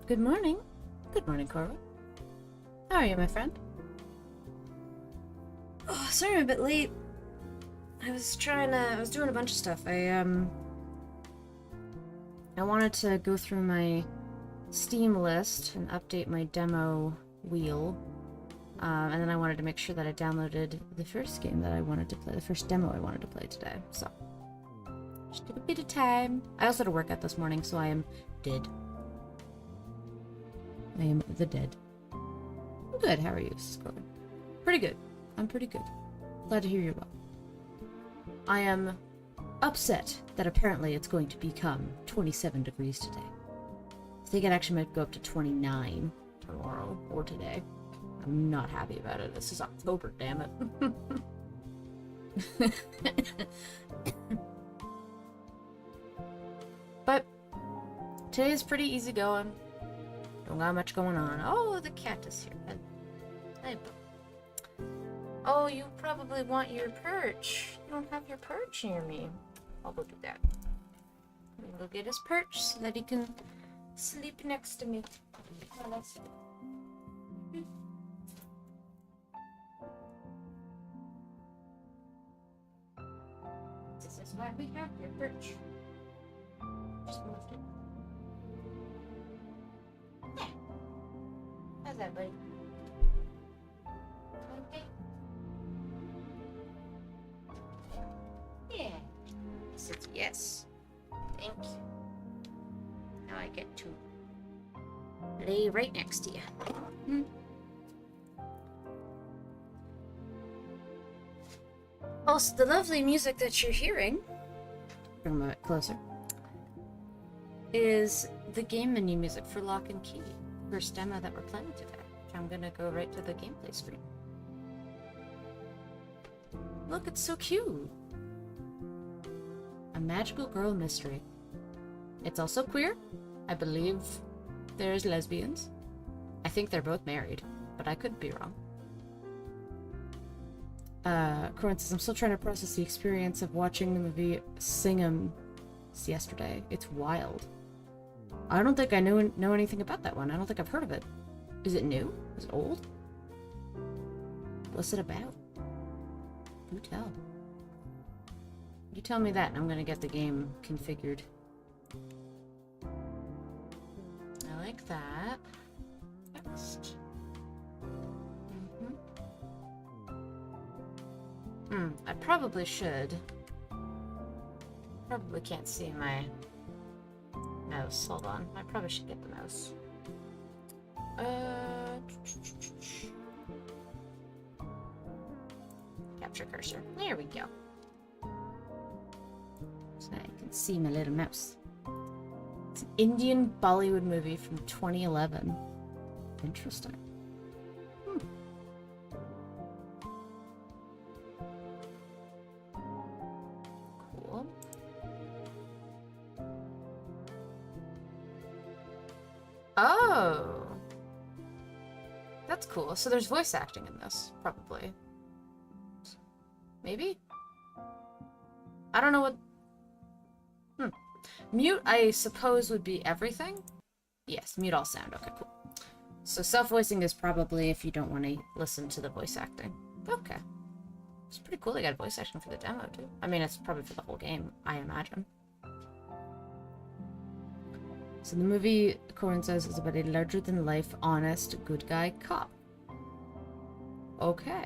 Good morning. Good morning, Cora. How are you, my friend? Oh, sorry I'm a bit late. I was doing a bunch of stuff. I wanted to go through my Steam list and update my demo wheel. And then I wanted to make sure that I downloaded the first game that I wanted to play, the first demo I wanted to play today. So, just took a bit of time. I also had a workout this morning, so I am dead. I am the dead. I'm good. How are you, Scorpion? Pretty good. I'm pretty good. Glad to hear you're well. I am upset that apparently it's going to become 27 degrees today. I think it actually might go up to 29 tomorrow or today. I'm not happy about it. This is October, damn it. But today is pretty easy going. Don't got much going on. Oh, the cat is here. Hey. Oh, you probably want your perch. You don't have your perch near me. I'll go do that. I'll go get his perch so that he can sleep next to me. Oh, that's good. This is why we have your perch. Just moved it. Yeah. How's that, buddy? Okay. Yeah. He says yes. Thank you. Now I get to lay right next to you. Hmm. Also, the lovely music that you're hearing, bring a bit closer, is the game menu music for Lock and Key, first demo that we're playing today. Which I'm gonna go right to the gameplay screen. Look, it's so cute! A magical girl mystery. It's also queer. I believe there's lesbians. I think they're both married, but I could be wrong. Corinne says, I'm still trying to process the experience of watching the movie Sing'em yesterday. It's wild. I don't think I know anything about that one. I don't think I've heard of it. Is it new? Is it old? What's it about? Do tell. You tell me that and I'm gonna get the game configured. I like that. Next. I probably should. Probably can't see my mouse. Hold on. I probably should get the mouse. Capture cursor. There we go. So I can see my little mouse. It's an Indian Bollywood movie from 2011. Interesting. Cool. Oh! That's cool. So there's voice acting in this, probably. Maybe? I don't know what... Mute, I suppose, would be everything? Yes, mute all sound. Okay, cool. So self-voicing is probably if you don't want to listen to the voice acting. Okay. It's pretty cool they got voice acting for the demo, too. I mean, it's probably for the whole game, I imagine. So the movie, Corin says, is about a larger-than-life, honest, good guy cop. Okay.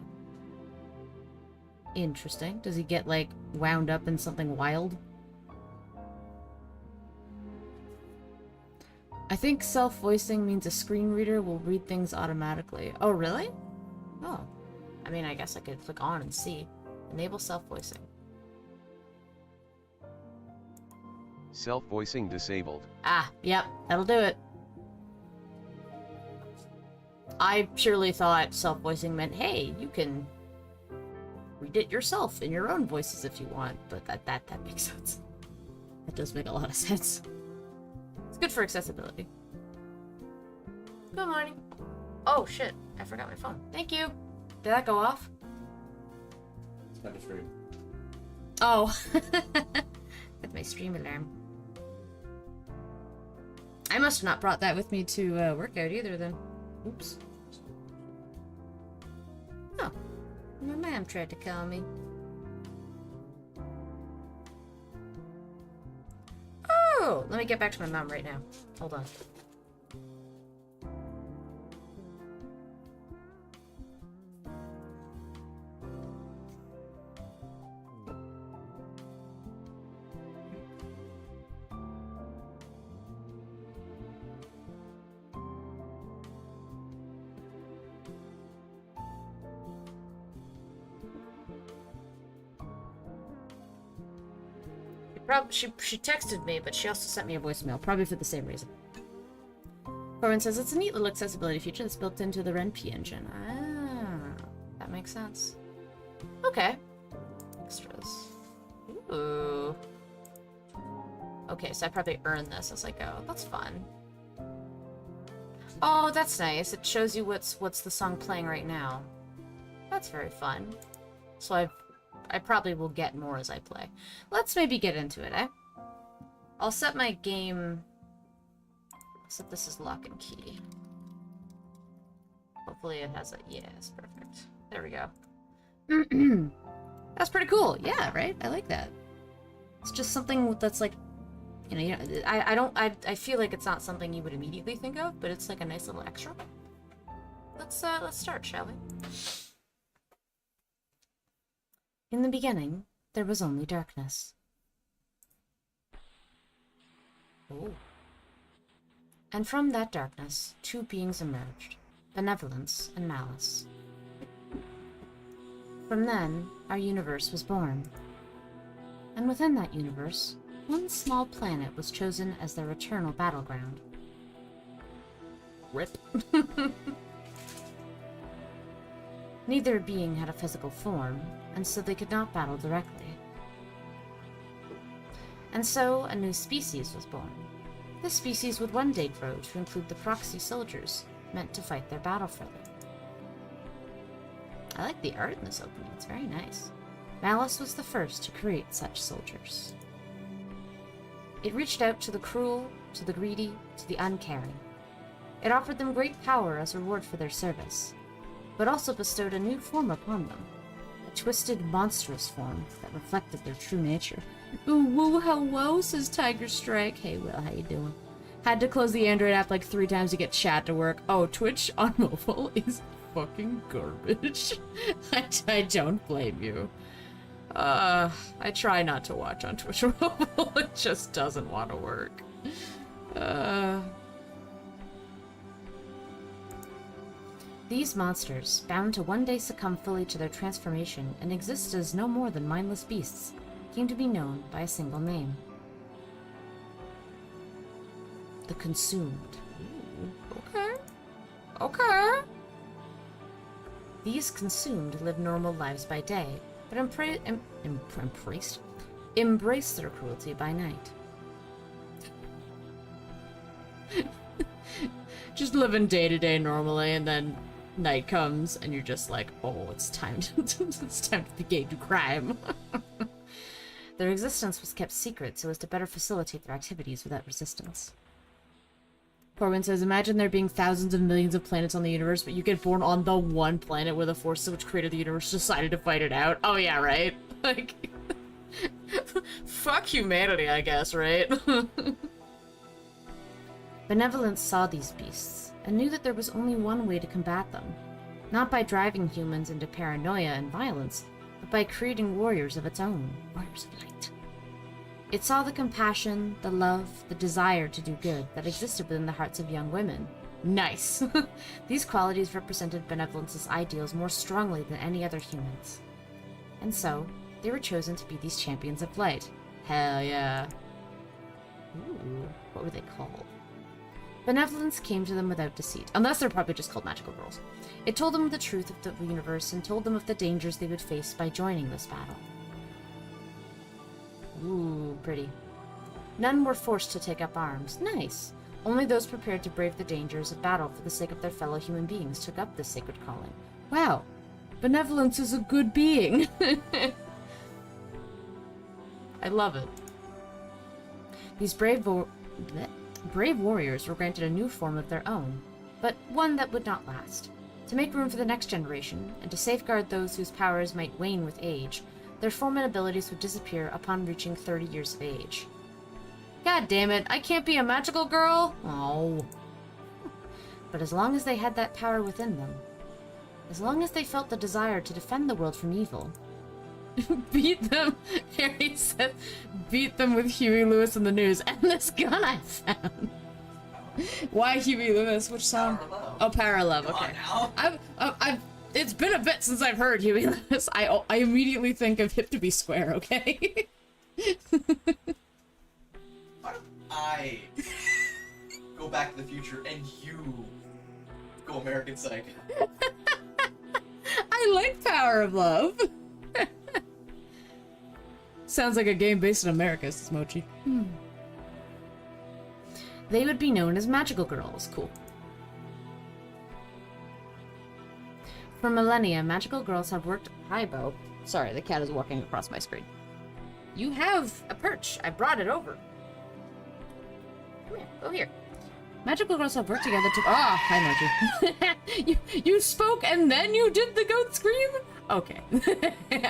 Interesting. Does he get, like, wound up in something wild? I think self-voicing means a screen reader will read things automatically. Oh, really? Oh. I mean, I guess I could click on and see. Enable self-voicing. Self-voicing disabled. Ah, yep, that'll do it. I purely thought self-voicing meant, hey, you can read it yourself in your own voices if you want, but that makes sense. That does make a lot of sense. It's good for accessibility. Good morning. Oh, shit. I forgot my phone. Thank you. Did that go off? It's not a stream. Oh. That's my stream alarm. I must have not brought that with me to work out either then. Oops. Oh. My mom tried to call me. Oh! Let me get back to my mom right now. Hold on. She texted me, but she also sent me a voicemail, probably for the same reason. Corwin says it's a neat little accessibility feature that's built into the RenP engine. Ah, that makes sense. Okay. Extras. Ooh. Okay, so I probably earn this as I go. That's fun. Oh, that's nice. It shows you what's the song playing right now. That's very fun. So I probably will get more as I play. Let's maybe get into it, eh? I'll set my game... I'll set this as lock and key. Hopefully it has a... Yes, perfect. There we go. That's pretty cool. Yeah, right? I like that. It's just something that's like... You know, I feel like it's not something you would immediately think of, but it's like a nice little extra. Let's start, shall we? In the beginning, there was only darkness. Oh. And from that darkness, two beings emerged, benevolence and malice. From then, our universe was born. And within that universe, one small planet was chosen as their eternal battleground. RIP. Neither being had a physical form, and so they could not battle directly. And so, a new species was born. This species would one day grow to include the proxy soldiers, meant to fight their battle for them. I like the art in this opening, it's very nice. Malice was the first to create such soldiers. It reached out to the cruel, to the greedy, to the uncaring. It offered them great power as reward for their service, but also bestowed a new form upon them. A twisted, monstrous form that reflected their true nature. Ooh, woo, hello, says Tiger Strike. Hey, Will, how you doing? Had to close the Android app like 3 times to get chat to work. Oh, Twitch on mobile is fucking garbage. I don't blame you. I try not to watch on Twitch mobile. It just doesn't want to work. These monsters, bound to one day succumb fully to their transformation and exist as no more than mindless beasts, came to be known by a single name. The Consumed. Ooh, okay. Okay. These Consumed live normal lives by day, but embrace their cruelty by night. Just living day to day normally, and then night comes, and you're just like, oh, it's time to it's time to begin to crime. Their existence was kept secret so as to better facilitate their activities without resistance. Corwin says, imagine there being thousands of millions of planets on the universe, but you get born on the one planet where the forces which created the universe decided to fight it out. Oh yeah, right? Like, fuck humanity, I guess, right? Benevolence saw these beasts, and knew that there was only one way to combat them. Not by driving humans into paranoia and violence, but by creating warriors of its own. Warriors of light. It saw the compassion, the love, the desire to do good that existed within the hearts of young women. Nice! These qualities represented Benevolence's ideals more strongly than any other humans. And so, they were chosen to be these champions of light. Hell yeah. Ooh, what were they called? Benevolence came to them without deceit, unless they're probably just called magical girls. It told them the truth of the universe and told them of the dangers they would face by joining this battle. Ooh, pretty. None were forced to take up arms. Nice. Only those prepared to brave the dangers of battle for the sake of their fellow human beings took up this sacred calling. Wow. Benevolence is a good being. I love it. These brave Brave warriors were granted a new form of their own, but one that would not last. To make room for the next generation, and to safeguard those whose powers might wane with age, their form and abilities would disappear upon reaching 30 years of age. God damn it, I can't be a magical girl? Oh. But as long as they had that power within them, as long as they felt the desire to defend the world from evil. Beat them, Harry said, beat them with Huey Lewis in the news, and this gun I found. Why Huey Lewis? Which song? Power of Love. Oh, Power of Love, okay. I've it's been a bit since I've heard Huey Lewis. I immediately think of Hip to Be Square, okay? Why don't I go back to the future and you go American Psycho? I like Power of Love. Sounds like a game based in America, says Mochi. They would be known as magical girls. Cool. For millennia, magical girls have worked... Hi, Bo. Sorry, the cat is walking across my screen. You have a perch. I brought it over. Come here. Go here. Magical girls have worked together to... Ah, hi, Mochi. you spoke and then you did the goat scream? Okay.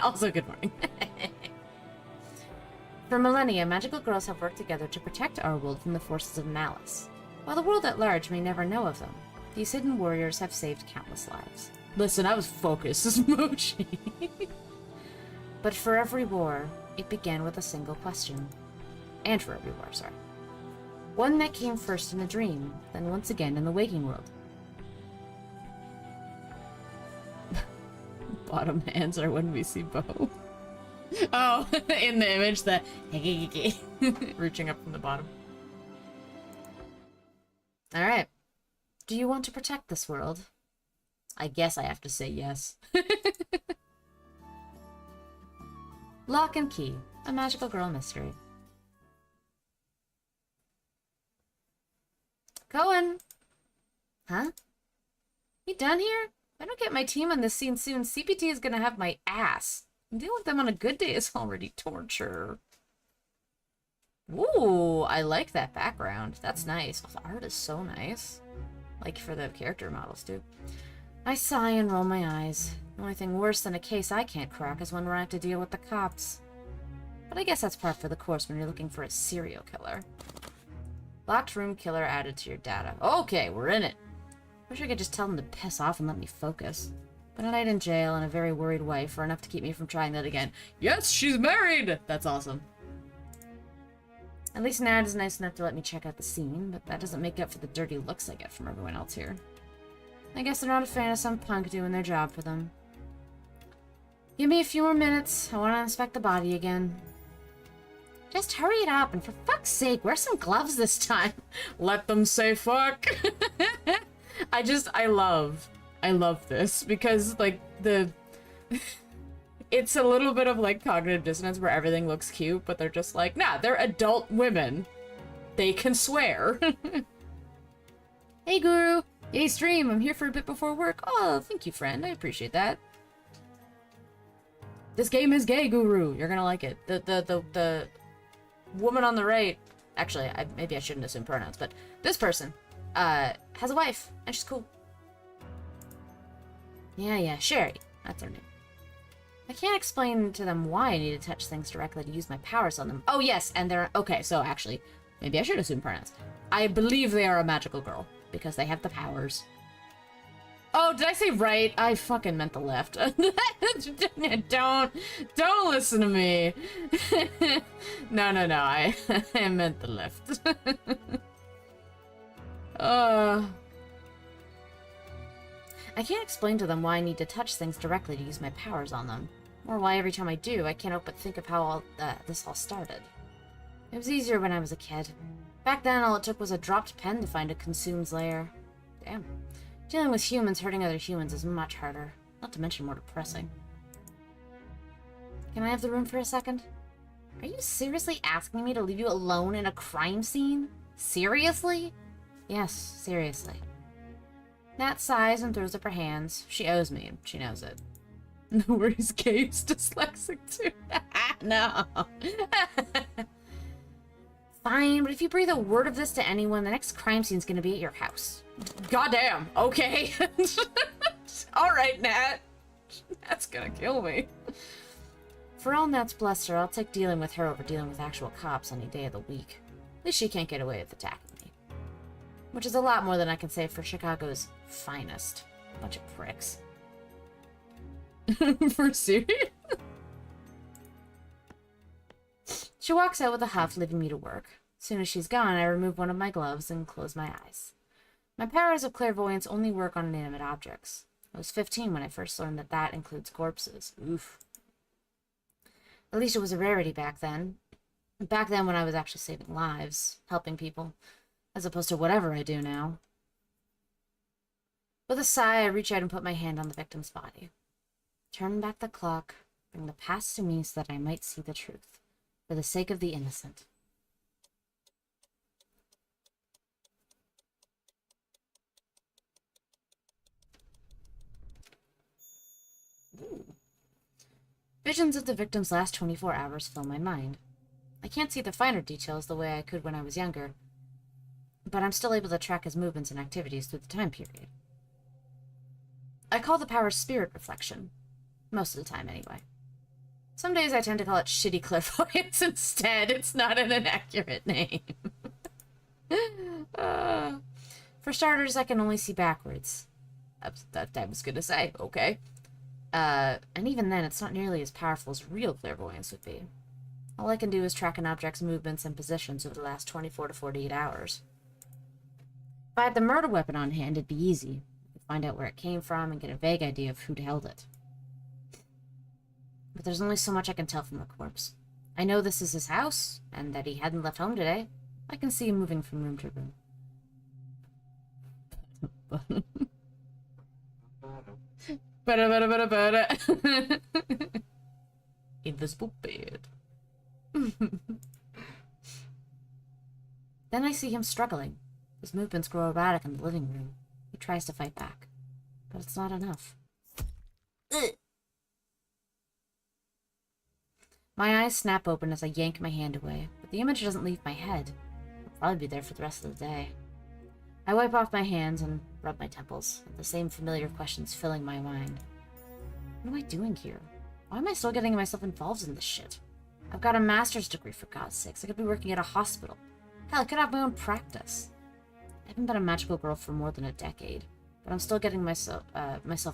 Also, good morning. For millennia, magical girls have worked together to protect our world from the forces of malice. While the world at large may never know of them, these hidden warriors have saved countless lives. Listen, I was focused as Mochi. But for every war, it began with a single question. And for every war, sorry. One that came first in a dream, then once again in the waking world. Bottom hands are when we see Bo. Oh, in the image that reaching up from the bottom. Alright. Do you want to protect this world? I guess I have to say yes. Lock and Key, a magical girl mystery. Cohen! Huh? You done here? If I don't get my team on this scene soon, CPT is gonna have my ass. Dealing with them on a good day is already torture. Ooh, I like that background. That's nice. Oh, the art is so nice. Like for the character models, too. I sigh and roll my eyes. The only thing worse than a case I can't crack is when I have to deal with the cops. But I guess that's par for the course when you're looking for a serial killer. Locked room killer added to your data. Okay, we're in it. Wish I could just tell them to piss off and let me focus. But a night in jail and a very worried wife are enough to keep me from trying that again. Yes, she's married! That's awesome. At least Nad is nice enough to let me check out the scene, but that doesn't make up for the dirty looks I get from everyone else here. I guess they're not a fan of some punk doing their job for them. Give me a few more minutes. I want to inspect the body again. Just hurry it up, and for fuck's sake, wear some gloves this time. Let them say fuck. I love this, because, like, it's a little bit of, like, cognitive dissonance where everything looks cute, but they're just like, nah, they're adult women. They can swear. Hey, Guru. Yay, stream. I'm here for a bit before work. Oh, thank you, friend. I appreciate that. This game is gay, Guru. You're gonna like it. The woman on the right, actually, maybe I shouldn't assume pronouns, but this person, has a wife, and she's cool. Yeah, Sherry. That's her name. I can't explain to them why I need to touch things directly to use my powers on them. Oh, yes, and they're... Okay, so actually, maybe I should assume pronouns. I believe they are a magical girl, because they have the powers. Oh, did I say right? I fucking meant the left. Don't listen to me. No, I meant the left. I can't explain to them why I need to touch things directly to use my powers on them. Or why every time I do, I can't help but think of how this all started. It was easier when I was a kid. Back then, all it took was a dropped pen to find a consume's lair. Damn. Dealing with humans hurting other humans is much harder. Not to mention more depressing. Can I have the room for a second? Are you seriously asking me to leave you alone in a crime scene? Seriously? Yes, seriously. Nat sighs and throws up her hands. She owes me. She knows it. No worries, Gabe's dyslexic too. No. Fine, but if you breathe a word of this to anyone, the next crime scene's gonna be at your house. Goddamn, okay. Alright, Nat. That's gonna kill me. For all Nat's bless her, I'll take dealing with her over dealing with actual cops any day of the week. At least she can't get away with attacking me. Which is a lot more than I can say for Chicago's finest. Bunch of pricks. For serious? She walks out with a huff, leaving me to work. As soon as she's gone, I remove one of my gloves and close my eyes. My powers of clairvoyance only work on inanimate objects. I was 15 when I first learned that that includes corpses. Oof. At least it was a rarity back then. Back then when I was actually saving lives, helping people, as opposed to whatever I do now. With a sigh, I reach out and put my hand on the victim's body. Turn back the clock, bring the past to me so that I might see the truth, for the sake of the innocent. Ooh. Visions of the victim's last 24 hours fill my mind. I can't see the finer details the way I could when I was younger, but I'm still able to track his movements and activities through the time period. I call the power spirit reflection. Most of the time, anyway. Some days I tend to call it shitty clairvoyance instead. It's not an inaccurate name. For starters, I can only see backwards. That I was gonna say, okay. And even then, it's not nearly as powerful as real clairvoyance would be. All I can do is track an object's movements and positions over the last 24 to 48 hours. If I had the murder weapon on hand, it'd be easy. I could find out where it came from and get a vague idea of who'd held it. But there's only so much I can tell from the corpse. I know this is his house, and that he hadn't left home today. I can see him moving from room to room. Invisible bed. Then I see him struggling. His movements grow erratic in the living room. He tries to fight back, but it's not enough. Ugh. My eyes snap open as I yank my hand away, but the image doesn't leave my head. It'll probably be there for the rest of the day. I wipe off my hands and rub my temples, with the same familiar questions filling my mind. What am I doing here? Why am I still getting myself involved in this shit? I've got a master's degree, for God's sakes. I could be working at a hospital. Hell, I could have my own practice. I haven't been a magical girl for more than a decade, but I'm still getting myself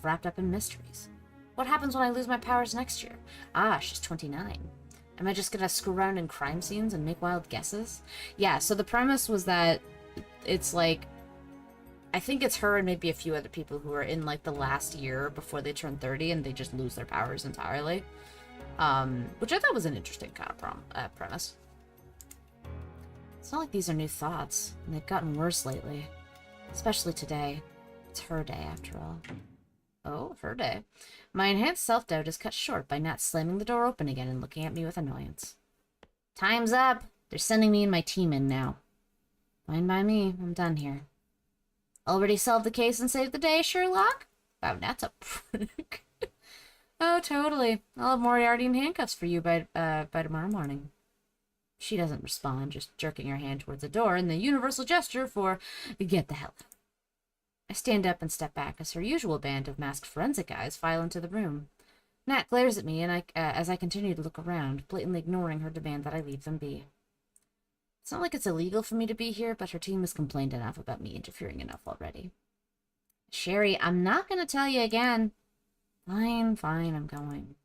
wrapped up in mysteries. What happens when I lose my powers next year? Ah, she's 29. Am I just gonna screw around in crime scenes and make wild guesses? Yeah, so the premise was that it's like, I think it's her and maybe a few other people who are in like the last year before they turn 30 and they just lose their powers entirely. Which I thought was an interesting kind of premise. It's not like these are new thoughts, and they've gotten worse lately. Especially today. It's her day, after all. Oh, her day. My enhanced self-doubt is cut short by Nat slamming the door open again and looking at me with annoyance. Time's up! They're sending me and my team in now. Fine by me. I'm done here. Already solved the case and saved the day, Sherlock? Wow, Nat's a prick. Oh, totally. I'll have Moriarty in handcuffs for you by tomorrow morning. She doesn't respond, just jerking her hand towards the door in the universal gesture for get the hell out. I stand up and step back as her usual band of masked forensic guys file into the room. Nat glares at me and as I continue to look around, blatantly ignoring her demand that I leave them be. It's not like it's illegal for me to be here, but her team has complained enough about me interfering enough already. Sherry, I'm not going to tell you again. Fine, I'm going.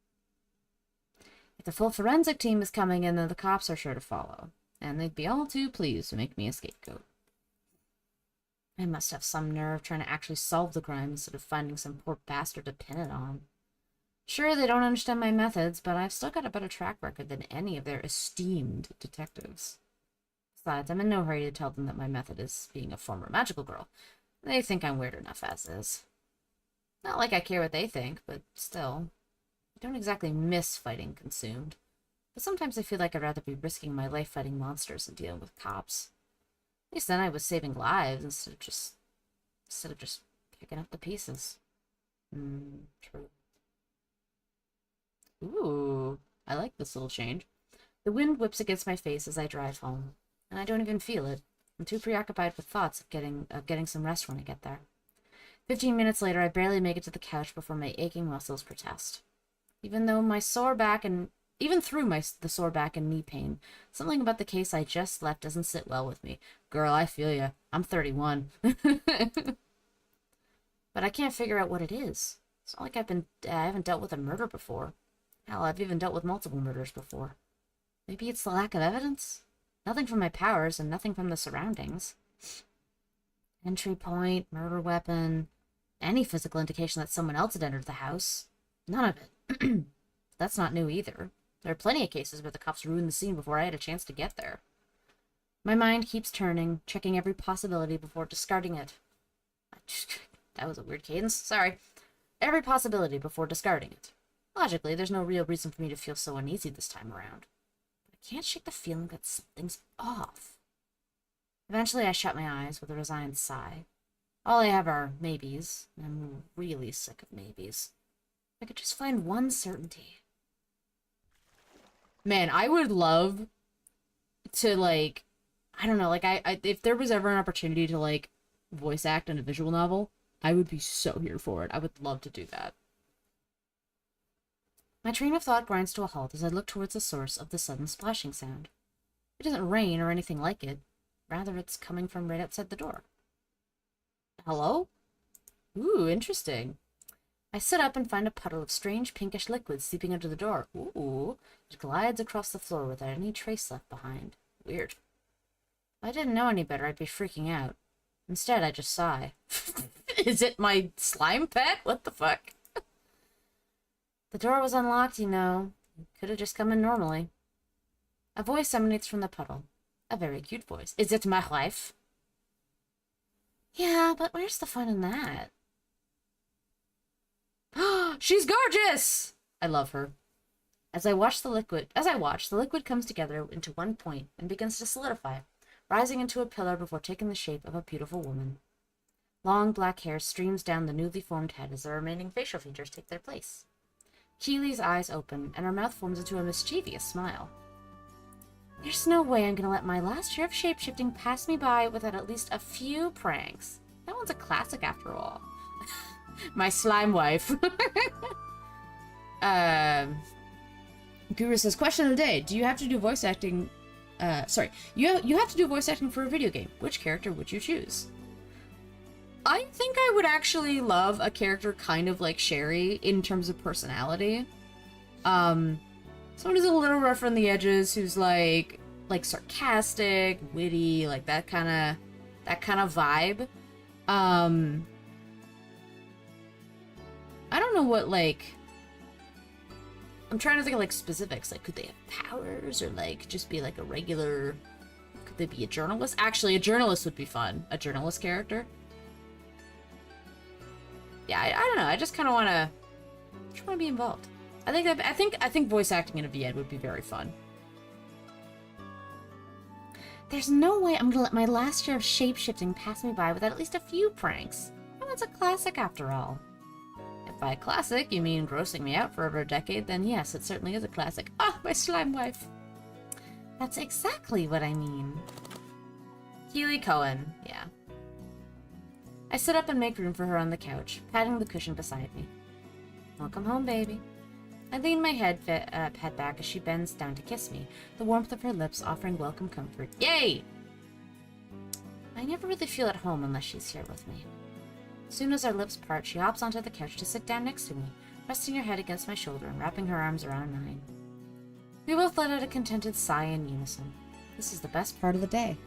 If the full forensic team is coming in, then the cops are sure to follow, and they'd be all too pleased to make me a scapegoat. I must have some nerve trying to actually solve the crime instead of finding some poor bastard to pin it on. Sure, they don't understand my methods, but I've still got a better track record than any of their esteemed detectives. Besides, I'm in no hurry to tell them that my method is being a former magical girl. They think I'm weird enough as is. Not like I care what they think, but still. I don't exactly miss fighting consumed. But sometimes I feel like I'd rather be risking my life fighting monsters than dealing with cops. At least then I was saving lives instead of just picking up the pieces. True. Ooh, I like this little change. The wind whips against my face as I drive home. and I don't even feel it. I'm too preoccupied with thoughts of getting some rest when I get there. 15 minutes later, I barely make it to the couch before my aching muscles protest. Even through the sore back and knee pain, something about the case I just left doesn't sit well with me. Girl, I feel ya. I'm 31. But I can't figure out what it is. It's not like I haven't dealt with a murder before. Hell, I've even dealt with multiple murders before. Maybe it's the lack of evidence? Nothing from my powers and nothing from the surroundings. Entry point, murder weapon, any physical indication that someone else had entered the house. None of it. That's not new either. There are plenty of cases where the cops ruined the scene before I had a chance to get there. My mind keeps turning, checking every possibility before discarding it. That was a weird cadence. Sorry. Every possibility before discarding it. Logically, there's no real reason for me to feel so uneasy this time around. But I can't shake the feeling that something's off. Eventually, I shut my eyes with a resigned sigh. All I have are maybes, and I'm really sick of maybes. If I could just find one certainty. Man, I would love to, like, I don't know, like, if there was ever an opportunity to, like, voice act in a visual novel, I would be so here for it. I would love to do that. My train of thought grinds to a halt as I look towards the source of the sudden splashing sound. It doesn't rain or anything like it. Rather, it's coming from right outside the door. Hello? Ooh, interesting. I sit up and find a puddle of strange pinkish liquid seeping under the door. Ooh, it glides across the floor without any trace left behind. Weird. If I didn't know any better, I'd be freaking out. Instead, I just sigh. Is it my slime pet? What the fuck? The door was unlocked, you know. It could have just come in normally. A voice emanates from the puddle. A very cute voice. Is it my wife? Yeah, but where's the fun in that? She's gorgeous! I love her. As I watch, the liquid comes together into one point and begins to solidify, rising into a pillar before taking the shape of a beautiful woman. Long black hair streams down the newly formed head as the remaining facial features take their place. Keely's eyes open, and her mouth forms into a mischievous smile. There's no way I'm gonna let my last year of shapeshifting pass me by without at least a few pranks. That one's a classic after all. My slime wife. Guru says, question of the day. Do you have to do voice acting? You have to do voice acting for a video game. Which character would you choose? I think I would actually love a character kind of like Sherry in terms of personality. Someone who's a little rough on the edges, who's like sarcastic, witty, like that kind of vibe. I don't know what, like, I'm trying to think of like specifics. Like, could they have powers, or like just be like a regular? Could they be a journalist? Actually, a journalist would be fun. A journalist character. Yeah, I don't know. I just kind of want to be involved. I think voice acting in a VN would be very fun. There's no way I'm gonna let my last year of shapeshifting pass me by without at least a few pranks. That one's a classic after all. If by classic you mean grossing me out for over a decade, then yes, it certainly is a classic. Ah, my slime wife. That's exactly what I mean. Keely Cohen, yeah. I sit up and make room for her on the couch, patting the cushion beside me. Welcome home, baby. I lean my head back as she bends down to kiss me, the warmth of her lips offering welcome comfort. Yay! I never really feel at home unless she's here with me. As soon as our lips part, she hops onto the couch to sit down next to me, resting her head against my shoulder and wrapping her arms around mine. We both let out a contented sigh in unison. This is the best part of the day.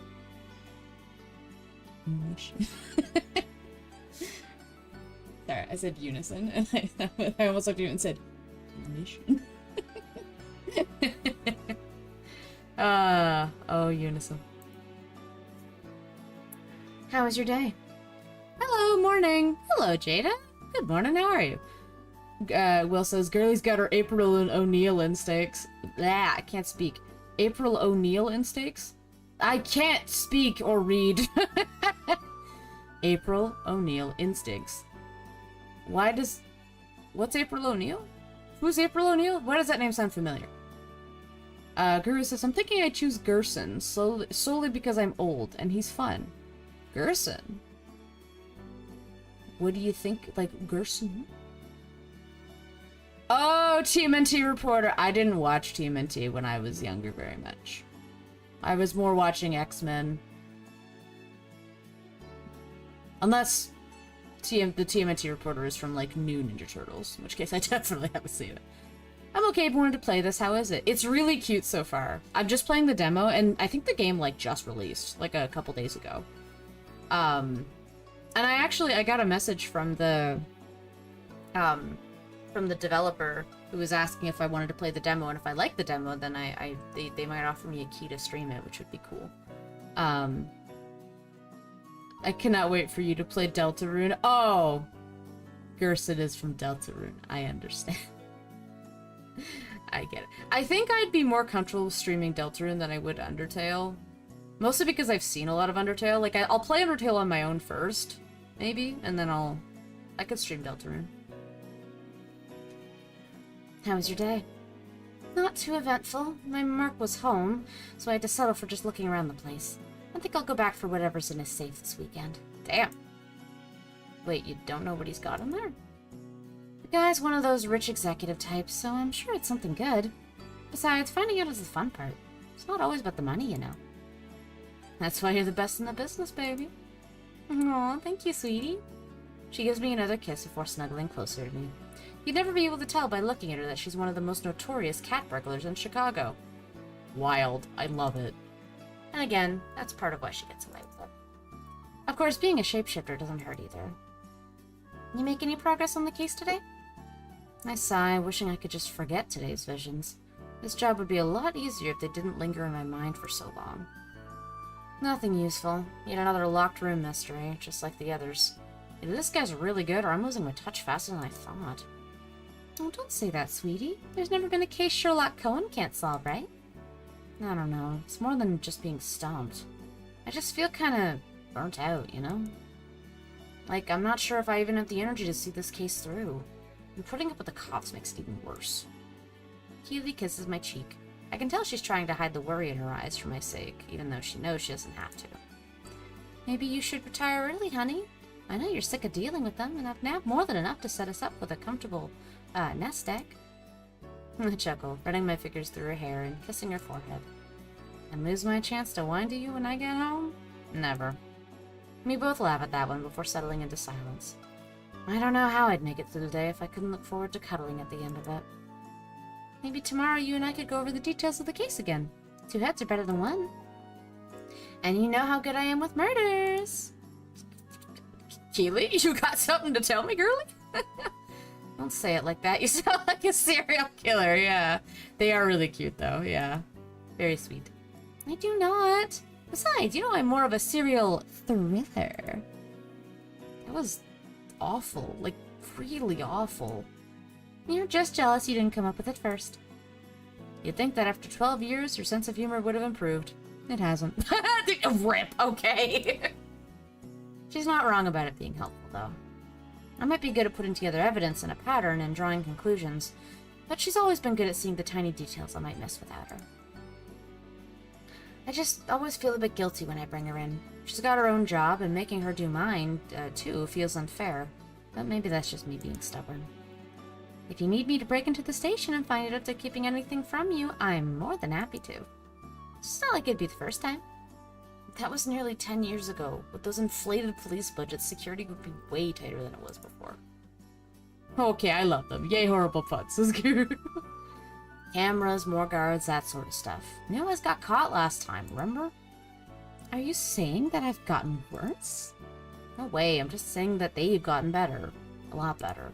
Sorry, I said unison, and I almost looked at you and said, unison. Oh, unison. How was your day? Hello, morning. Hello, Jada. Good morning, how are you? Will says, Girlie's got her April and O'Neil instincts. Blah, I can't speak. April O'Neil instincts? I can't speak or read. April O'Neil instincts. What's April O'Neil? Who's April O'Neil? Why does that name sound familiar? Guru says, I'm thinking I choose Gerson, solely because I'm old, and he's fun. Gerson? What do you think, like, Gerson? Oh, TMNT reporter. I didn't watch TMNT when I was younger very much. I was more watching X-Men. Unless the TMNT reporter is from, like, New Ninja Turtles, in which case I definitely haven't seen it. I'm okay, but wanted to play this. How is it? It's really cute so far. I'm just playing the demo, and I think the game, like, just released, like, a couple days ago. And I got a message from the developer who was asking if I wanted to play the demo, and if I liked the demo, then they might offer me a key to stream it, which would be cool. I cannot wait for you to play Deltarune. Oh! Gerson is from Deltarune. I understand. I get it. I think I'd be more comfortable streaming Deltarune than I would Undertale. Mostly because I've seen a lot of Undertale. Like, I'll play Undertale on my own first, maybe, and then I could stream Deltarune. How was your day? Not too eventful. My Mark was home, so I had to settle for just looking around the place. I think I'll go back for whatever's in his safe this weekend. Damn. Wait, you don't know what he's got in there? The guy's one of those rich executive types, so I'm sure it's something good. Besides, finding out is the fun part. It's not always about the money, you know. That's why you're the best in the business, baby. Aw, thank you, sweetie. She gives me another kiss before snuggling closer to me. You'd never be able to tell by looking at her that she's one of the most notorious cat burglars in Chicago. Wild. I love it. And again, that's part of why she gets away with it. Of course, being a shapeshifter doesn't hurt either. You make any progress on the case today? I sigh, wishing I could just forget today's visions. This job would be a lot easier if they didn't linger in my mind for so long. Nothing useful. Yet another locked room mystery, just like the others. Either this guy's really good, or I'm losing my touch faster than I thought. Oh, don't say that, sweetie. There's never been a case Sherlock Cohen can't solve, right? I don't know. It's more than just being stumped. I just feel kinda burnt out, you know? Like, I'm not sure if I even have the energy to see this case through. And putting up with the cops makes it even worse. Keely kisses my cheek. I can tell she's trying to hide the worry in her eyes for my sake, even though she knows she doesn't have to. Maybe you should retire early, honey. I know you're sick of dealing with them, and I've now more than enough to set us up with a comfortable, nest egg. I chuckle, running my fingers through her hair and kissing her forehead. And lose my chance to whine to you when I get home? Never. We both laugh at that one before settling into silence. I don't know how I'd make it through the day if I couldn't look forward to cuddling at the end of it. Maybe tomorrow you and I could go over the details of the case again. 2 heads are better than 1. And you know how good I am with murders. Keely, you got something to tell me, girlie? Don't say it like that. You sound like a serial killer, yeah. They are really cute, though, yeah. Very sweet. I do not. Besides, you know I'm more of a serial thriller. That was awful. Like, really awful. You're just jealous you didn't come up with it first. You'd think that after 12 years, your sense of humor would have improved. It hasn't. Rip, okay. She's not wrong about it being helpful, though. I might be good at putting together evidence and a pattern and drawing conclusions, but she's always been good at seeing the tiny details I might miss without her. I just always feel a bit guilty when I bring her in. She's got her own job, and making her do mine, too, feels unfair. But maybe that's just me being stubborn. If you need me to break into the station and find out if they're keeping anything from you, I'm more than happy to. It's not like it'd be the first time. That was nearly 10 years ago. With those inflated police budgets, security would be way tighter than it was before. Okay, I love them. Yay, horrible putts. This is cute. Cameras, more guards, that sort of stuff. You always got caught last time, remember? Are you saying that I've gotten worse? No way, I'm just saying that they've gotten better. A lot better.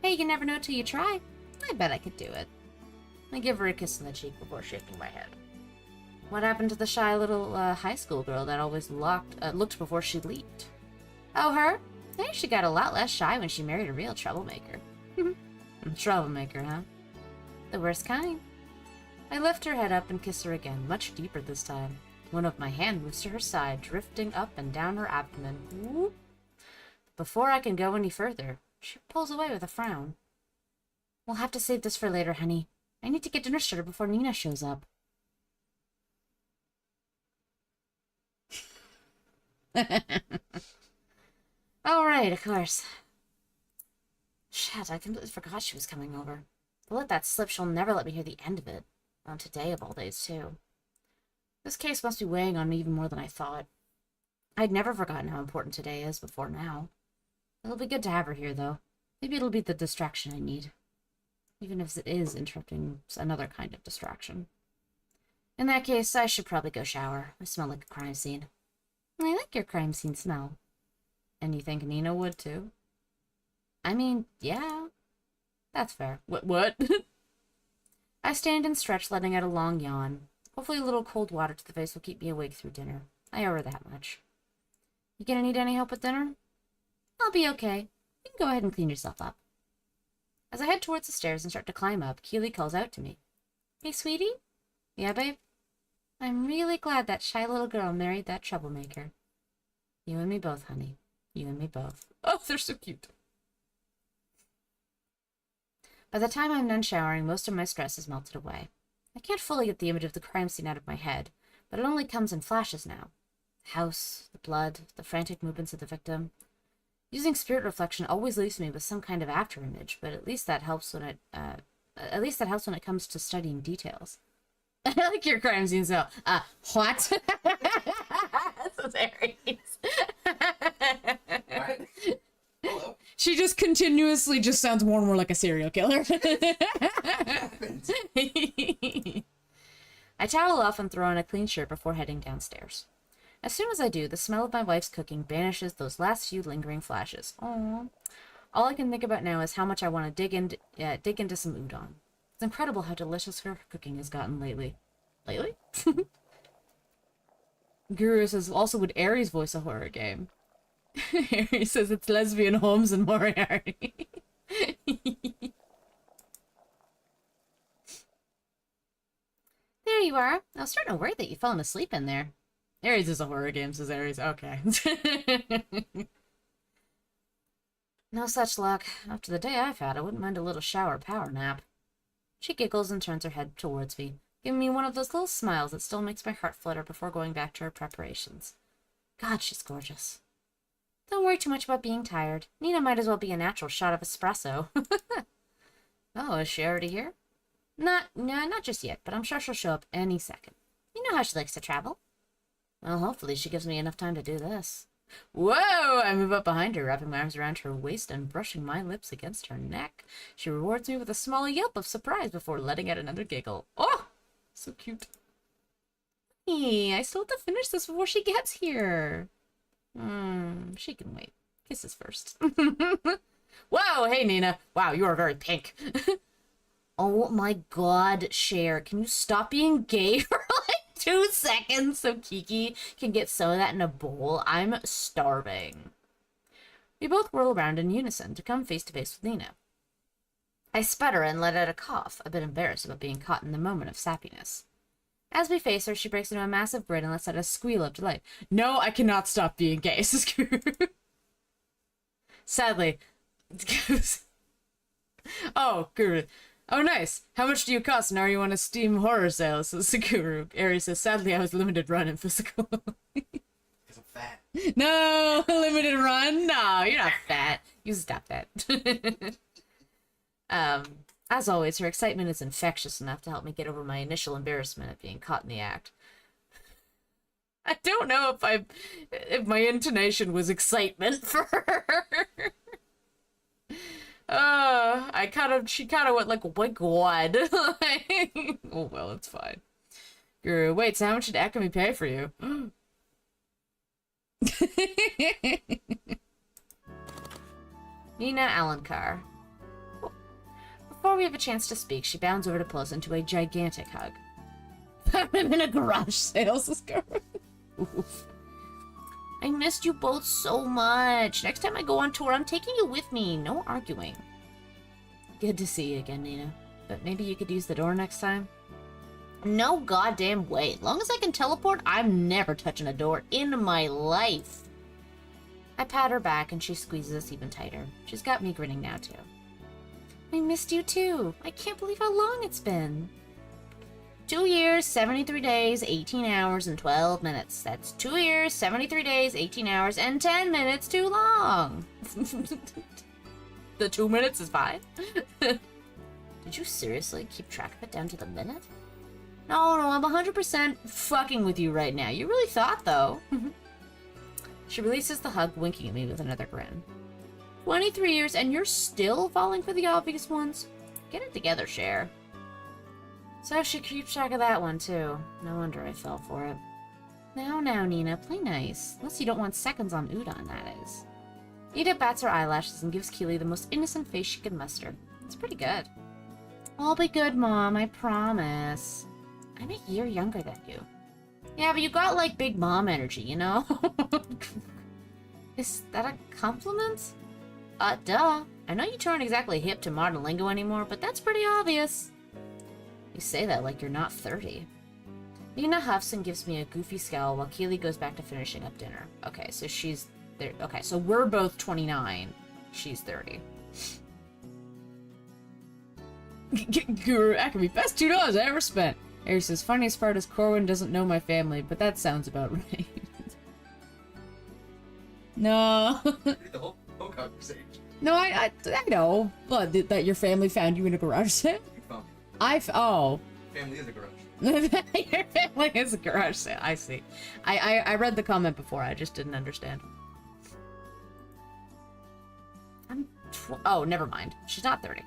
Hey, you never know till you try. I bet I could do it. I give her a kiss on the cheek before shaking my head. What happened to the shy little high school girl that always looked before she leaped? Oh, her? I think she got a lot less shy when she married a real troublemaker. Troublemaker, huh? The worst kind. I lift her head up and kiss her again, much deeper this time. One of my hand moves to her side, drifting up and down her abdomen. Whoop. Before I can go any further, she pulls away with a frown. We'll have to save this for later, honey. I need to get dinner started before Nina shows up. Alright, of course. Shit, I completely forgot she was coming over. If I let that slip, she'll never let me hear the end of it. On today of all days, too. This case must be weighing on me even more than I thought. I'd never forgotten how important today is before now. It'll be good to have her here, though. Maybe it'll be the distraction I need. Even if it is interrupting another kind of distraction. In that case, I should probably go shower. I smell like a crime scene. I like your crime scene smell. And you think Nina would, too? I mean, yeah. That's fair. What? I stand and stretch, letting out a long yawn. Hopefully a little cold water to the face will keep me awake through dinner. I owe her that much. You gonna need any help with dinner? I'll be okay. You can go ahead and clean yourself up. As I head towards the stairs and start to climb up, Keely calls out to me. Hey, sweetie? Yeah, babe? I'm really glad that shy little girl married that troublemaker. You and me both, honey. You and me both. Oh, they're so cute. By the time I'm done showering, most of my stress is melted away. I can't fully get the image of the crime scene out of my head, but it only comes in flashes now. The house, the blood, the frantic movements of the victim. Using spirit reflection always leaves me with some kind of afterimage, but at least that helps when it comes to studying details. I like your crime scene so. What? This is Aries. What? Hello? She just continuously just sounds more and more like a serial killer. I towel off and throw on a clean shirt before heading downstairs. As soon as I do, the smell of my wife's cooking banishes those last few lingering flashes. Aww. All I can think about now is how much I want to dig into some udon. It's incredible how delicious her cooking has gotten lately. Lately? Guru says, also would Aries voice a horror game? Aries says it's lesbian Holmes and Moriarty. There you are. I was starting to worry that you'd fallen asleep in there. Aries is a horror game, says Aries. Okay. No such luck. After the day I've had, I wouldn't mind a little shower power nap. She giggles and turns her head towards me, giving me one of those little smiles that still makes my heart flutter before going back to her preparations. God, she's gorgeous. Don't worry too much about being tired. Nina might as well be a natural shot of espresso. Oh, is she already here? No, not just yet, but I'm sure she'll show up any second. You know how she likes to travel. Well, hopefully she gives me enough time to do this. Whoa! I move up behind her, wrapping my arms around her waist and brushing my lips against her neck. She rewards me with a small yelp of surprise before letting out another giggle. Oh! So cute. Hey, I still have to finish this before she gets here. She can wait. Kisses first. Whoa! Hey, Nina. Wow, you are very pink. Oh my god, Cher. Can you stop being gay for like 2 seconds so Kiki can get some of that in a bowl? I'm starving. We both whirl around in unison to come face to face with Nina. I sputter and let out a cough, a bit embarrassed about being caught in the moment of sappiness. As we face her, she breaks into a massive grin and lets out a squeal of delight. No, I cannot stop being gay. Sadly. Oh, Guru. Oh, nice. How much do you cost and are you on a Steam horror sale? Says Guru. Aries says, sadly, I was limited run in physical. Because I'm fat. No, limited run? No, you're not fat. You stop that. As always, her excitement is infectious enough to help me get over my initial embarrassment at being caught in the act. I don't know if my intonation was excitement for her. She kind of went like, oh my god. Oh well, it's fine. Guru, wait, so how much did Akemi pay for you? Nina Alencar. Before we have a chance to speak, she bounds over to pull us into a gigantic hug. I'm in a garage sale, says Guru. Oof. I missed you both so much. Next time I go on tour, I'm taking you with me. No arguing. Good to see you again, Nina. But maybe you could use the door next time? No goddamn way. As long as I can teleport, I'm never touching a door in my life. I pat her back and she squeezes us even tighter. She's got me grinning now, too. I missed you too. I can't believe how long it's been. 2 years, 73 days, 18 hours, and 12 minutes. That's 2 years, 73 days, 18 hours, and 10 minutes too long. The 2 minutes is fine. Did you seriously keep track of it down to the minute? No, I'm 100% fucking with you right now. You really thought, though. She releases the hug, winking at me with another grin. 23 years, and you're still falling for the obvious ones? Get it together, Cher. So she keeps track of that one, too. No wonder I fell for it. Now, Nina, play nice. Unless you don't want seconds on Udon, that is. Ida bats her eyelashes and gives Keely the most innocent face she can muster. It's pretty good. I'll be good, Mom, I promise. I'm a year younger than you. Yeah, but you got, like, big mom energy, you know? Is that a compliment? Duh. I know you aren't exactly hip to modern lingo anymore, but that's pretty obvious. You say that like you're not 30. Nina huffs and gives me a goofy scowl while Keely goes back to finishing up dinner. Okay, so she's there. Okay, so we're both 29. She's 30. That could be best $2 I ever spent. Harry says, funniest part is Corwin doesn't know my family, but that sounds about right. No. The whole conversation. No, I know. But that your family found you in a garage sale? You found me. Oh. Family is a garage. Your family is a garage sale. I see. I read the comment before. I just didn't understand. Oh, never mind. She's not 30.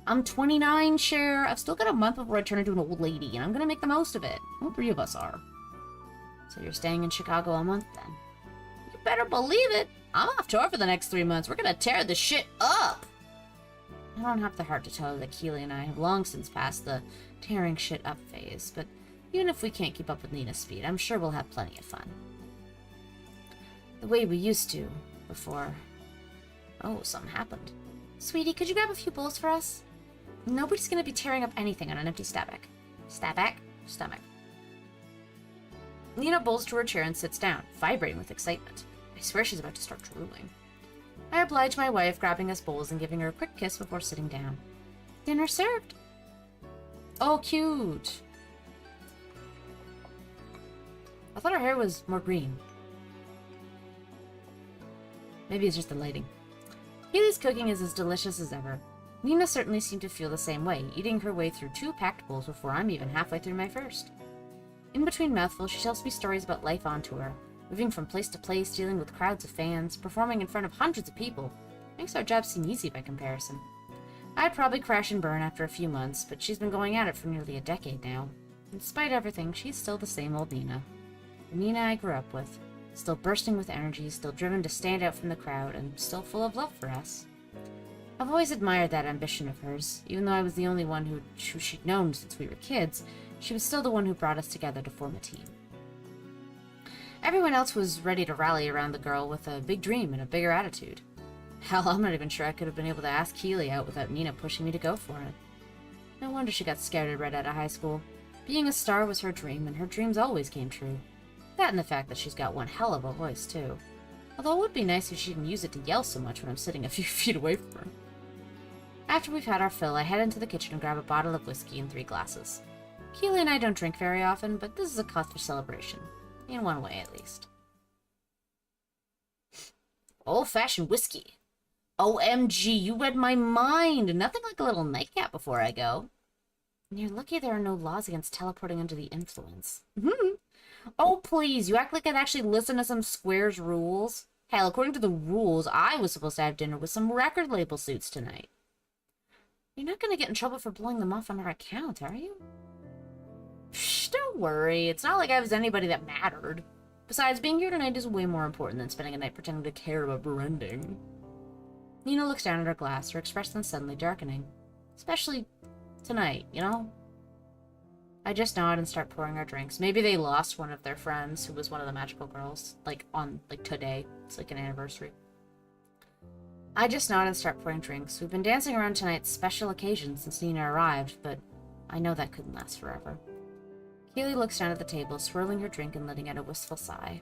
I'm 29, Cher. I've still got a month before I turn into an old lady, and I'm gonna make the most of it. All 3 of us are. So you're staying in Chicago a month, then? You better believe it. I'm off tour for the next 3 months. We're gonna tear the shit up. I don't have the heart to tell her that Keely and I have long since passed the tearing shit up phase, but even if we can't keep up with Nina's speed, I'm sure we'll have plenty of fun. The way we used to, before... Oh, something happened. Sweetie, could you grab a few bowls for us? Nobody's gonna be tearing up anything on an empty stomach. Stomach. Nina bowls to her chair and sits down, vibrating with excitement. I swear she's about to start drooling. I oblige my wife, grabbing us bowls and giving her a quick kiss before sitting down. Dinner served. Oh, cute. I thought her hair was more green. Maybe it's just the lighting. Keely's cooking is as delicious as ever. Nina certainly seemed to feel the same way, eating her way through 2 packed bowls before I'm even halfway through my first. In between mouthfuls, she tells me stories about life on tour, moving from place to place, dealing with crowds of fans, performing in front of hundreds of people. Makes our job seem easy by comparison. I'd probably crash and burn after a few months, but she's been going at it for nearly a decade now. And despite everything, she's still the same old Nina. The Nina I grew up with. Still bursting with energy, still driven to stand out from the crowd, and still full of love for us. I've always admired that ambition of hers. Even though I was the only one who she'd known since we were kids, she was still the one who brought us together to form a team. Everyone else was ready to rally around the girl with a big dream and a bigger attitude. Hell, I'm not even sure I could have been able to ask Keely out without Nina pushing me to go for it. No wonder she got scouted right out of high school. Being a star was her dream, and her dreams always came true. That and the fact that she's got one hell of a voice, too. Although it would be nice if she didn't use it to yell so much when I'm sitting a few feet away from her. After we've had our fill, I head into the kitchen and grab a bottle of whiskey and 3 glasses. Keely and I don't drink very often, but this is a cause for celebration. In one way, at least. Old-fashioned whiskey. OMG, you read my mind! Nothing like a little nightcap before I go. And you're lucky there are no laws against teleporting under the influence. Oh, please, you act like I'd actually listen to some Square's rules. Hell, according to the rules, I was supposed to have dinner with some record label suits tonight. You're not gonna get in trouble for blowing them off on our account, are you? Shh, don't worry. It's not like I was anybody that mattered. Besides, being here tonight is way more important than spending a night pretending to care about branding. Nina looks down at her glass, her expression suddenly darkening. Especially tonight, you know? I just nod and start pouring our drinks. Maybe they lost one of their friends who was one of the magical girls. Today. It's like an anniversary. I just nod and start pouring drinks. We've been dancing around tonight's special occasion since Nina arrived, but I know that couldn't last forever. Keely looks down at the table, swirling her drink and letting out a wistful sigh.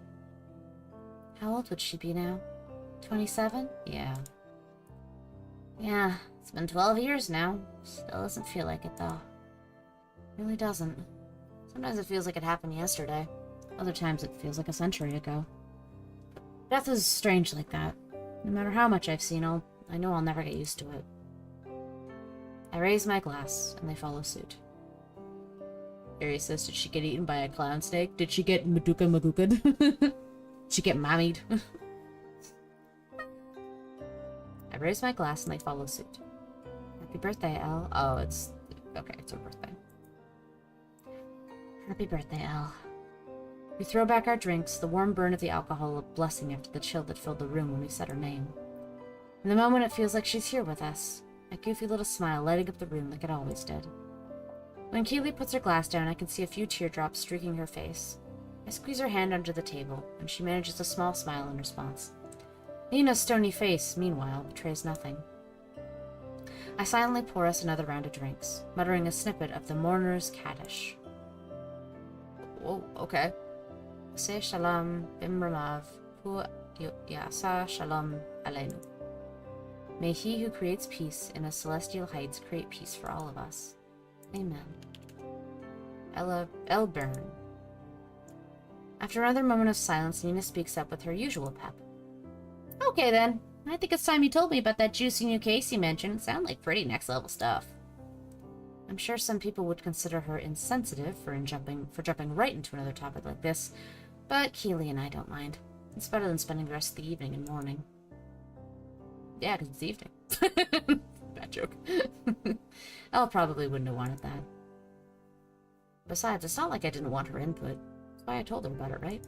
How old would she be now? 27? Yeah. Yeah, It's been 12 years now. Still doesn't feel like it, though. Really doesn't. Sometimes it feels like it happened yesterday. Other times it feels like a century ago. Death is strange like that. No matter how much I've seen, I know I'll never get used to it. I raise my glass, and they follow suit. Aries says, did she get eaten by a clown snake? Did she get Maduka Maguka'd? Did she get mammied? I raise my glass, and they follow suit. Happy birthday, Elle. Oh, it's... okay, it's her birthday. Happy birthday, Elle. We throw back our drinks, the warm burn of the alcohol a blessing after the chill that filled the room when we said her name. In the moment, it feels like she's here with us, a goofy little smile lighting up the room like it always did. When Keely puts her glass down, I can see a few teardrops streaking her face. I squeeze her hand under the table, and she manages a small smile in response. Nina's stony face, meanwhile, betrays nothing. I silently pour us another round of drinks, muttering a snippet of the mourner's Kaddish. Whoa, okay. Se shalom bimramav hu yasa shalom aleinu. May he who creates peace in the celestial heights create peace for all of us. Amen. Ella Elburn. After another moment of silence, Nina speaks up with her usual pep. Okay then. I think it's time you told me about that juicy new case you mentioned. Sound like pretty next level stuff. I'm sure some people would consider her insensitive for jumping right into another topic like this, but Keely and I don't mind. It's better than spending the rest of the evening and morning. Yeah, because it's evening. Bad joke. Elle probably wouldn't have wanted that. Besides, it's not like I didn't want her input. That's why I told her about it, right?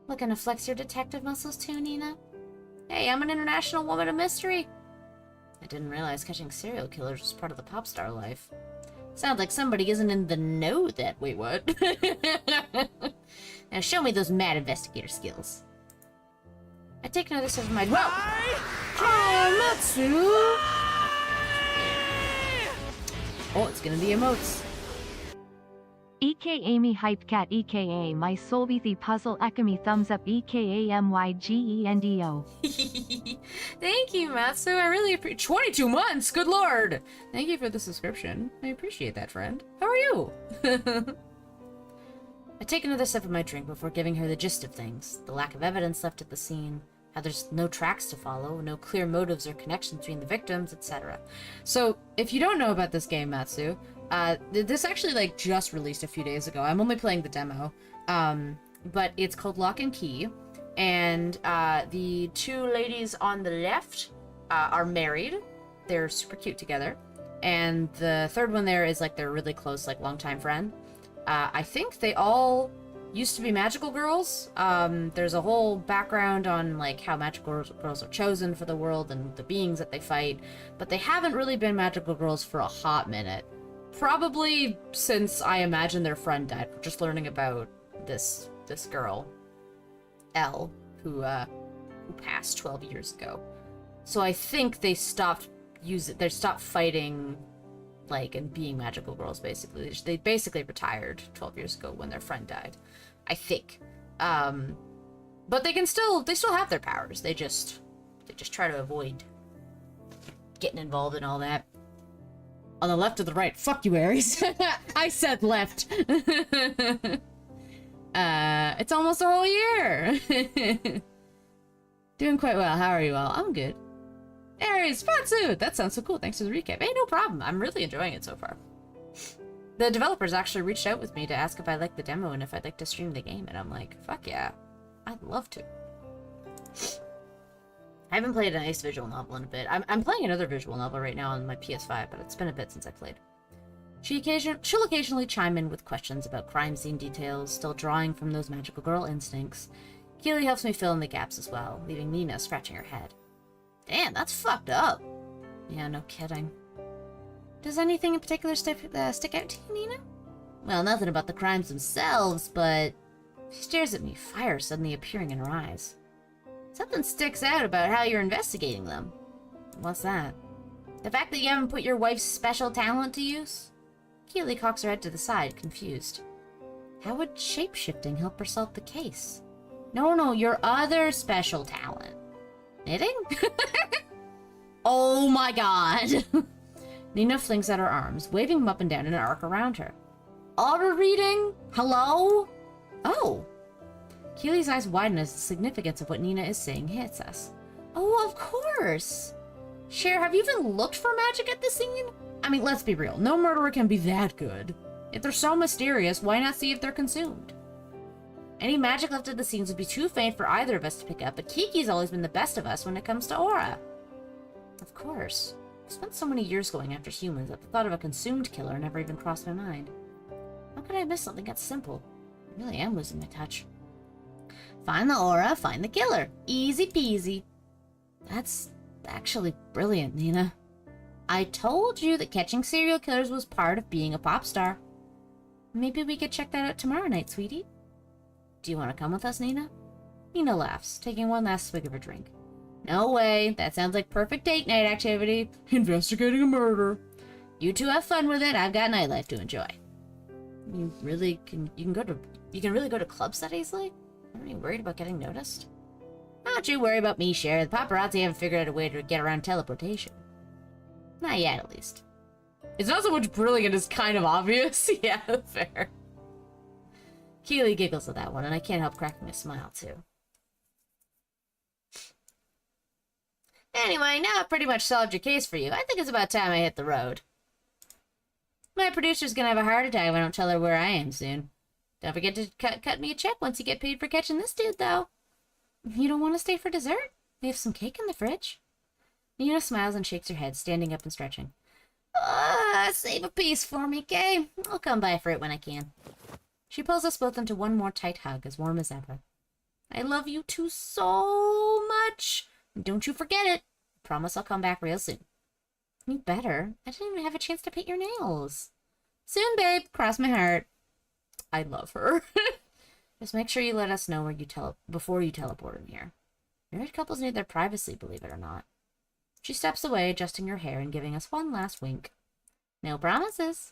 Looking to flex your detective muscles too, Nina? Hey, I'm an international woman of mystery. I didn't realize catching serial killers was part of the pop star life. Sounds like somebody isn't in the know that... Wait, what? Now show me those mad investigator skills. I take another sip of my... Whoa! Matsu! Oh, it's gonna be emotes. EKA me hype cat EKA my Solvithi puzzle ekami thumbs up EKA MYGENDO. Thank you, Matsu. I really appreciate 22 months. Good lord. Thank you for the subscription. I appreciate that, friend. How are you? I take another sip of my drink before giving her the gist of things. The lack of evidence left at the scene, how there's no tracks to follow, no clear motives or connections between the victims, etc. So, if you don't know about this game, Matsu, this actually just released a few days ago. I'm only playing the demo, but it's called Lock and Key, and the two ladies on the left are married. They're super cute together, and the third one there is their really close longtime friend. I think they all used to be magical girls. There's a whole background on how magical girls are chosen for the world and the beings that they fight, but they haven't really been magical girls for a hot minute. Probably since I imagine their friend died. We're just learning about this girl, Elle, who passed 12 years ago. So I think they stopped fighting and being magical girls, basically. They basically retired 12 years ago when their friend died, I think. But they still have their powers. They just try to avoid getting involved in all that. On the left or the right? Fuck you, Aries. I said left. It's almost a whole year. Doing quite well. How are you all? I'm good. Aries, Fatsu! That sounds so cool. Thanks for the recap. Hey, no problem. I'm really enjoying it so far. The developers actually reached out with me to ask if I liked the demo and if I'd like to stream the game, and I'm like, fuck yeah. I'd love to. I haven't played an Ace visual novel in a bit. I'm playing another visual novel right now on my PS5, but it's been a bit since I played. She'll occasionally chime in with questions about crime scene details, still drawing from those magical girl instincts. Keely helps me fill in the gaps as well, leaving Nina scratching her head. Damn, that's fucked up. Yeah, no kidding. Does anything in particular stick out to you, Nina? Well, nothing about the crimes themselves, but... She stares at me, fire suddenly appearing in her eyes. Something sticks out about how you're investigating them. What's that? The fact that you haven't put your wife's special talent to use? Keely cocks her head to the side, confused. How would shape-shifting help her solve the case? No, your other special talent. Knitting? Oh my god! Nina flings out her arms, waving them up and down in an arc around her. Aura reading? Hello? Oh. Keely's eyes widen as the significance of what Nina is saying hits us. Oh, of course! Cher, have you even looked for magic at this scene? I mean, let's be real. No murderer can be that good. If they're so mysterious, why not see if they're consumed? Any magic left at the scenes would be too faint for either of us to pick up, but Kiki's always been the best of us when it comes to aura. Of course. I've spent so many years going after humans that the thought of a consumed killer never even crossed my mind. How could I miss something that simple? I really am losing my touch. Find the aura, find the killer. Easy peasy. That's actually brilliant, Nina. I told you that catching serial killers was part of being a pop star. Maybe we could check that out tomorrow night, sweetie. Do you want to come with us, Nina? Nina laughs, taking one last swig of her drink. No way. That sounds like perfect date night activity. Investigating a murder. You two have fun with it. I've got nightlife to enjoy. You really can. You can really go to clubs that easily? Aren't you worried about getting noticed? Don't you worry about me, Cher. The paparazzi haven't figured out a way to get around teleportation. Not yet, at least. It's not so much brilliant as kind of obvious. Yeah, fair. Keely giggles at that one, and I can't help cracking a smile, too. Anyway, now I've pretty much solved your case for you. I think it's about time I hit the road. My producer's gonna have a heart attack if I don't tell her where I am soon. Don't forget to cut me a check once you get paid for catching this dude, though. You don't want to stay for dessert? We have some cake in the fridge. Nina smiles and shakes her head, standing up and stretching. Save a piece for me, Kay. I'll come by for it when I can. She pulls us both into one more tight hug, as warm as ever. I love you two so much. Don't you forget it. Promise I'll come back real soon. You better. I didn't even have a chance to paint your nails. Soon, babe. Cross my heart. I love her. Just make sure you let us know where you before you teleport in here. Married couples need their privacy, believe it or not. She steps away, adjusting her hair and giving us one last wink. No promises.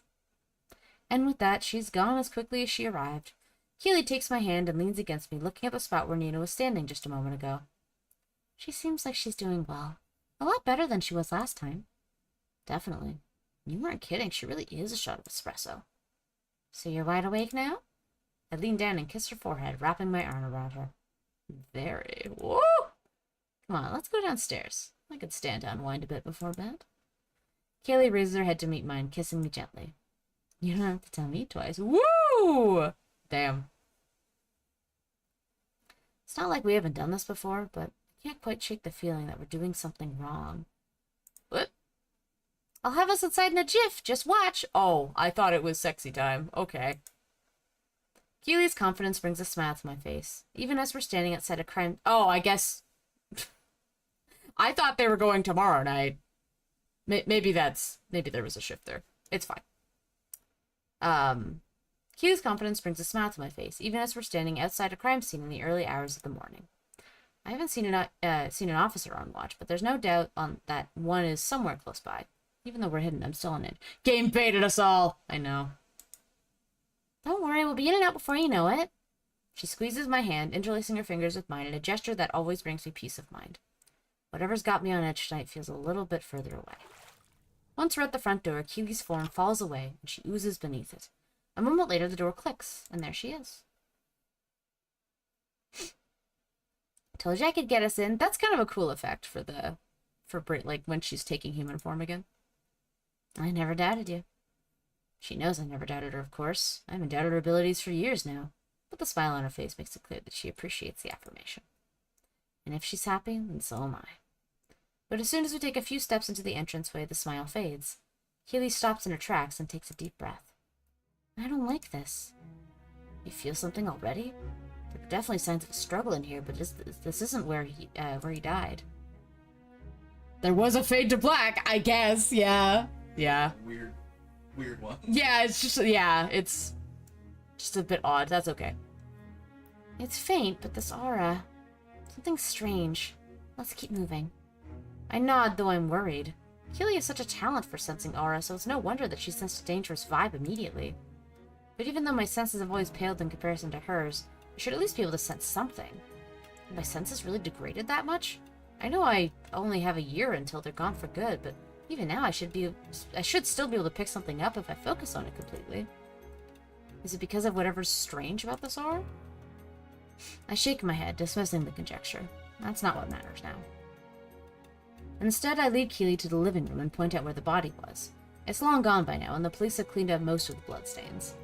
And with that, she's gone as quickly as she arrived. Keely takes my hand and leans against me, looking at the spot where Nina was standing just a moment ago. She seems like she's doing well. A lot better than she was last time. Definitely. You weren't kidding. She really is a shot of espresso. So you're wide awake now? I lean down and kiss her forehead, wrapping my arm around her. Very. Woo! Come on, let's go downstairs. I could stand down and wind a bit before bed. Kaylee raises her head to meet mine, kissing me gently. You don't have to tell me twice. Woo! Damn. It's not like we haven't done this before, but I can't quite shake the feeling that we're doing something wrong. What? I'll have us inside in a jiff. Just watch. Oh, I thought it was sexy time. Okay. Keely's confidence brings a smile to my face, even as we're standing outside a crime... Oh, I guess... I thought they were going tomorrow night. Maybe there was a shift there. It's fine. Keely's confidence brings a smile to my face, even as we're standing outside a crime scene in the early hours of the morning. I haven't seen an officer on watch, but there's no doubt that one is somewhere close by. Even though we're hidden, I'm still on it. Game baited us all! I know. Don't worry, we'll be in and out before you know it. She squeezes my hand, interlacing her fingers with mine in a gesture that always brings me peace of mind. Whatever's got me on edge tonight feels a little bit further away. Once we're at the front door, Keely's form falls away, and she oozes beneath it. A moment later, the door clicks, and there she is. Told you I could get us in. That's kind of a cool effect for like when she's taking human form again. I never doubted you. She knows I never doubted her, of course. I haven't doubted her abilities for years now, but the smile on her face makes it clear that she appreciates the affirmation. And if she's happy, then so am I. But as soon as we take a few steps into the entranceway, the smile fades. Keely stops in her tracks and takes a deep breath. I don't like this. You feel something already? There are definitely signs of a struggle in here, but this isn't where he died. There was a fade to black, I guess. Yeah. Yeah. Weird one. Yeah, it's just a bit odd. That's okay. It's faint, but this aura... Something strange. Let's keep moving. I nod, though I'm worried. Keely has such a talent for sensing aura, so it's no wonder that she sensed a dangerous vibe immediately. But even though my senses have always paled in comparison to hers, I should at least be able to sense something. Have my senses really degraded that much? I know I only have a year until they're gone for good, but even now I should still be able to pick something up if I focus on it completely. Is it because of whatever's strange about this aura? I shake my head, dismissing the conjecture. That's not what matters now. Instead, I lead Keely to the living room and point out where the body was. It's long gone by now, and the police have cleaned up most of the bloodstains.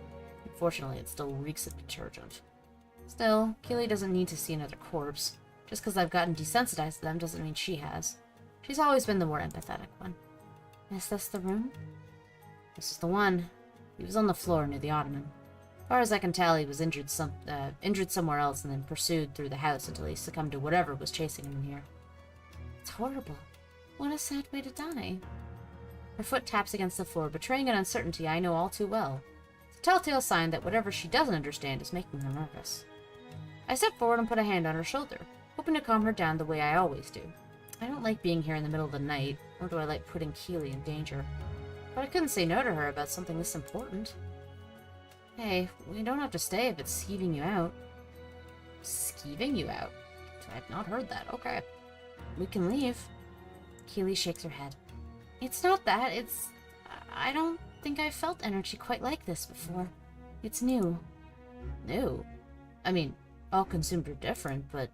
Unfortunately, it still reeks of detergent. Still, Keely doesn't need to see another corpse. Just because I've gotten desensitized to them doesn't mean she has. She's always been the more empathetic one. Is this the room? This is the one. He was on the floor near the ottoman. As far as I can tell, he was injured somewhere else and then pursued through the house until he succumbed to whatever was chasing him in here. It's horrible. What a sad way to die. Her foot taps against the floor, betraying an uncertainty I know all too well. It's a telltale sign that whatever she doesn't understand is making her nervous. I step forward and put a hand on her shoulder, hoping to calm her down the way I always do. I don't like being here in the middle of the night, nor do I like putting Keely in danger. But I couldn't say no to her about something this important. Hey, we don't have to stay if it's skeeving you out. Skeeving you out? I've not heard that. Okay. We can leave. Keely shakes her head. It's not that, it's... I don't think I've felt energy quite like this before. It's new. New? I mean, all consumed are different, but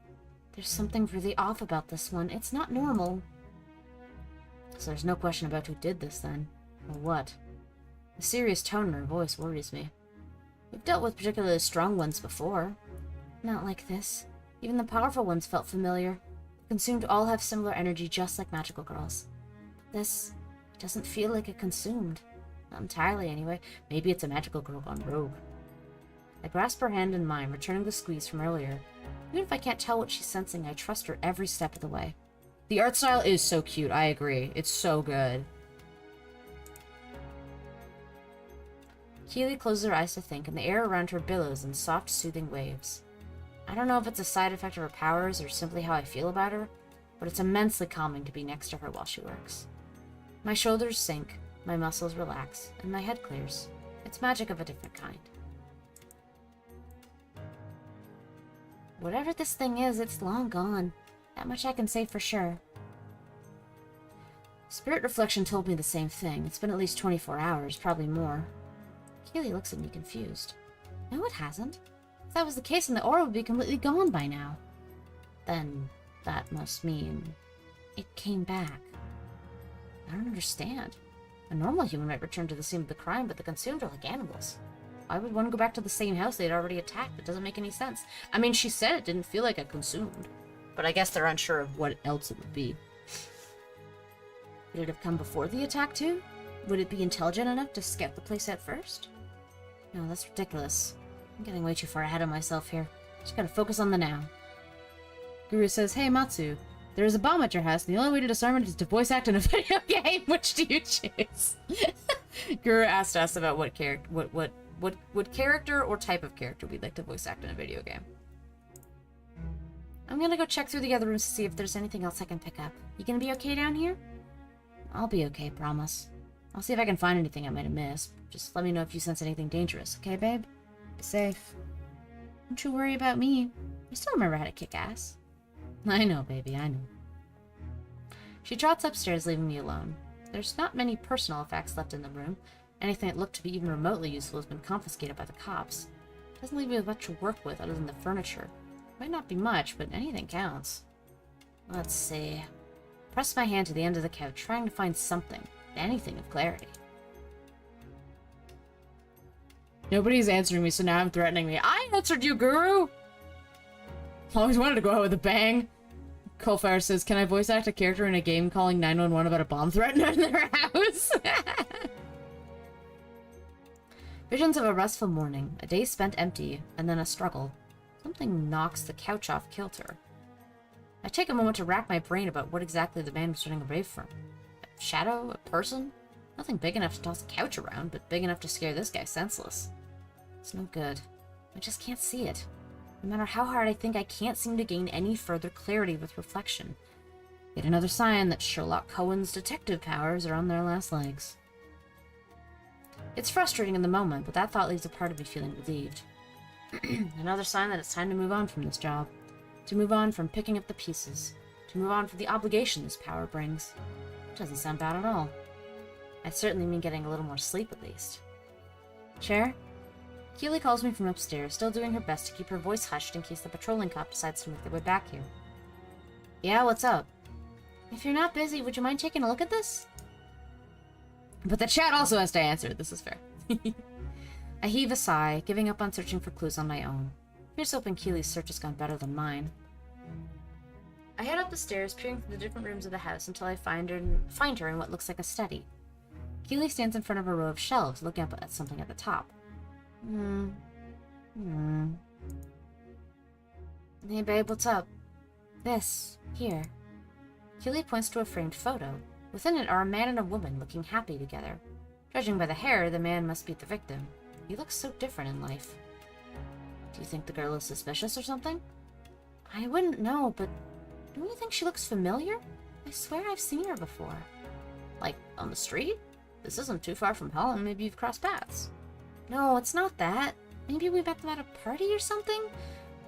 there's something really off about this one. It's not normal. So there's no question about who did this, then. Or what? The serious tone in her voice worries me. We've dealt with particularly strong ones before. Not like this. Even the powerful ones felt familiar. The consumed all have similar energy, just like magical girls. This doesn't feel like a consumed. Not entirely, anyway. Maybe it's a magical girl gone rogue. I grasp her hand in mine, returning the squeeze from earlier. Even if I can't tell what she's sensing, I trust her every step of the way. The art style is so cute, I agree. It's so good. Keely closes her eyes to think, and the air around her billows in soft, soothing waves. I don't know if it's a side effect of her powers or simply how I feel about her, but it's immensely calming to be next to her while she works. My shoulders sink, my muscles relax, and my head clears. It's magic of a different kind. Whatever this thing is, it's long gone. That much I can say for sure. Spirit Reflection told me the same thing. It's been at least 24 hours, probably more. Keely looks at me confused. No, it hasn't. If that was the case, then the aura would be completely gone by now. Then that must mean it came back. I don't understand. A normal human might return to the scene of the crime, but the consumed are like animals. Why would one go back to the same house they'd already attacked? It doesn't make any sense. I mean, she said it didn't feel like a consumed, but I guess they're unsure of what else it would be. Would it have come before the attack too? Would it be intelligent enough to scout the place out first? No, that's ridiculous. I'm getting way too far ahead of myself here. Just gotta focus on the now. Guru says, "Hey Matsu, there is a bomb at your house, and the only way to disarm it is to voice act in a video game. Which do you choose?" Guru asked us about what character or type of character we'd like to voice act in a video game. I'm gonna go check through the other rooms to see if there's anything else I can pick up. You gonna be okay down here? I'll be okay, promise. I'll see if I can find anything I might have missed. Just let me know if you sense anything dangerous, okay, babe? Be safe. Don't you worry about me. I still remember how to kick ass. I know, baby, I know. She trots upstairs, leaving me alone. There's not many personal effects left in the room. Anything that looked to be even remotely useful has been confiscated by the cops. Doesn't leave me with much to work with other than the furniture. Might not be much, but anything counts. Let's see. Press my hand to the end of the couch, trying to find something. Anything of clarity. Nobody's answering me, so now I'm threatening me. I answered you, Guru! Always wanted to go out with a bang. Coalfire says, "Can I voice act a character in a game calling 911 about a bomb threat in their house?" Visions of a restful morning, a day spent empty, and then a struggle. Something knocks the couch off kilter. I take a moment to rack my brain about what exactly the man was running away from. A shadow? A person? Nothing big enough to toss a couch around, but big enough to scare this guy senseless. It's no good. I just can't see it. No matter how hard I think, I can't seem to gain any further clarity with reflection. Yet another sign that Sherlock Cohen's detective powers are on their last legs. It's frustrating in the moment, but that thought leaves a part of me feeling relieved. Another sign that it's time to move on from this job. To move on from picking up the pieces. To To move on from the obligation this power brings. Doesn't sound bad at all. I'd certainly mean getting a little more sleep at least. Chair? Keely calls me from upstairs, still doing her best to keep her voice hushed in case the patrolling cop decides to make their way back here. Yeah, what's up? If you're not busy, would you mind taking a look at this? But the chat also has to answer. This is fair. I heave a sigh, giving up on searching for clues on my own. Here's hoping Keely's search has gone better than mine. I head up the stairs, peering through the different rooms of the house until I find her in what looks like a study. Keely stands in front of a row of shelves, looking up at something at the top. Hey babe, what's up? This. Here. Keely points to a framed photo. Within it are a man and a woman looking happy together. Judging by the hair, the man must be the victim. He looks so different in life. Do you think the girl is suspicious or something? I wouldn't know, but don't you think she looks familiar? I swear I've seen her before. Like, on the street? This isn't too far from home. Maybe you've crossed paths. No, it's not that. Maybe we met them at a party or something?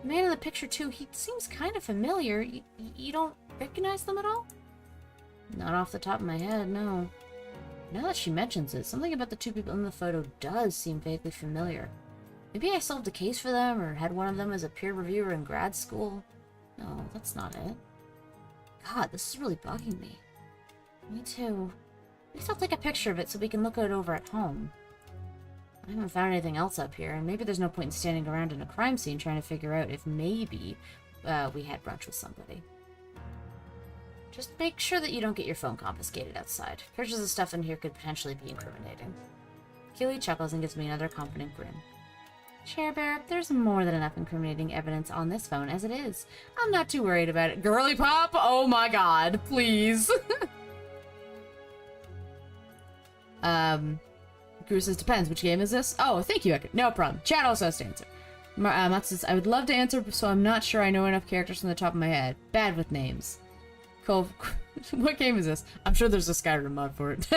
The man in the picture, too, he seems kind of familiar. You don't recognize them at all? Not off the top of my head, no. Now that she mentions it, something about the two people in the photo does seem vaguely familiar. Maybe I solved a case for them, or had one of them as a peer reviewer in grad school. No, that's not it. God, this is really bugging me. Me too. At least I'll take a picture of it so we can look it over at home. I haven't found anything else up here, and maybe there's no point in standing around in a crime scene trying to figure out if maybe we had brunch with somebody. Just make sure that you don't get your phone confiscated outside. Pictures of stuff in here could potentially be incriminating. Keely chuckles and gives me another confident grin. Chair Bear, there's more than enough incriminating evidence on this phone as it is. I'm not too worried about it. Girly Pop? Oh my god, please. Guru says, depends. Which game is this? Oh, thank you, Echo. No problem. Chat also has to answer. Matsu says, I would love to answer, so I'm not sure I know enough characters from the top of my head. Bad with names. Cole, what game is this? I'm sure there's a Skyrim mod for it.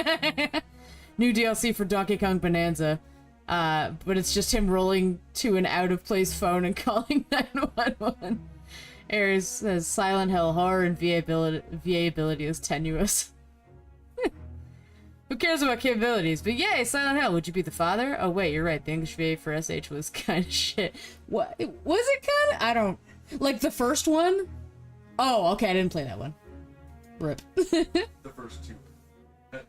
New DLC for Donkey Kong Bonanza. But it's just him rolling to an out-of-place phone and calling 911. Ares says, Silent Hill horror and VA ability is tenuous. Who cares about capabilities? But yay, Silent Hill, would you be the father? Oh wait, you're right, the English VA for SH was kind of shit. What? Was it kind of? I don't... Like, the first one? Oh, okay, I didn't play that one. Rip. The first two. Did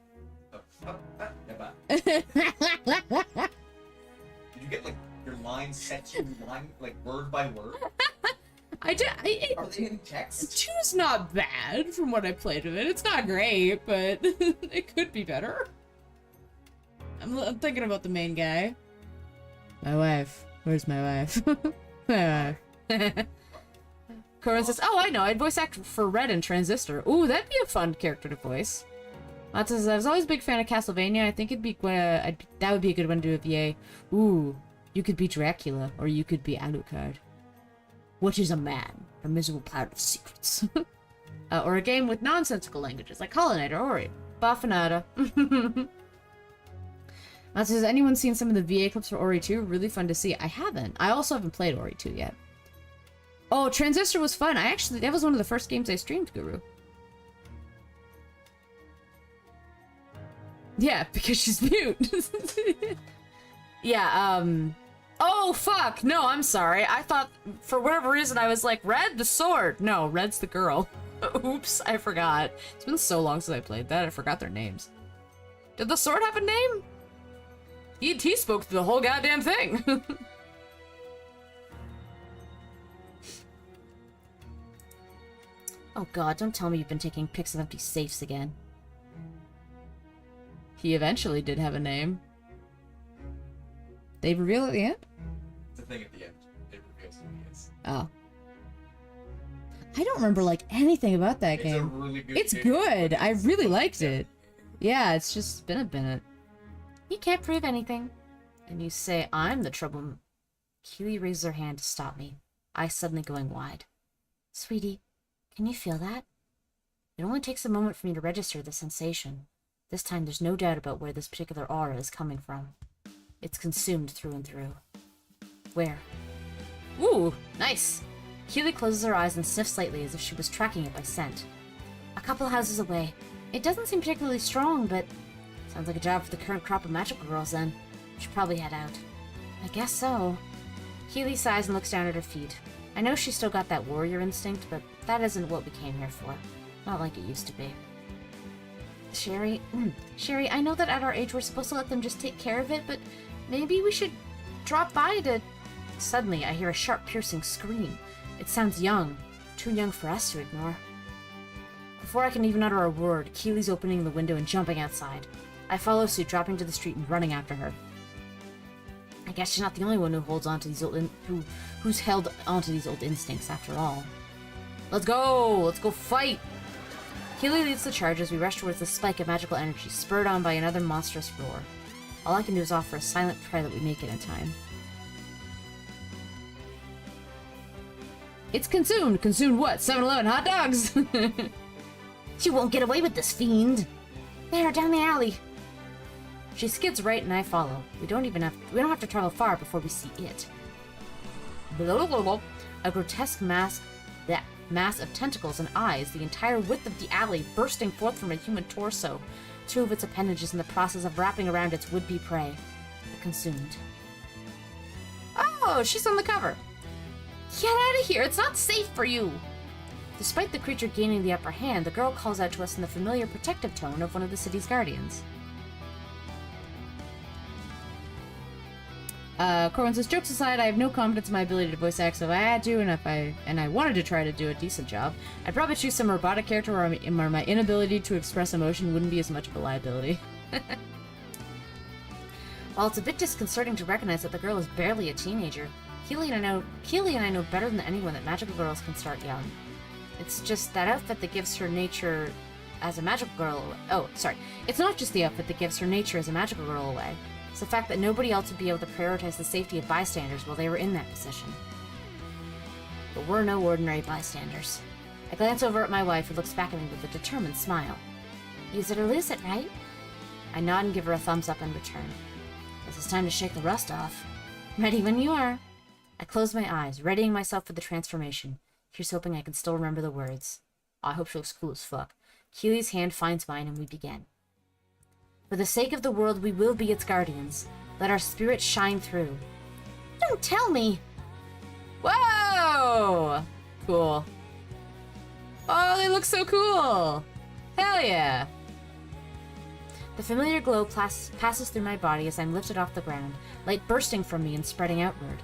you get, like, your lines set to line, like, word by word? I did. Are they in text? 2's not bad from what I played of it. It's not great, but it could be better. I'm thinking about the main guy. My wife. Where's my wife? My wife. Corin says, oh, I know. I'd voice act for Red in Transistor. Ooh, that'd be a fun character to voice. Matt says, I was always a big fan of Castlevania. I think it'd be that would be a good one to do a VA. Ooh, you could be Dracula, or you could be Alucard. Which is a man, a miserable cloud of secrets. Or a game with nonsensical languages, like Hollow Knight or Ori. Baffanada. Matt says, has anyone seen some of the VA clips for Ori 2? Really fun to see. I haven't. I also haven't played Ori 2 yet. Oh, Transistor was fun. That was one of the first games I streamed, Guru. Yeah, because she's mute. Yeah, oh, fuck! No, I'm sorry. I thought, for whatever reason, I was like, Red, the sword! No, Red's the girl. Oops, I forgot. It's been so long since I played that, I forgot their names. Did the sword have a name? He spoke through the whole goddamn thing! Oh god, don't tell me you've been taking pics of empty safes again. He eventually did have a name. They reveal at the end? It's a thing at the end. It reveals who he is. Oh. I don't remember, like, anything about that It's game. a really good It's game, good! but I it's- really liked yeah. it. Yeah, it's just been a minute. You can't prove anything. And you say I'm the trouble. Keely raises her hand to stop me, eyes suddenly going wide. Sweetie, can you feel that? It only takes a moment for me to register the sensation. This time there's no doubt about where this particular aura is coming from. It's consumed through and through. Where? Ooh, nice! Keely closes her eyes and sniffs slightly as if she was tracking it by scent. A couple houses away. It doesn't seem particularly strong, but sounds like a job for the current crop of magical girls then. Should probably head out. I guess so. Keely sighs and looks down at her feet. I know she's still got that warrior instinct, but that isn't what we came here for. Not like it used to be. Sherry, I know that at our age we're supposed to let them just take care of it, but maybe we should drop by to... Suddenly, I hear a sharp, piercing scream. It sounds young. Too young for us to ignore. Before I can even utter a word, Keely's opening the window and jumping outside. I follow suit, dropping to the street and running after her. I guess she's not the only one who holds on to these who's held onto these old instincts after all. Let's go! Let's go fight! Keely leads the charge as we rush towards the spike of magical energy, spurred on by another monstrous roar. All I can do is offer a silent prayer that we make it in time. It's consumed! Consumed what? 7-Eleven hot dogs! She won't get away with this, fiend! There, down the alley! She skids right and I follow. We don't have to travel far before we see it. A grotesque mass of tentacles and eyes, the entire width of the alley bursting forth from a human torso, two of its appendages in the process of wrapping around its would-be prey. Consumed. Oh, she's on the cover! Get out of here! It's not safe for you! Despite the creature gaining the upper hand, the girl calls out to us in the familiar protective tone of one of the city's guardians. Corwin says, jokes aside, I have no confidence in my ability to voice act, so if I had to, and I wanted to try to do a decent job, I'd probably choose some robotic character where my inability to express emotion wouldn't be as much of a liability. While it's a bit disconcerting to recognize that the girl is barely a teenager, Keely and I know better than anyone that magical girls can start young. It's just that outfit that gives her nature as a magical girl... Oh, sorry. It's not just the outfit that gives her nature as a magical girl away. It's the fact that nobody else would be able to prioritize the safety of bystanders while they were in that position. But we're no ordinary bystanders. I glance over at my wife, who looks back at me with a determined smile. Use it or lose it, right? I nod and give her a thumbs up in return. Guess it's time to shake the rust off. Ready when you are. I close my eyes, readying myself for the transformation. Here's hoping I can still remember the words. I hope she looks cool as fuck. Keely's hand finds mine and we begin. For the sake of the world, we will be its guardians. Let our spirits shine through. Don't tell me! Whoa! Cool. Oh, they look so cool! Hell yeah! The familiar glow passes through my body as I'm lifted off the ground, light bursting from me and spreading outward.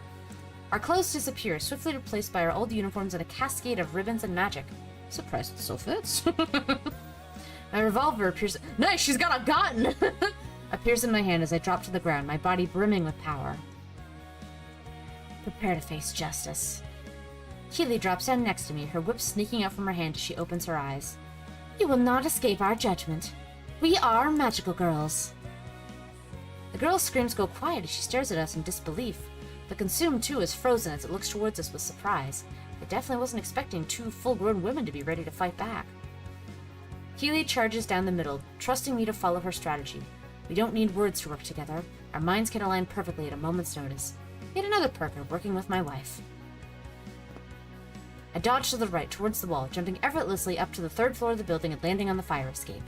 Our clothes disappear, swiftly replaced by our old uniforms and a cascade of ribbons and magic. Surprised it still fits. My revolver appears... Nice, she's got a gun! Appears in my hand as I drop to the ground, my body brimming with power. Prepare to face justice. Keely drops down next to me, her whip sneaking out from her hand as she opens her eyes. You will not escape our judgment. We are magical girls. The girl's screams go quiet as she stares at us in disbelief. The consumed, too, is frozen as it looks towards us with surprise. It definitely wasn't expecting two full-grown women to be ready to fight back. Keely charges down the middle, trusting me to follow her strategy. We don't need words to work together. Our minds can align perfectly at a moment's notice. Yet another perk of working with my wife. I dodge to the right, towards the wall, jumping effortlessly up to the 3rd floor of the building and landing on the fire escape.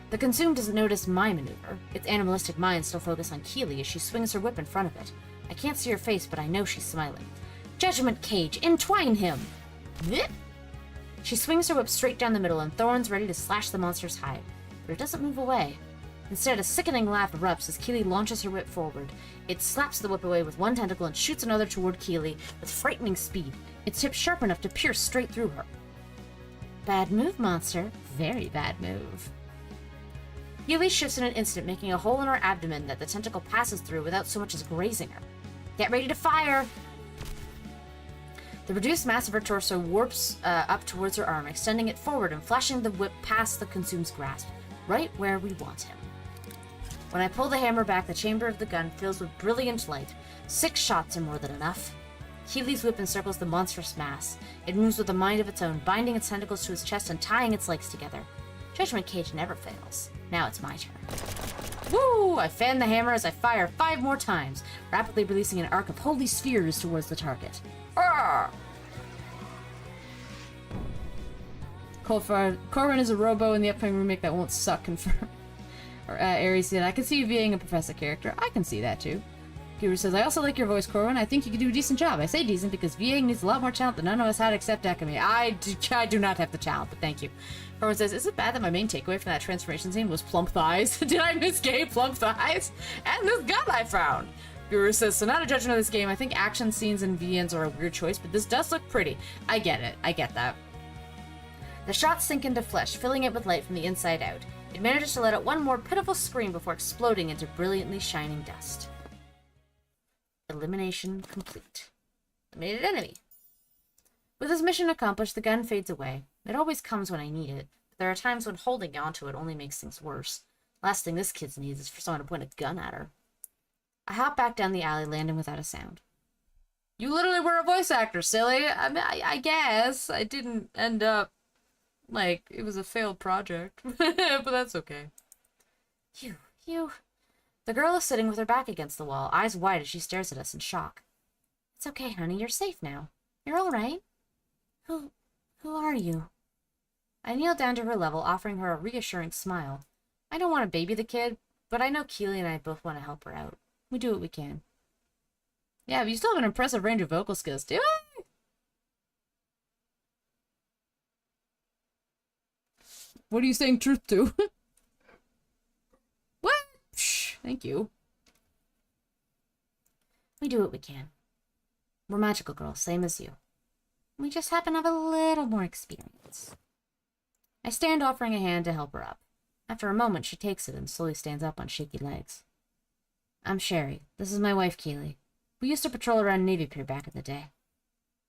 The consumed doesn't notice my maneuver. Its animalistic mind still focused on Keely as she swings her whip in front of it. I can't see her face, but I know she's smiling. Judgment Cage, entwine him! Blech! She swings her whip straight down the middle and thorns ready to slash the monster's hide. But it doesn't move away. Instead, a sickening laugh erupts as Keely launches her whip forward. It slaps the whip away with one tentacle and shoots another toward Keely with frightening speed, its tip sharp enough to pierce straight through her. Bad move, monster. Very bad move. Keely shifts in an instant, making a hole in her abdomen that the tentacle passes through without so much as grazing her. Get ready to fire! The reduced mass of her torso warps up towards her arm, extending it forward and flashing the whip past the consumed's grasp, right where we want him. When I pull the hammer back, the chamber of the gun fills with brilliant light. 6 shots are more than enough. Keely's whip encircles the monstrous mass. It moves with a mind of its own, binding its tentacles to his chest and tying its legs together. Judgment Cage never fails. Now it's my turn. Woo! I fan the hammer as I fire 5 more times, rapidly releasing an arc of holy spheres towards the target. Arrgh! Corwin is a robo in the upcoming remake that won't suck, confirmed. Aries said, I can see you being a Professor character. I can see that too. Peter says, I also like your voice, Corwin. I think you can do a decent job. I say decent because VA needs a lot more talent than none of us had except Ekami. I do not have the talent, but thank you. Corwin says, is it bad that my main takeaway from that transformation scene was plump thighs? Did I miss gay plump thighs? And this gun I found! Guru says, so not a judgment of this game. I think action scenes and VNs are a weird choice, but this does look pretty. I get it. I get that. The shots sink into flesh, filling it with light from the inside out. It manages to let out one more pitiful scream before exploding into brilliantly shining dust. Elimination complete. Eliminated enemy. With his mission accomplished, the gun fades away. It always comes when I need it, but there are times when holding onto it only makes things worse. Last thing this kid needs is for someone to point a gun at her. I hop back down the alley, landing without a sound. You literally were a voice actor, silly. I mean, I guess. I didn't end up like it was a failed project, but that's okay. You. The girl is sitting with her back against the wall, eyes wide as she stares at us in shock. It's okay, honey. You're safe now. You're all right. Who are you? I kneel down to her level, offering her a reassuring smile. I don't want to baby the kid, but I know Keely and I both want to help her out. We do what we can. Yeah, but you still have an impressive range of vocal skills, do I? What are you saying truth to? What? Shh, thank you. We do what we can. We're magical girls, same as you. We just happen to have a little more experience. I stand, offering a hand to help her up. After a moment, she takes it and slowly stands up on shaky legs. I'm Sherry. This is my wife, Keely. We used to patrol around Navy Pier back in the day.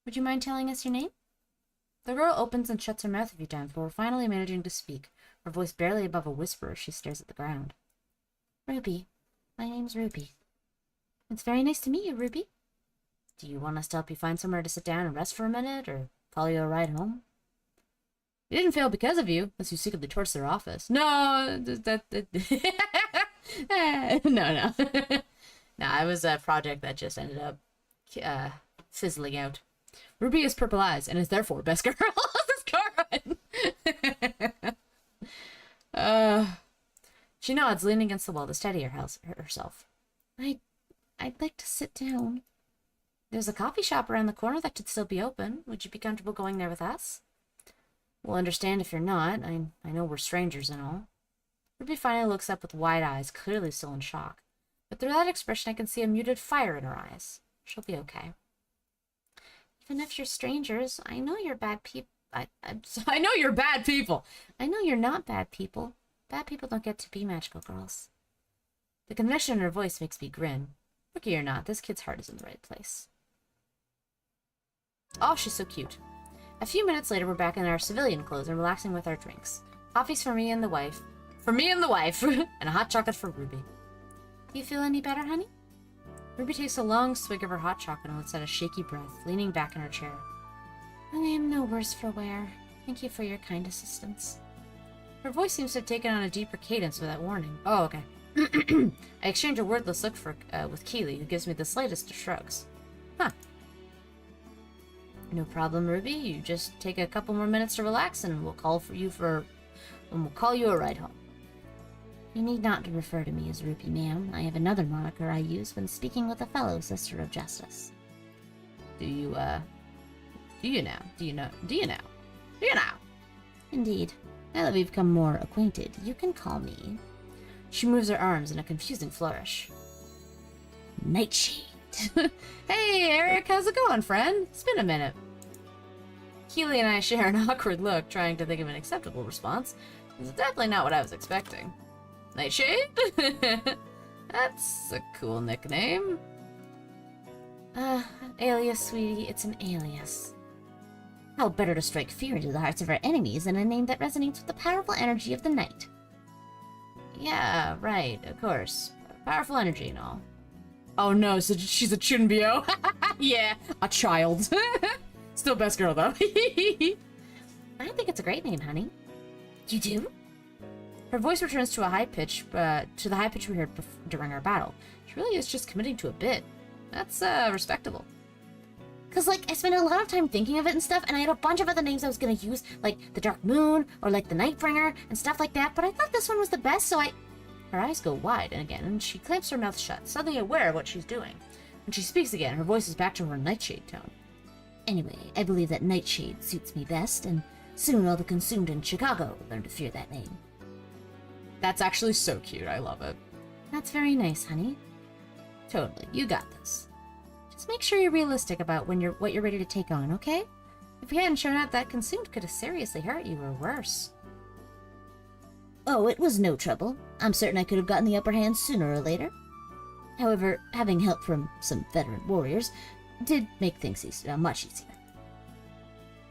Would you mind telling us your name? The girl opens and shuts her mouth a few times before finally managing to speak, her voice barely above a whisper as she stares at the ground. Ruby. My name's Ruby. It's very nice to meet you, Ruby. Do you want us to help you find somewhere to sit down and rest for a minute, or follow you a ride home? We didn't fail because of you, unless you secretly torched their office. No, no. No, it was a project that just ended up fizzling out. Ruby has purple eyes and is therefore best girl. She nods, leaning against the wall to steady herself. I'd like to sit down. There's a coffee shop around the corner that should still be open. Would you be comfortable going there with us? We'll understand if you're not. I know we're strangers and all. Ruby finally looks up with wide eyes, clearly still in shock. But through that expression, I can see a muted fire in her eyes. She'll be okay. Even if you're strangers, I know you're bad people. I know you're bad people. I know you're not bad people. Bad people don't get to be magical girls. The conviction in her voice makes me grin. Rookie or not, this kid's heart is in the right place. Oh, she's so cute. A few minutes later, we're back in our civilian clothes and relaxing with our drinks. Coffee's for me and the wife. And a hot chocolate for Ruby. Do you feel any better, honey? Ruby takes a long swig of her hot chocolate and lets out a shaky breath, leaning back in her chair. I am no worse for wear. Thank you for your kind assistance. Her voice seems to have taken on a deeper cadence with that warning. Oh, okay. I exchange a wordless look with Keely, who gives me the slightest of shrugs. Huh. No problem, Ruby. You just take a couple more minutes to relax, and we'll call you a ride home. You need not to refer to me as Ruby, ma'am. I have another moniker I use when speaking with a fellow Sister of Justice. Do you now? Indeed. Now that we've become more acquainted, you can call me... She moves her arms in a confusing flourish. Nightshade. Hey, Eric, how's it going, friend? It's been a minute. Keely and I share an awkward look, trying to think of an acceptable response. It's definitely not what I was expecting. Nightshade? That's a cool nickname. Alias, sweetie, it's an alias. How better to strike fear into the hearts of our enemies than a name that resonates with the powerful energy of the night? Yeah, right, of course. Powerful energy and all. Oh no, so she's a Chunbyo? Yeah, a child. Still best girl, though. I think it's a great name, honey. You do? Her voice returns to a high pitch, to the high pitch we heard during our battle. She really is just committing to a bit. That's, respectable. Cause, like, I spent a lot of time thinking of it and stuff, and I had a bunch of other names I was gonna use, like the Dark Moon, or like the Nightbringer, and stuff like that, but I thought this one was the best, so Her eyes go wide and again, and she clamps her mouth shut, suddenly aware of what she's doing. When she speaks again, her voice is back to her Nightshade tone. Anyway, I believe that Nightshade suits me best, and soon all the consumed in Chicago will learn to fear that name. That's actually so cute, I love it. That's very nice, honey. Totally, you got this. Just make sure you're realistic about what you're ready to take on, okay? If we hadn't shown up, that consumed could have seriously hurt you, or worse. Oh, it was no trouble. I'm certain I could have gotten the upper hand sooner or later. However, having help from some veteran warriors did make things much easier.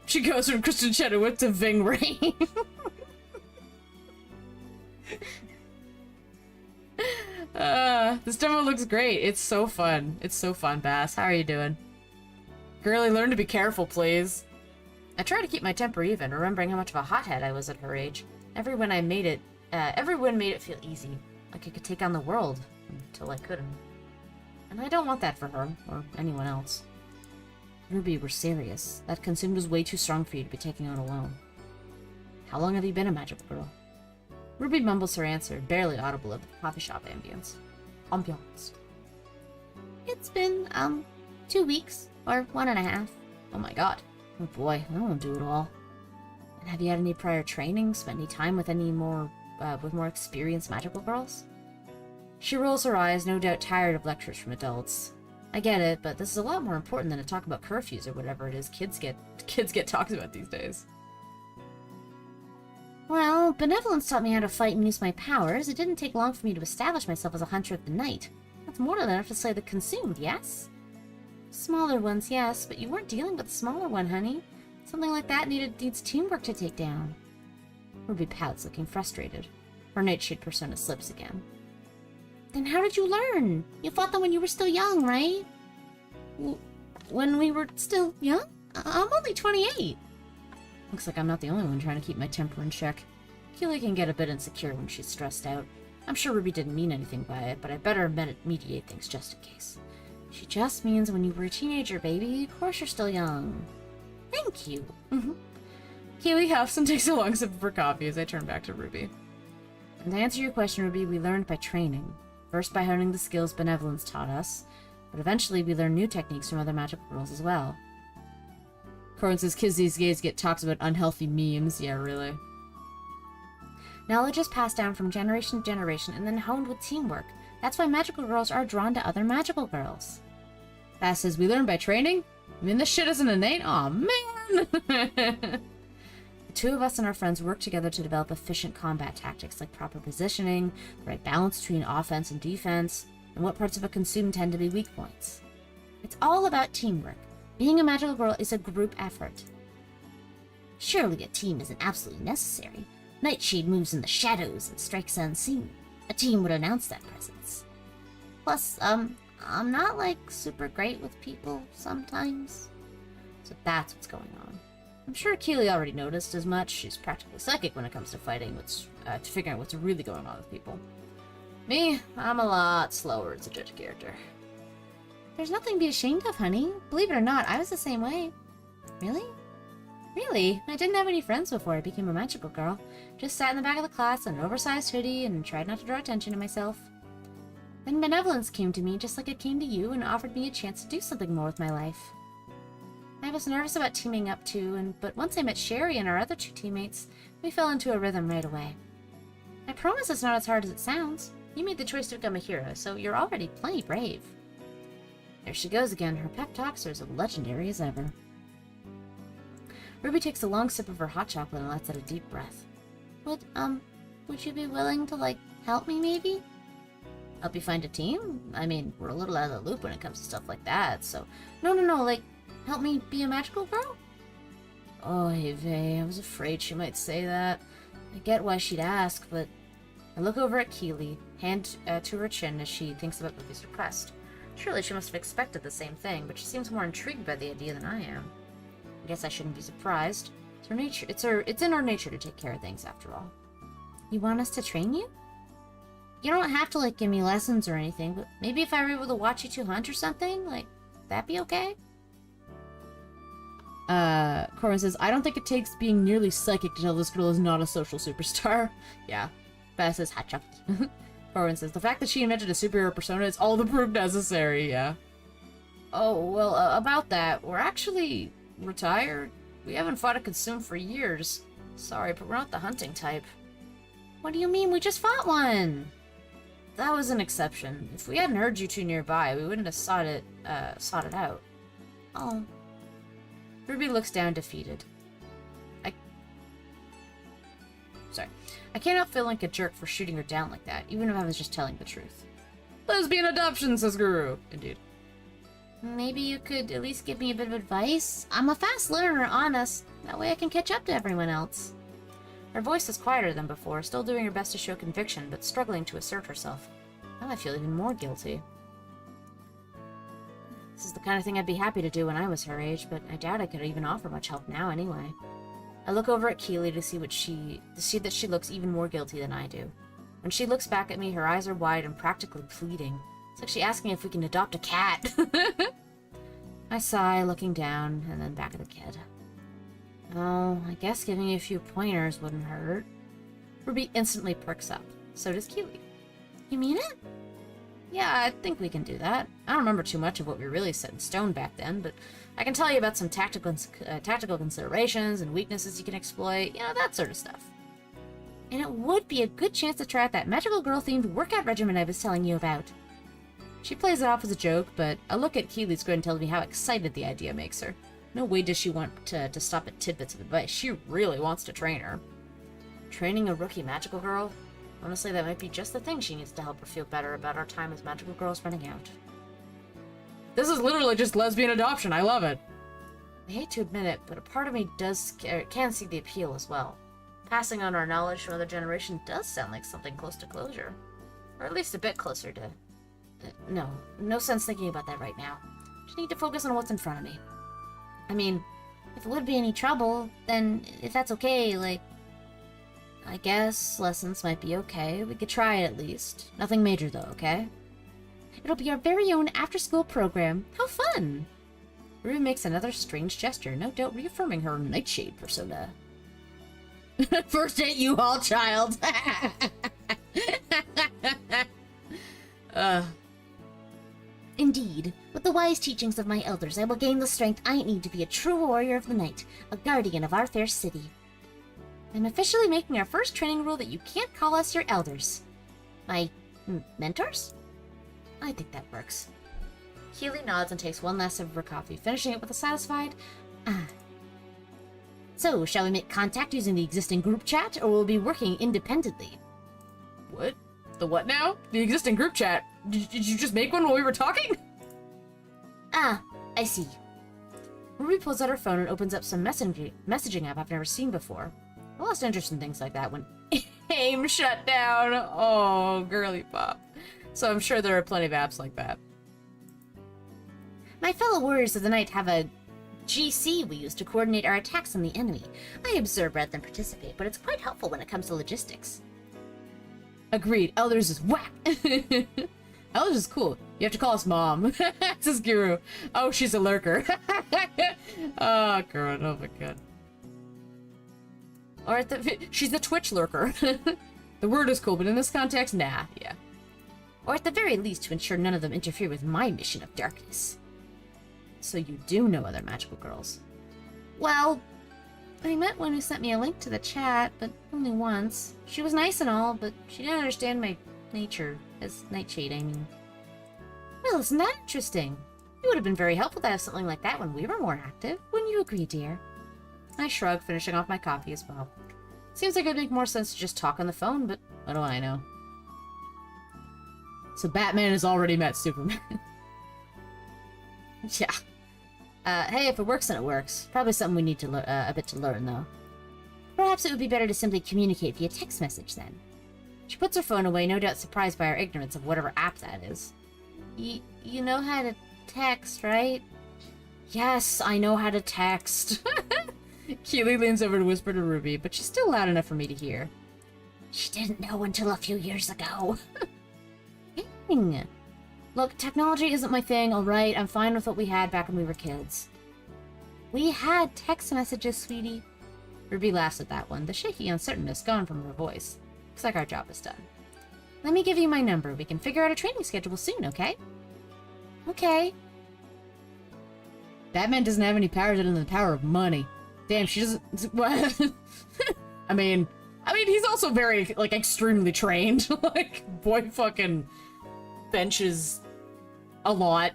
She goes from Kristen Chenoweth to Ving Rhames. This demo looks great. It's so fun. It's so fun, Bass. How are you doing? Girlie, learn to be careful, please. I try to keep my temper even, remembering how much of a hothead I was at her age. Every win made it feel easy, like I could take on the world, until I couldn't. And I don't want that for her, or anyone else. Ruby, we're serious. That consumed was way too strong for you to be taking on alone. How long have you been a magical girl? Ruby mumbles her answer, barely audible at the coffee shop ambience. It's been, 2 weeks, or 1.5. Oh my god. Oh boy, I won't do it all. And have you had any prior training? Spent any time with with more experienced magical girls? She rolls her eyes, no doubt tired of lectures from adults. I get it, but this is a lot more important than to talk about curfews or whatever it is kids get talked about these days. Well, Benevolence taught me how to fight and use my powers. It didn't take long for me to establish myself as a hunter of the night. That's more than enough to slay the consumed, yes? Smaller ones, yes, but you weren't dealing with a smaller one, honey. Something like that needs teamwork to take down. Ruby pouts, looking frustrated. Her Nightshade persona slips again. Then how did you learn? You fought them when you were still young, right? When we were still young? I'm only 28. Looks like I'm not the only one trying to keep my temper in check. Keely can get a bit insecure when she's stressed out. I'm sure Ruby didn't mean anything by it, but I better mediate things just in case. She just means when you were a teenager, baby. Of course you're still young. Thank you. Keely huffs and takes a long sip of her coffee as I turn back to Ruby. And to answer your question, Ruby, we learned by training. First by honing the skills Benevolence taught us, but eventually we learned new techniques from other magical girls as well. Corin says kids these days get talks about unhealthy memes. Yeah, really. Knowledge is passed down from generation to generation and then honed with teamwork. That's why magical girls are drawn to other magical girls. Bass says, we learn by training? I mean, this shit isn't innate? Aw, man! The two of us and our friends work together to develop efficient combat tactics like proper positioning, the right balance between offense and defense, and what parts of a consume tend to be weak points. It's all about teamwork. Being a magical girl is a group effort. Surely a team isn't absolutely necessary. Nightshade moves in the shadows and strikes unseen. A team would announce that presence. Plus, I'm not, like, super great with people sometimes. So that's what's going on. I'm sure Keely already noticed as much. She's practically psychic when it comes to to figuring out what's really going on with people. Me, I'm a lot slower as a judge character. There's nothing to be ashamed of, honey. Believe it or not, I was the same way. Really? Really? I didn't have any friends before I became a magical girl. Just sat in the back of the class in an oversized hoodie and tried not to draw attention to myself. Then Benevolence came to me just like it came to you and offered me a chance to do something more with my life. I was nervous about teaming up too, but once I met Sherry and our other 2 teammates, we fell into a rhythm right away. I promise it's not as hard as it sounds. You made the choice to become a hero, so you're already plenty brave. There she goes again. Her pep talks are as legendary as ever. Ruby takes a long sip of her hot chocolate and lets out a deep breath. Would you be willing to, like, help me maybe? Help you find a team? I mean, we're a little out of the loop when it comes to stuff like that, so... No, like, help me be a magical girl? Oh, Eve, I was afraid she might say that. I get why she'd ask, but... I look over at Keely, hand to her chin as she thinks about Ruby's request. Surely she must have expected the same thing, but she seems more intrigued by the idea than I am. I guess I shouldn't be surprised. It's in our nature to take care of things, after all. You want us to train you? You don't have to, like, give me lessons or anything, but maybe if I were able to watch you two hunt or something, like, that be okay? Corin says, I don't think it takes being nearly psychic to tell this girl is not a social superstar. Yeah. Beth says, hatchuck. Corin says, the fact that she invented a superhero persona is all the proof necessary, yeah. Oh, well, about that, we're actually retired. We haven't fought a consume for years. Sorry, but we're not the hunting type. What do you mean? We just fought one! That was an exception. If we hadn't heard you two nearby, we wouldn't have sought it out. Oh. Ruby looks down, defeated. I can't help feeling like a jerk for shooting her down like that, even if I was just telling the truth. Lesbian adoption, says Guru. Indeed. Maybe you could at least give me a bit of advice? I'm a fast learner, honest. That way I can catch up to everyone else. Her voice is quieter than before, still doing her best to show conviction, but struggling to assert herself. Now I feel even more guilty. This is the kind of thing I'd be happy to do when I was her age, but I doubt I could even offer much help now anyway. I look over at Keely to see that she looks even more guilty than I do. When she looks back at me, her eyes are wide and practically pleading. It's like she's asking if we can adopt a cat. I sigh, looking down, and then back at the kid. Oh, I guess giving you a few pointers wouldn't hurt. Ruby instantly perks up. So does Keely. You mean it? Yeah, I think we can do that. I don't remember too much of what we really set in stone back then, but I can tell you about some tactical considerations and weaknesses you can exploit, you know, that sort of stuff. And it would be a good chance to try out that magical girl-themed workout regimen I was telling you about. She plays it off as a joke, but a look at Keely's going to tell me how excited the idea makes her. No way does she want to stop at tidbits of advice. She really wants to train her. Training a rookie magical girl? Honestly, that might be just the thing she needs to help her feel better about our time as magical girls running out. This is literally just lesbian adoption. I love it. I hate to admit it, but a part of me can see the appeal as well. Passing on our knowledge to another generation does sound like something close to closure. Or at least a bit closer to... no sense thinking about that right now. Just need to focus on what's in front of me. I mean, if it would be any trouble, then if that's okay, like... I guess lessons might be okay. We could try it at least. Nothing major though, okay? It'll be our very own after-school program. How fun! Ruby makes another strange gesture, no doubt reaffirming her Nightshade persona. First date U-Haul child! Indeed, with the wise teachings of my elders, I will gain the strength I need to be a true warrior of the night, a guardian of our fair city. I'm officially making our first training rule that you can't call us your elders. My mentors? I think that works. Keely nods and takes one last sip of her coffee, finishing it with a satisfied, So, shall we make contact using the existing group chat, or will we be working independently? What? The what now? The existing group chat? Did you just make one while we were talking? Ah, I see. Ruby pulls out her phone and opens up some messaging app I've never seen before. I lost interest in things like that when AIM shut down. Oh, girly pop. So I'm sure there are plenty of apps like that. My fellow warriors of the night have a GC we use to coordinate our attacks on the enemy. I observe rather than participate, but it's quite helpful when it comes to logistics. Agreed. Elders is whack. Elders is cool. You have to call us mom. Says Guru. Oh, she's a lurker. Oh, girl. Oh, my God. Or she's the Twitch lurker. The word is cool, but in this context, nah. Yeah. Or at the very least, to ensure none of them interfere with my mission of darkness. So you do know other magical girls? Well, I met one who sent me a link to the chat, but only once. She was nice and all, but she didn't understand my nature. As Nightshade, I mean. Well, isn't that interesting? It would have been very helpful to have something like that when we were more active. Wouldn't you agree, dear? I shrug, finishing off my coffee as well. Seems like it would make more sense to just talk on the phone, but what do I know? So Batman has already met Superman. Yeah. Hey, if it works, then it works. Probably something we need to a bit to learn, though. Perhaps it would be better to simply communicate via text message, then. She puts her phone away, no doubt surprised by our ignorance of whatever app that is. You know how to text, right? Yes, I know how to text. Keely leans over to whisper to Ruby, but she's still loud enough for me to hear. She didn't know until a few years ago. Dang. Look, technology isn't my thing, alright? I'm fine with what we had back when we were kids. We had text messages, sweetie. Ruby laughs at that one, the shaky uncertainness gone from her voice. Looks like our job is done. Let me give you my number. We can figure out a training schedule soon, okay? Okay. Batman doesn't have any powers other than the power of money. Damn, she doesn't... What? I mean, he's also very, like, extremely trained. Like, boy fucking benches a lot.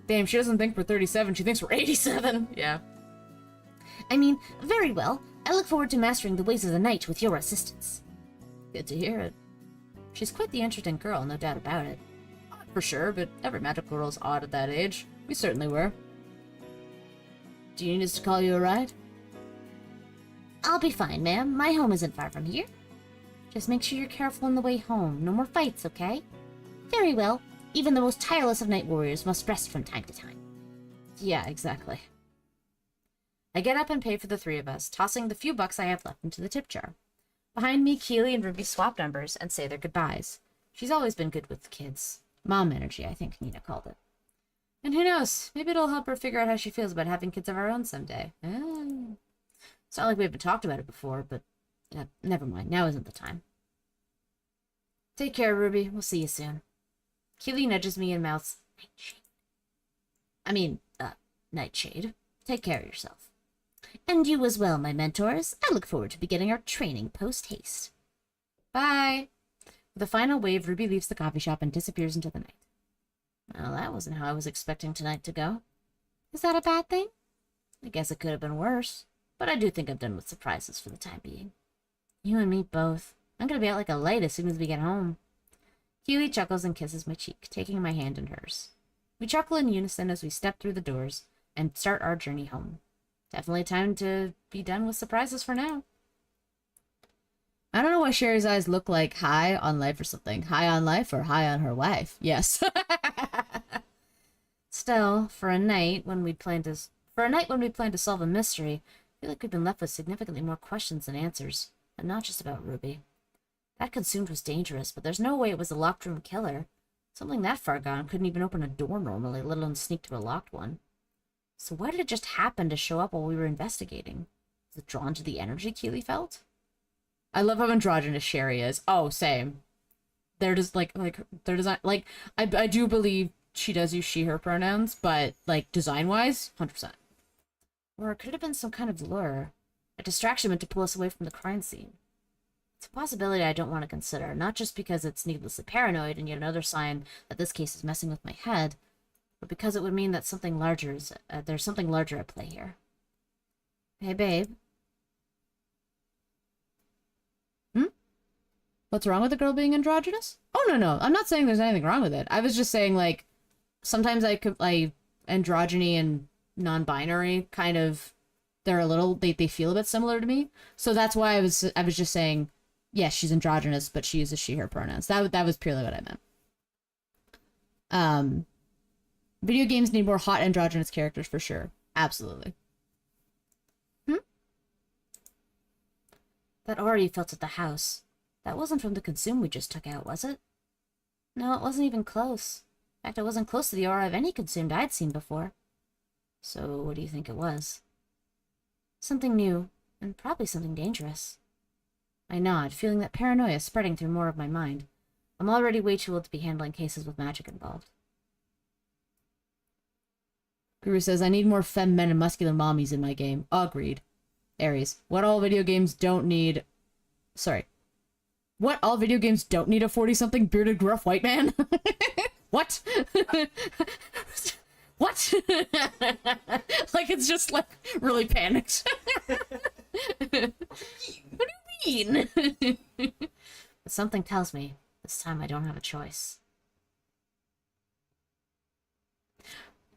Damn, she doesn't think we're 37, she thinks we're 87. Yeah. I mean, very well. I look forward to mastering the ways of the night with your assistance. Good to hear it. She's quite the interesting girl, no doubt about it. For sure, but every magical girl's odd at that age. We certainly were. Do you need us to call you a ride? I'll be fine, ma'am. My home isn't far from here. Just make sure you're careful on the way home. No more fights, okay? Very well. Even the most tireless of night warriors must rest from time to time. Yeah, exactly. I get up and pay for the three of us, tossing the few bucks I have left into the tip jar. Behind me, Keely and Ruby swap numbers and say their goodbyes. She's always been good with the kids. Mom energy, I think Nina called it. And who knows, maybe it'll help her figure out how she feels about having kids of her own someday. It's not like we haven't talked about it before, but never mind, now isn't the time. Take care, Ruby. We'll see you soon. Keely nudges me and mouths, Nightshade. Take care of yourself. And you as well, my mentors. I look forward to beginning our training post-haste. Bye! With a final wave, Ruby leaves the coffee shop and disappears into the night. Well, that wasn't how I was expecting tonight to go. Is that a bad thing? I guess it could have been worse, but I do think I'm done with surprises for the time being. You and me both. I'm gonna be out like a light as soon as we get home. Keely chuckles and kisses my cheek, taking my hand in hers. We chuckle in unison as we step through the doors and start our journey home. Definitely time to be done with surprises for now. I don't know why Sherry's eyes look like high on life or something. High on life or high on her wife? Yes. Still, for a night when we plan to solve a mystery, I feel like we've been left with significantly more questions than answers, and not just about Ruby. That consumed was dangerous, but there's no way it was a locked room killer. Something that far gone couldn't even open a door normally, let alone sneak through a locked one. So why did it just happen to show up while we were investigating? Was it drawn to the energy Keely felt? I love how androgynous Sherry is. Oh, same. They're just they're design I do believe she does use she/her pronouns, but like design-wise, 100%. Or it could have been some kind of lure, a distraction meant to pull us away from the crime scene. It's a possibility I don't want to consider, not just because it's needlessly paranoid and yet another sign that this case is messing with my head, but because it would mean that something larger is there's something larger at play here. Hey, babe. What's wrong with a girl being androgynous? Oh, no. I'm not saying there's anything wrong with it. I was just saying, like, sometimes androgyny and non-binary kind of, they feel a bit similar to me. So that's why I was just saying, yes, she's androgynous, but she uses she/her pronouns. That was purely what I meant. Video games need more hot androgynous characters for sure. Absolutely. That aura you felt at the house. That wasn't from the consume we just took out, was it? No, it wasn't even close. In fact, it wasn't close to the aura of any consumed I'd seen before. So, what do you think it was? Something new, and probably something dangerous. I nod, feeling that paranoia spreading through more of my mind. I'm already way too old to be handling cases with magic involved. Guru says, I need more femme men and muscular mommies in my game. Agreed. Aries, what all video games don't need a 40-something bearded gruff white man? What? What? Like it's just like really panicked. What do you mean? But something tells me this time I don't have a choice.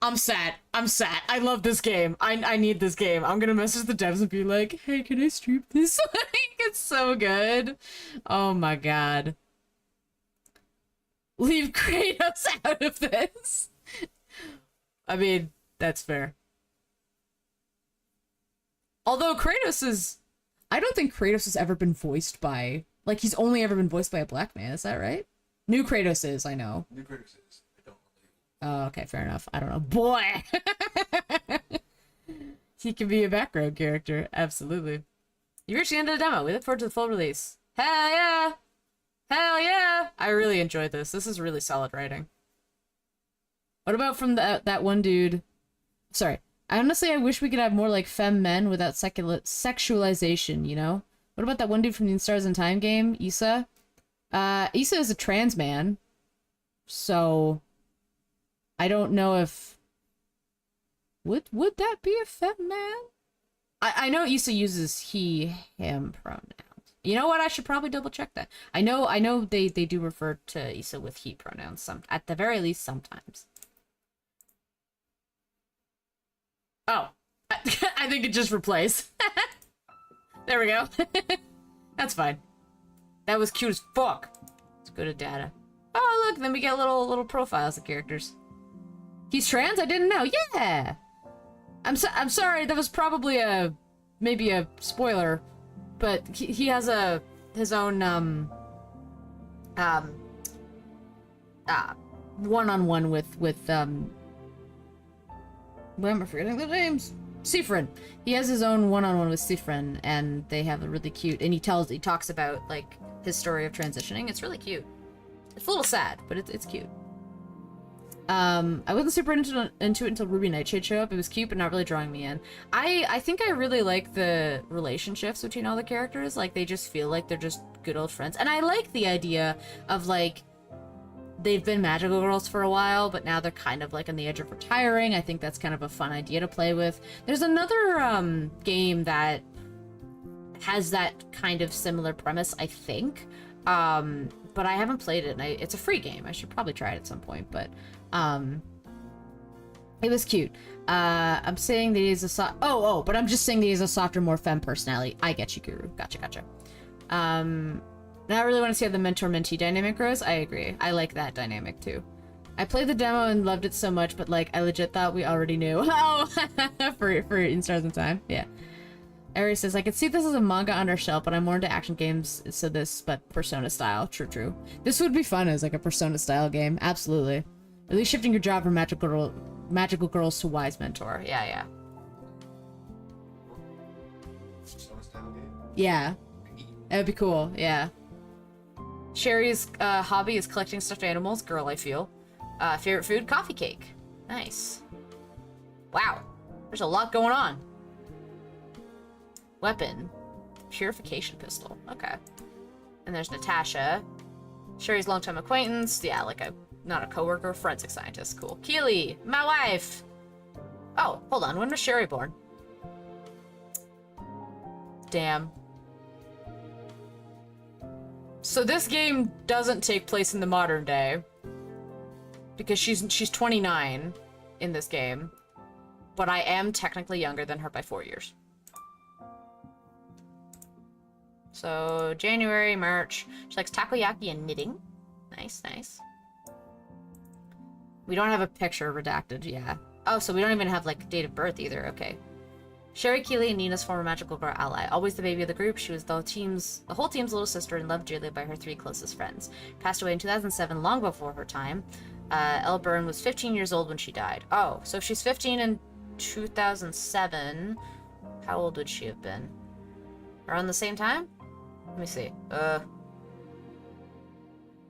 I'm sad. I love this game. I need this game. I'm gonna message the devs and be like, hey, can I stream this? It's so good. Oh my god. Leave Kratos out of this. I mean, that's fair. Although Kratos is... I don't think Kratos has ever been voiced by Like, he's only ever been voiced by a black man, is that right? New Kratos is, I know. New Kratos is. I don't believe. Oh, okay, fair enough. I don't know. Boy! He can be a background character, absolutely. You reached the end of the demo. We look forward to the full release. Hell yeah! Hell yeah! I really enjoyed this. This is really solid writing. What about from that one dude? Sorry. Honestly, I wish we could have more, like, femme men without sexualization, you know? What about that one dude from the Stars in Time game, Issa? Issa is a trans man. So... I don't know if... Would that be a femme man? I know Issa uses he, him pronouns. You know what? I should probably double check that. I know they do refer to Issa with he pronouns at the very least sometimes. Oh, I think it just replaced. There we go. That's fine. That was cute as fuck. Let's go to data. Oh look, then we get little profiles of characters. He's trans? I didn't know. Yeah. I'm sorry. That was probably maybe a spoiler, but he has his own one-on-one with why am I forgetting the names? Siffrin. He has his own one-on-one with Siffrin, and they have a really cute. And he talks about like his story of transitioning. It's really cute. It's a little sad, but it's cute. I wasn't super into it until Ruby Nightshade showed up. It was cute, but not really drawing me in. I think I really like the relationships between all the characters. Like, they just feel like they're just good old friends. And I like the idea of, like, they've been magical girls for a while, but now they're kind of, like, on the edge of retiring. I think that's kind of a fun idea to play with. There's another, game that has that kind of similar premise, I think. But I haven't played it, and it's a free game. I should probably try it at some point, but... it was cute. I'm saying that he's a but I'm just saying that he's a softer, more femme personality. I get you, Guru. Gotcha. Now I really want to see how the mentor-mentee dynamic grows. I agree. I like that dynamic, too. I played the demo and loved it so much, but, like, I legit thought we already knew. Oh! for In Stars in Time. Yeah. Ari says, I could see this as a manga on our shelf, but I'm more into action games, but Persona style. True. This would be fun as, like, a Persona style game. Absolutely. At least shifting your job from magical girls to wise mentor. Yeah. Persona style game? Yeah. That would be cool, yeah. Sherry's hobby is collecting stuffed animals. Girl, I feel. Favorite food? Coffee cake. Nice. Wow. There's a lot going on. Weapon. Purification pistol. Okay. And there's Natasha. Sherry's longtime acquaintance. Yeah, like not a coworker, forensic scientist. Cool. Keely, my wife. Oh, hold on. When was Sherry born? Damn. So this game doesn't take place in the modern day because she's 29 in this game, but I am technically younger than her by 4 years. So January, March. She likes takoyaki and knitting. Nice. We don't have a picture redacted, yeah. Oh, so we don't even have, like, date of birth either, okay. Sherry, Keely, and Nina's former magical girl ally. Always the baby of the group, she was the whole team's little sister and loved dearly by her 3 closest friends. Passed away in 2007, long before her time. Elle Byrne was 15 years old when she died. Oh, so if she's 15 in 2007, how old would she have been? Around the same time? Let me see.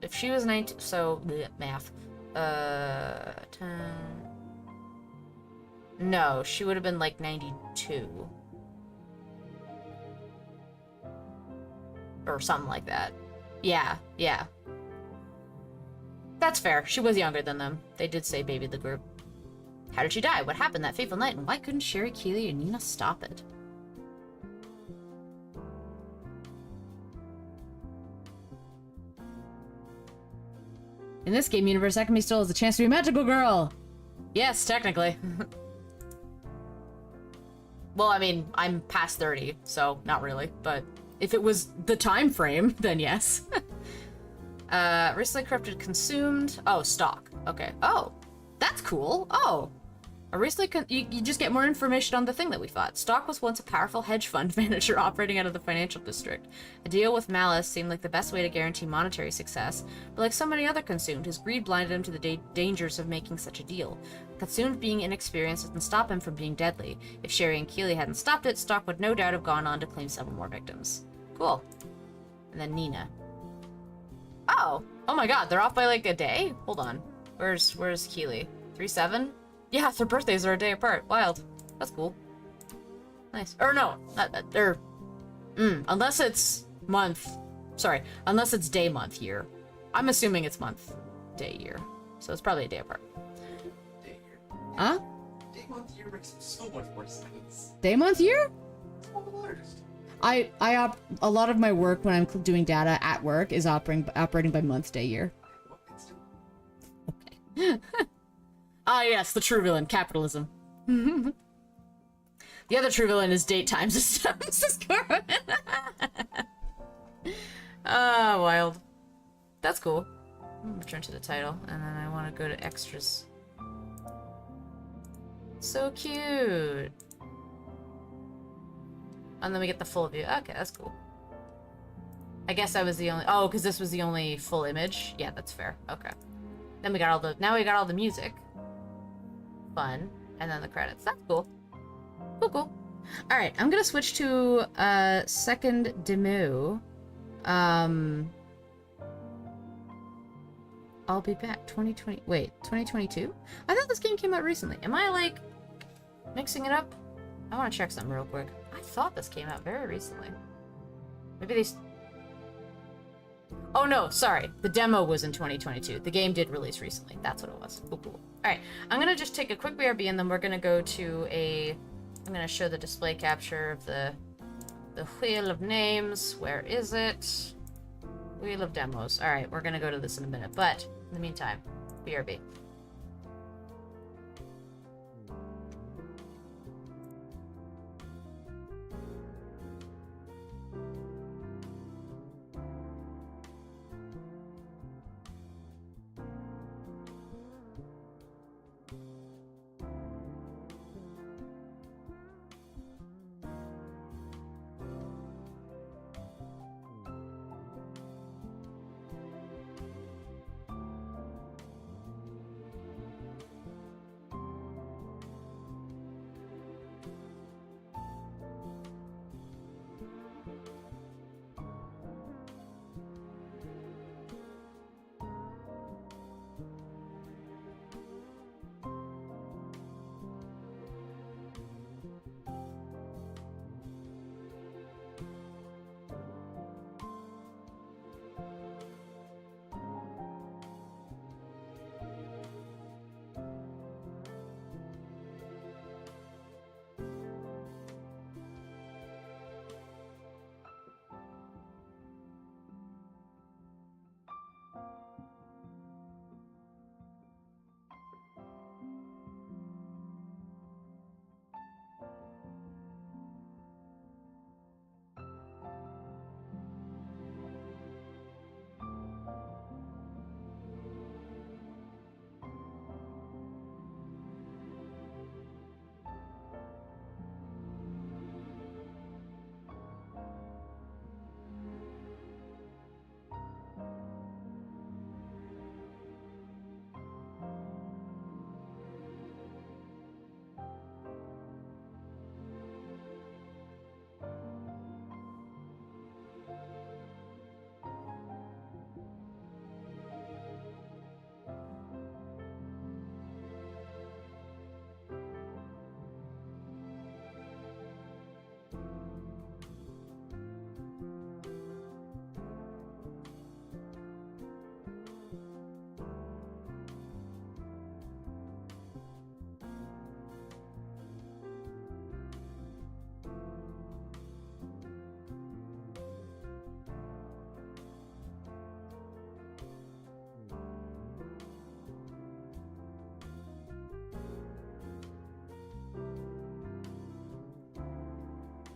If she was 19, so, bleh, math. 10... No, she would have been like 92. Or something like that. Yeah. That's fair. She was younger than them. They did say baby the group. How did she die? What happened that fateful night? And why couldn't Sherry, Keely, and Nina stop it? In this game universe, Akemi still has a chance to be a magical girl! Yes, technically. Well, I mean, I'm past 30, so not really, but if it was the time frame, then yes. Recently corrupted, consumed. Oh, stock. Okay. Oh, that's cool. Oh. Recently, you just get more information on the thing that we fought. Stock was once a powerful hedge fund manager operating out of the financial district. A deal with Malice seemed like the best way to guarantee monetary success, but like so many other consumed, his greed blinded him to the dangers of making such a deal. Consumed being inexperienced didn't stop him from being deadly. If Sherry and Keeley hadn't stopped it, Stock would no doubt have gone on to claim several more victims. Cool. And then Nina. Oh my god, they're off by like a day? Hold on. Where's Keeley? 3-7? Yeah, their birthdays are a day apart. Wild. That's cool. Nice. Or no, unless it's month. Sorry, unless it's day, month, year. I'm assuming it's month, day, year. So it's probably a day apart. Day, year. Huh? Day, month, year makes so much more sense. Day, month, year? It's one of the largest. A lot of my work when I'm doing data at work is operating by month, day, year. Well, it's still... Okay. Ah, yes, the true villain, capitalism. The other true villain is date time systems. Wild. That's cool. Return to the title, and then I want to go to extras. So cute. And then we get the full view. Okay, that's cool. I guess I was the only... Oh, because this was the only full image? Yeah, that's fair. Okay. Then we got all the... Now we got all the music. Fun. And then the credits. That's cool. Cool. Alright, I'm gonna switch to second demo. I'll be back. 2020... Wait, 2022? I thought this game came out recently. Am I, like, mixing it up? I want to check something real quick. I thought this came out very recently. Maybe they... Oh no, sorry. The demo was in 2022. The game did release recently. That's what it was. Cool. Alright, I'm gonna just take a quick BRB and then we're gonna go to a... I'm gonna show the display capture of the Wheel of Names. Where is it? Wheel of Demos. Alright, we're gonna go to this in a minute, but in the meantime, BRB.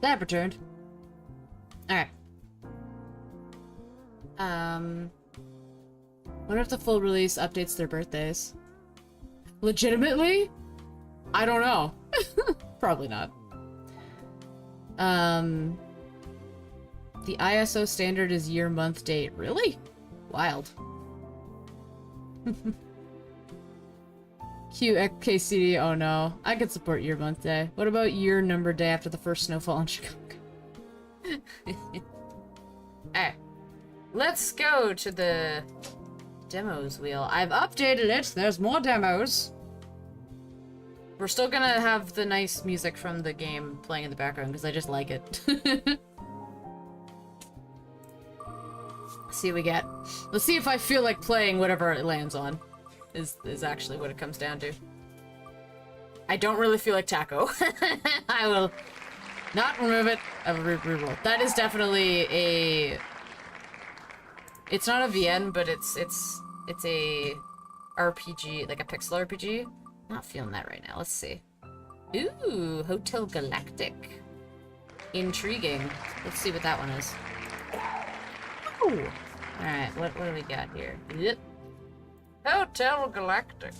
That returned. Alright. Wonder if the full release updates their birthdays. Legitimately? I don't know. Probably not. The ISO standard is year, month, date. Really? Wild. QXKCD, oh no. I could support year, month, day. What about year, number, day after the first snowfall in Chicago? Alright. Let's go to the demos wheel. I've updated it. There's more demos. We're still gonna have the nice music from the game playing in the background because I just like it. See what we get. Let's see if I feel like playing whatever it lands on. Is actually what it comes down to. I don't really feel like taco. I will not remove it. I will reroll. That is definitely a... It's not a VN, but it's a RPG, like a pixel RPG. Not feeling that right now. Let's see. Ooh, Hotel Galactic. Intriguing. Let's see what that one is. Ooh. Alright, what do we got here? Yep. Hotel Galactic.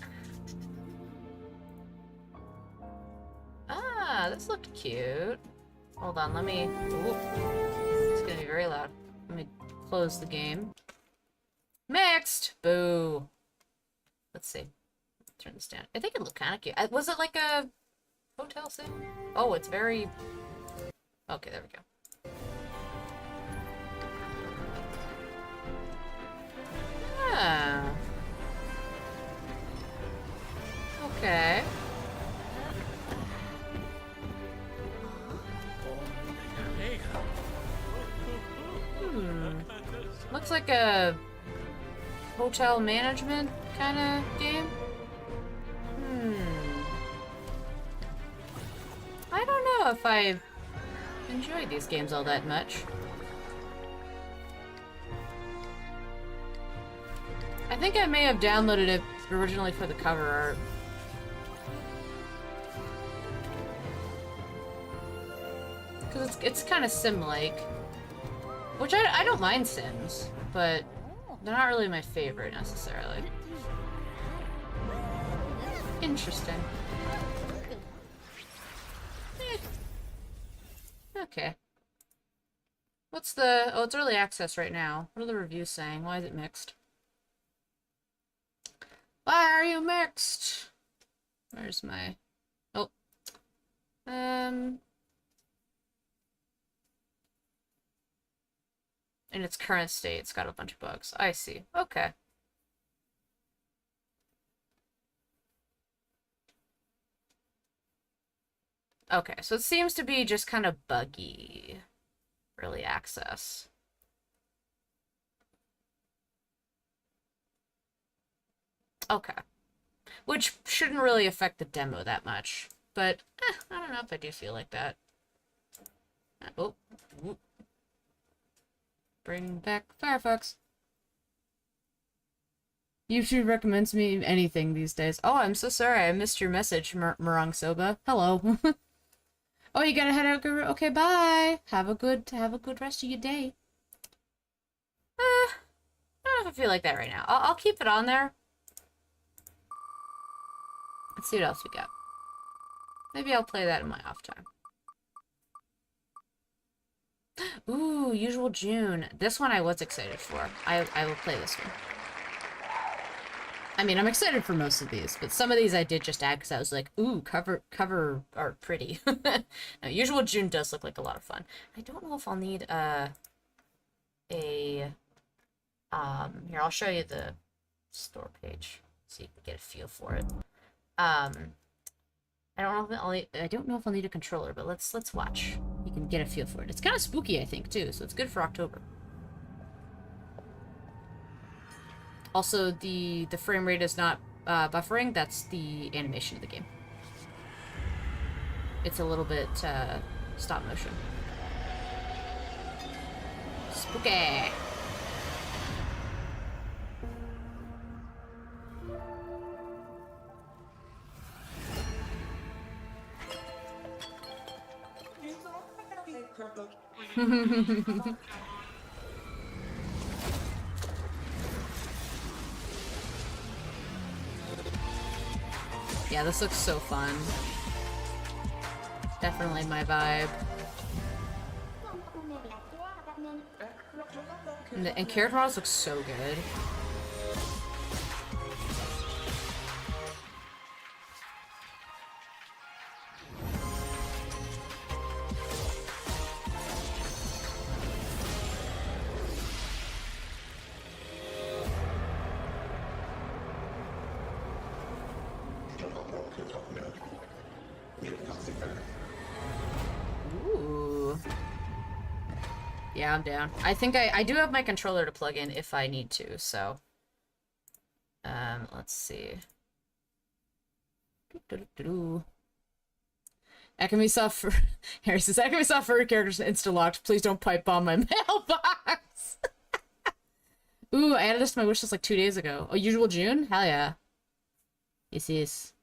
Ah, this looked cute. Hold on, let me... Ooh. It's gonna be very loud. Let me close the game. Mixed! Boo. Let's see. Turn this down. I think it looked kind of cute. Was it like a hotel thing? Oh, it's very... Okay, there we go. Ah. Okay. Looks like a hotel management kind of game. I don't know if I enjoy these games all that much. I think I may have downloaded it originally for the cover art. Because it's kind of sim-like. Which I don't mind Sims, but they're not really my favorite necessarily. Interesting. Okay. What's the... Oh, it's early access right now. What are the reviews saying? Why is it mixed? Why are you mixed? Where's my... Oh. In its current state, it's got a bunch of bugs. I see. Okay. Okay, so it seems to be just kind of buggy. Early access. Okay. Which shouldn't really affect the demo that much. But, I don't know if I do feel like that. Oh. Whoop. Bring back Firefox. YouTube recommends me anything these days. Oh, I'm so sorry. I missed your message, Murang Soba. Hello. Oh, you gotta head out, Guru. Okay, bye. Have a good rest of your day. I don't know if I feel like that right now. I'll keep it on there. Let's see what else we got. Maybe I'll play that in my off time. Ooh, Usual June. This one I was excited for. I will play this one. I mean, I'm excited for most of these, but some of these I did just add because I was like, ooh, cover art pretty. No, Usual June does look like a lot of fun. I don't know if I'll need here, I'll show you the store page so you can get a feel for it. I don't know if I'll need a controller, but let's watch. You can get a feel for it. It's kind of spooky, I think, too, so it's good for October. Also, the frame rate is not buffering. That's the animation of the game. It's a little bit stop motion. Spooky. Yeah, this looks so fun. Definitely my vibe. And character models look so good. Ooh. Yeah, I'm down. I think I do have my controller to plug in if I need to, so. Let's see. Akami-saw for Harry says Akami-saw furry characters insta-locked. Please don't pipe bomb my mailbox. Ooh, I added this to my wish list like 2 days ago. Oh, Usual June? Hell yeah. Yes.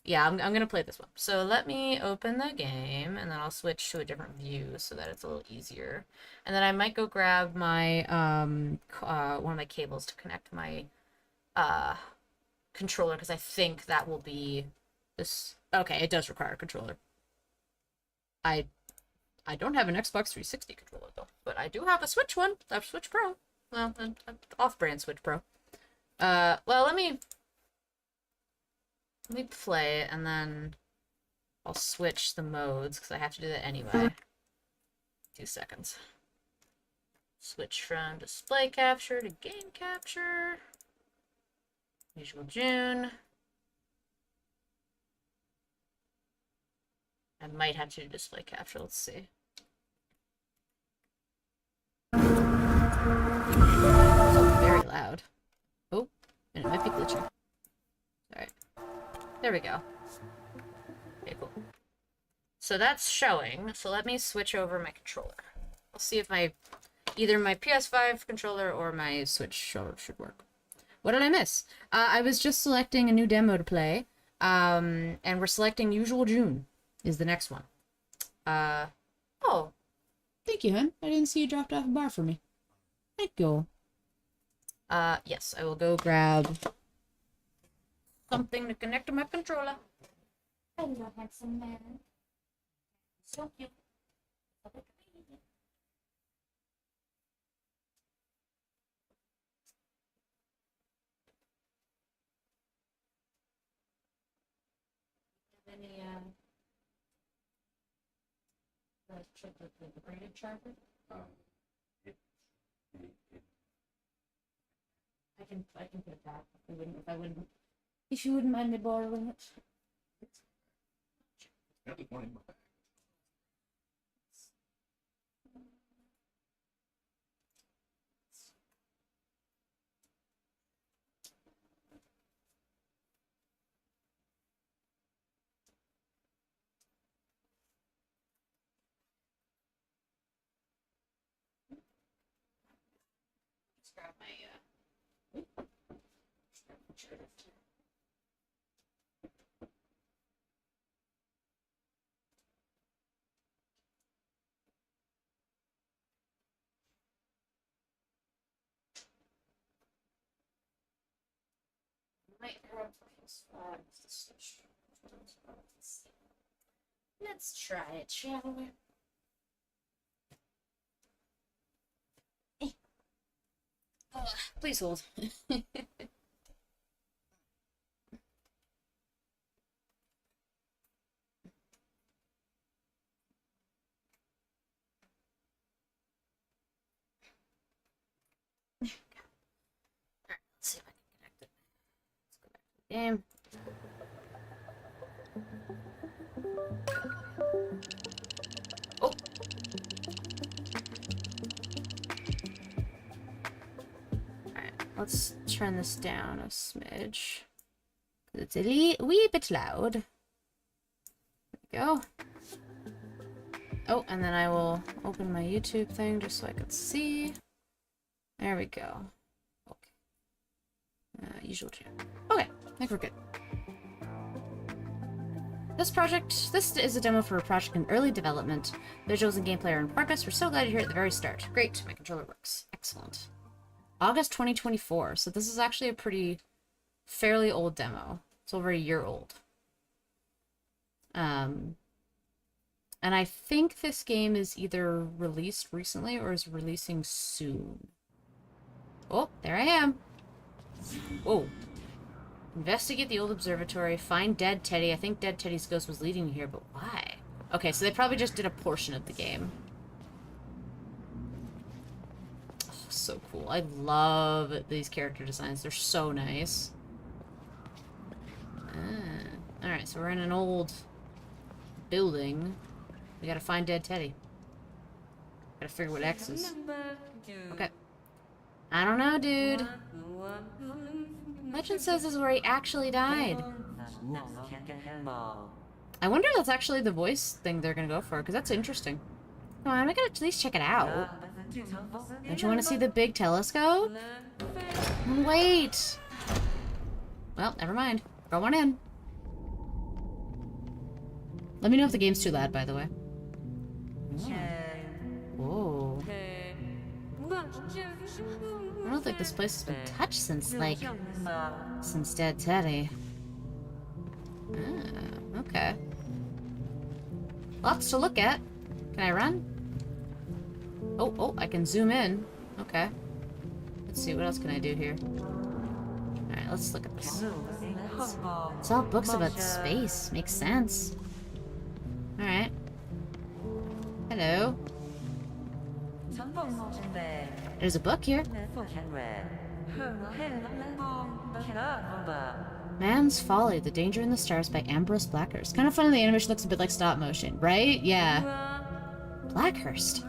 Yeah, I'm gonna play this one. So let me open the game, and then I'll switch to a different view so that it's a little easier. And then I might go grab my one of my cables to connect my controller, because I think that will be this. Okay, it does require a controller. I don't have an Xbox 360 controller though, but I do have a Switch one. I have Switch Pro. Well, an off-brand Switch Pro. Well, let me play it, and then I'll switch the modes, because I have to do that anyway. 2 seconds. Switch from display capture to game capture. Usual June. I might have to do display capture, let's see. So very loud. Oh, and it might be glitching. Alright. There we go. Okay, cool. So that's showing. So let me switch over my controller. I'll see if either my PS5 controller or my Switch should work. What did I miss? I was just selecting a new demo to play. And we're selecting Usual June is the next one. Oh. Thank you, hun. I didn't see you dropped off a bar for me. Thank you. Yes, I will go grab something to connect to my controller. Hello, handsome man. So cute. Any, the braided charger? I can put that if you wouldn't mind me borrowing it. Got the one in my bag. Just grab my might grab let's try it, shall we? Please hold. Alright, let's see if I can connect it. Let's go back to the game. Oh! Alright, let's turn this down a smidge. It's a wee bit loud. There we go. Oh, and then I will open my YouTube thing just so I can see. There we go. Okay. Usual June. Okay, I think we're good. This is a demo for a project in early development. Visuals and gameplay are in progress. We're so glad you're here at the very start. Great, my controller works. Excellent. August 2024, so this is actually a fairly old demo. It's over a year old. And I think this game is either released recently or is releasing soon. Oh, there I am. Whoa. Investigate the old observatory. Find dead Teddy. I think dead Teddy's ghost was leading me here, but why? Okay, so they probably just did a portion of the game. Oh, so cool. I love these character designs. They're so nice. Alright, so we're in an old building. We gotta find dead Teddy. Gotta figure what X is. Okay. I don't know, dude. Legend says this is where he actually died. I wonder if that's actually the voice thing they're gonna go for, because that's interesting. Come on, I'm gonna at least check it out. Don't you want to see the big telescope? Wait! Well, never mind. Go on in. Let me know if the game's too loud, by the way. Whoa. I don't think this place has been touched since, like, since Dead Teddy. Ah, okay. Lots to look at. Can I run? Oh, I can zoom in. Okay. Let's see, what else can I do here? Alright, let's look at this. It's all books about space. Makes sense. Alright. Hello. There's a book here. Man's Folly, The Danger in the Stars by Ambrose Blackhurst. Kind of funny the animation looks a bit like stop motion, right? Yeah. Blackhurst.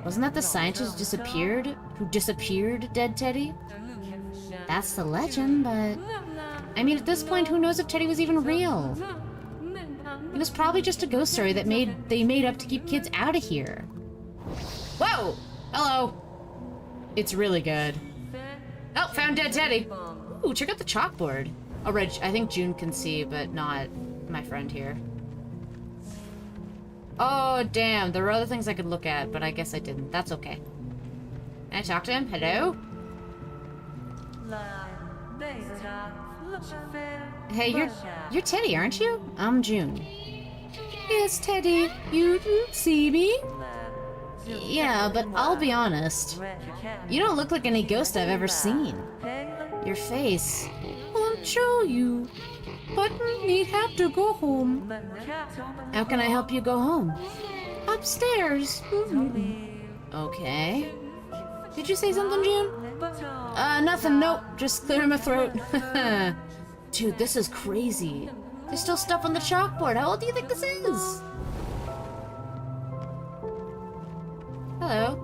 Wasn't that the scientist who disappeared dead Teddy? That's the legend, but... I mean, at this point, who knows if Teddy was even real? It was probably just a ghost story that they made up to keep kids out of here. Whoa! Hello! It's really good. Oh, found dead Teddy! Ooh, check out the chalkboard. Oh, Reg, I think June can see, but not my friend here. Oh, damn. There were other things I could look at, but I guess I didn't. That's okay. Can I talk to him? Hello? Hey, you're Teddy, aren't you? I'm June. Yes, Teddy. You didn't see me? Yeah, but I'll be honest. You don't look like any ghost I've ever seen. Your face. Won't show you. But we have to go home. How can I help you go home? Upstairs. Okay. Did you say something, June? Nothing. Nope. Just clearing my throat. Dude, this is crazy. There's still stuff on the chalkboard. How old do you think this is? Hello.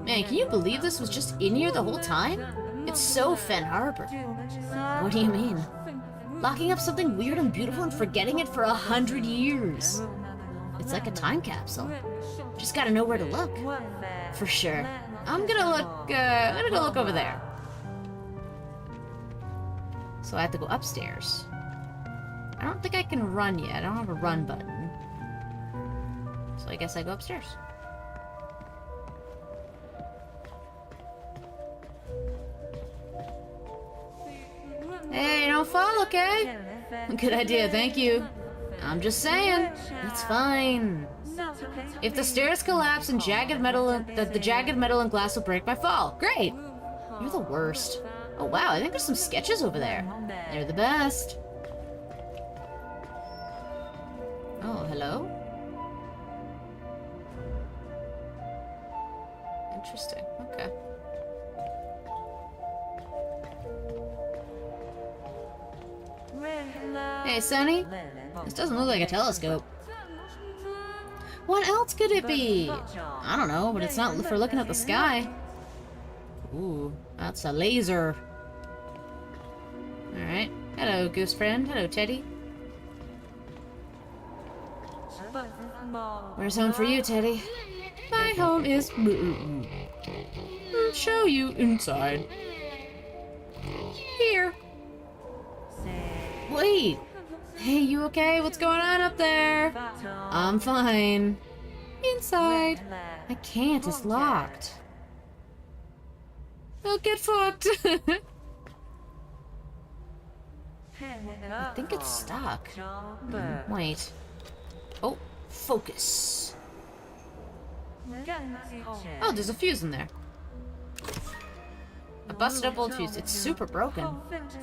Man, can you believe this was just in here the whole time? It's so Fen Harbor. What do you mean? Locking up something weird and beautiful and forgetting it for 100 years. It's like a time capsule. Just gotta know where to look. For sure. I'm gonna go look over there. So I have to go upstairs. I don't think I can run yet. I don't have a run button. So I guess I go upstairs. Hey, don't fall, okay? Good idea, thank you. I'm just saying, it's fine. If the stairs collapse and the jagged metal and glass will break my fall. Great. You're the worst. Oh wow, I think there's some sketches over there. They're the best. Oh, hello? Interesting, okay. Hey, Sonny? This doesn't look like a telescope. What else could it be? I don't know, but it's not for looking at the sky. Ooh, that's a laser. Alright. Hello, goose friend. Hello, Teddy. Where's home for you, Teddy? My home is... I'll show you inside. Here. Wait. Hey, you okay? What's going on up there? I'm fine. Inside. I can't. It's locked. Well, get fucked. I think it's stuck. Wait. Oh, focus. Oh, there's a fuse in there. A busted up old fuse. It's super broken.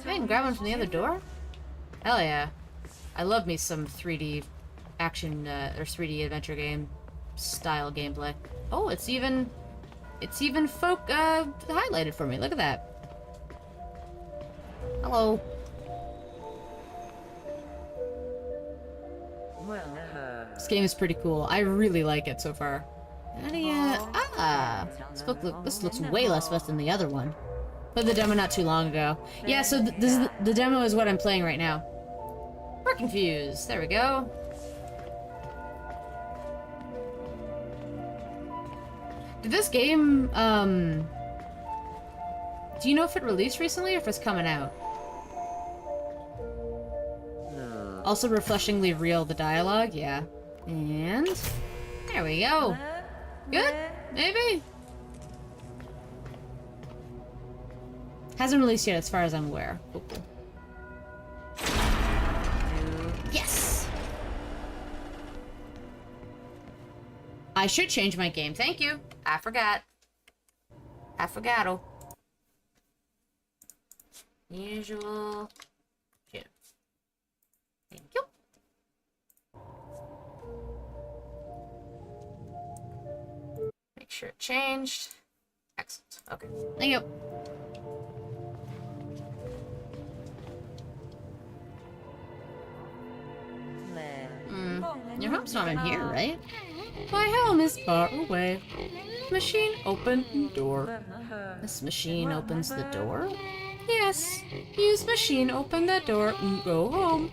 I can grab one from the other door? Hell yeah. I love me some 3D action, or 3D adventure game style gameplay. Oh, it's even highlighted for me. Look at that. Hello. This game is pretty cool. I really like it so far. How do you... Ah! This looks way less fast than the other one. Played the demo not too long ago. Yeah, so the demo is what I'm playing right now. Working fuse. There we go. Did this game, do you know if it released recently or if it's coming out? Also refreshingly real, the dialogue, yeah. And... there we go. Good? Maybe? Hasn't released yet as far as I'm aware. Cool, cool. Yes! I should change my game. Thank you. I forgot. I forgot-o. Usual. Shit. Thank you. Make sure it changed. Excellent. Okay. Thank you. Your home's not in here, right? My home is far away. Machine, open door. This machine opens the door? Yes. Use machine, open the door, and go home.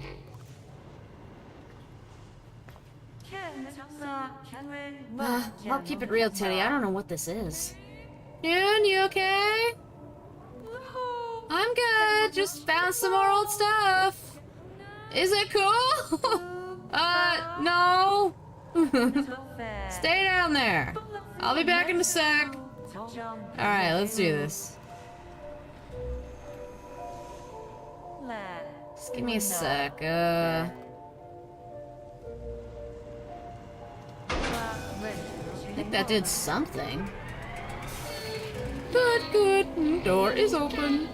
I'll keep it real, Teddy. I don't know what this is. June, you okay? I'm good. Just found some more old stuff. Is it cool? No. Stay down there. I'll be back in a sec. Alright, let's do this. Just give me a sec. I think that did something. Good, good. Door is open.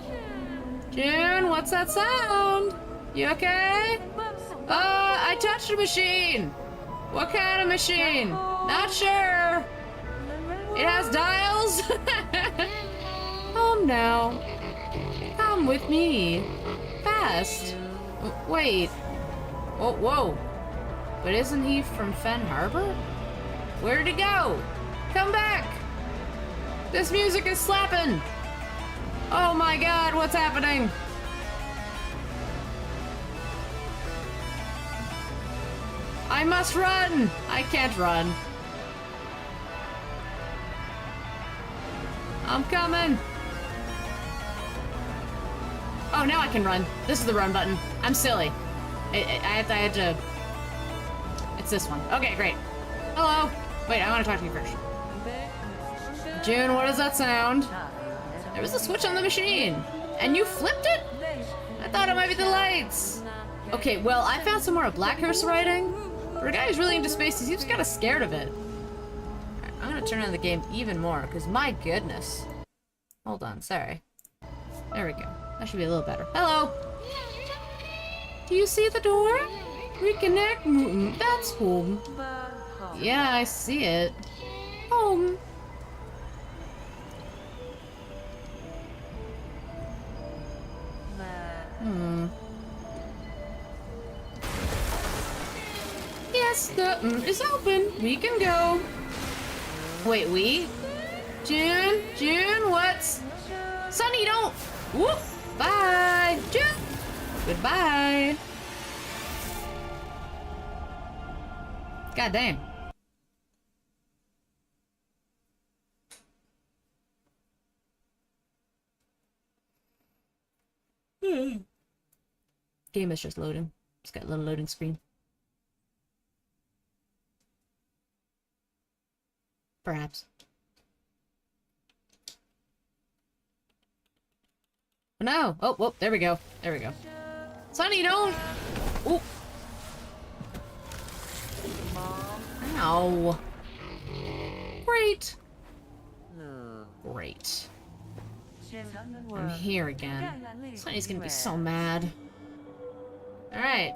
June, what's that sound? You okay? I touched a machine. What kind of machine? Not sure. It has dials. Home now. Come with me. Fast. Wait. Oh, whoa. But isn't he from Fen Harbor? Where did he go? Come back. This music is slapping. Oh my god, what's happening? I must run! I can't run. I'm coming! Oh, now I can run. This is the run button. I'm silly. I had to... It's this one. Okay, great. Hello! Wait, I want to talk to you first. June, what does that sound? There was a switch on the machine. And you flipped it? I thought it might be the lights. Okay, well, I found some more Blackhurst writing. For a guy who's really into space, he seems kind of scared of it. Right, I'm gonna turn on the game even more, because my goodness. Hold on, sorry. There we go. That should be a little better. Hello! Do you see the door? Reconnect. That's home. Yeah, I see it. Home. Yes, the is open. We can go. Wait, we? June? June, what's... Sonny, don't... Whoop! Bye! June! Goodbye! God damn. Game is just loading. It's got a little loading screen. Perhaps. Oh, no! Oh, whoop, there we go. There we go. Sonny, don't! Ooh. Ow. Great. Great. I'm here again. Sonny's gonna be so mad. Alright.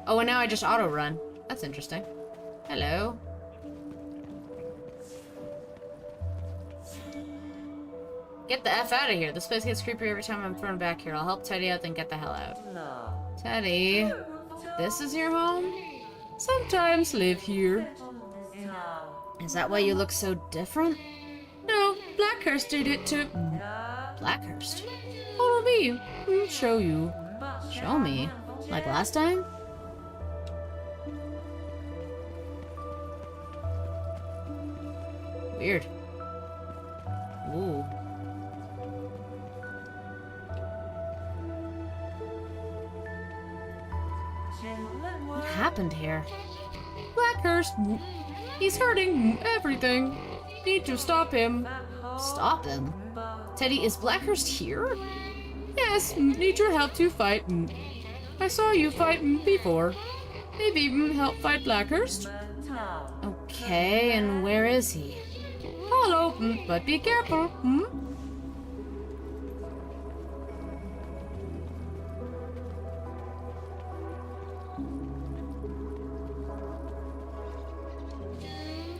Oh, and now I just auto-run. That's interesting. Hello. Get the F out of here. This place gets creepier every time I'm thrown back here. I'll help Teddy out, then get the hell out. Teddy, this is your home? Sometimes live here. Is that why you look so different? No, Blackhurst did it too. Blackhurst? Follow me. I'll show you. Show me? Like last time? Weird. Ooh. What happened here? Blackhurst! He's hurting everything. Need to stop him. Stop him? Teddy, is Blackhurst here? Yes, need your help to fight. I saw you fight before. Maybe help fight Blackhurst? Okay, and where is he? Follow, but be careful,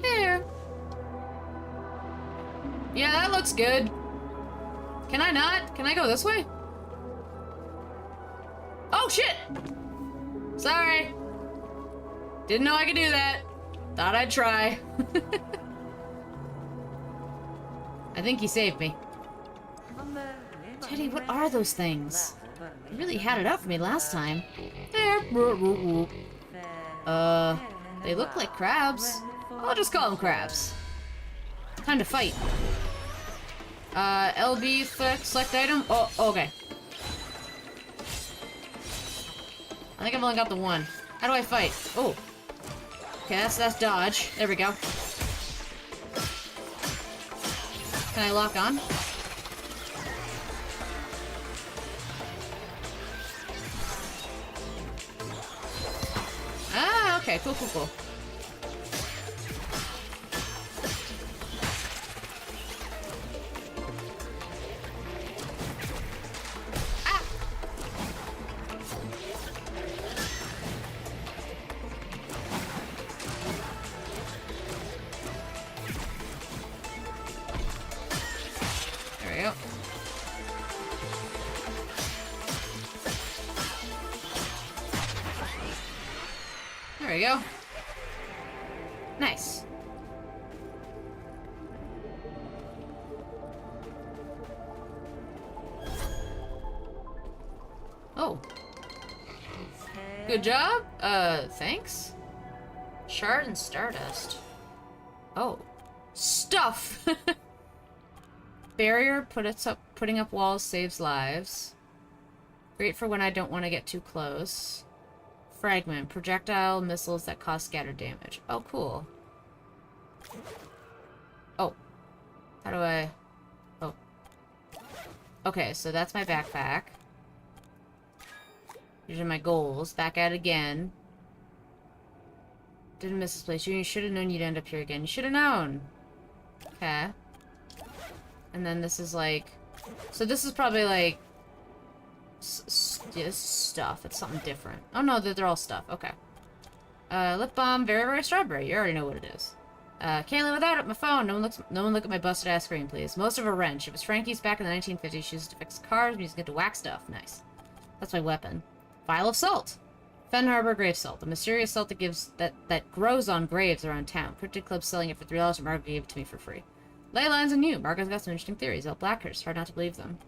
There. Yeah, that looks good. Can I not? Can I go this way? Oh, shit! Sorry. Didn't know I could do that. Thought I'd try. I think he saved me. Teddy, what are those things? You really had it up for me last time. There. They look like crabs. I'll just call them crabs. Time to fight. LB, select item. Oh, okay. I think I've only got the one. How do I fight? Oh. Okay, that's dodge. There we go. Can I lock on? Ah, okay, cool. Ah! There we go. There we go. Nice. Oh. Good job. Thanks. Shard and Stardust. Oh. Stuff! Barrier putting up walls saves lives. Great for when I don't want to get too close. Fragment. Projectile missiles that cause scattered damage. Oh, cool. Oh. How do I... Oh. Okay, so that's my backpack. These are my goals. Back at it again. Didn't miss this place. You should have known you'd end up here again. You should have known. Okay. And then this is like... So this is probably like... Yeah, this is stuff. It's something different. Oh no, they're all stuff. Okay. Lip balm, very strawberry. You already know what it is. Can't live without it. My phone. No one look at my busted ass screen, please. Most of a wrench. It was Frankie's back in the 1950s. She used to fix cars. We used to get to whack stuff. Nice. That's my weapon. Vial of salt. Fen Harbor grave salt. A mysterious salt that gives that grows on graves around town. Cryptid Club selling it for $3, and Margo gave it to me for free. Ley lines on you. Margo's got some interesting theories about Blackhurst. Hard not to believe them.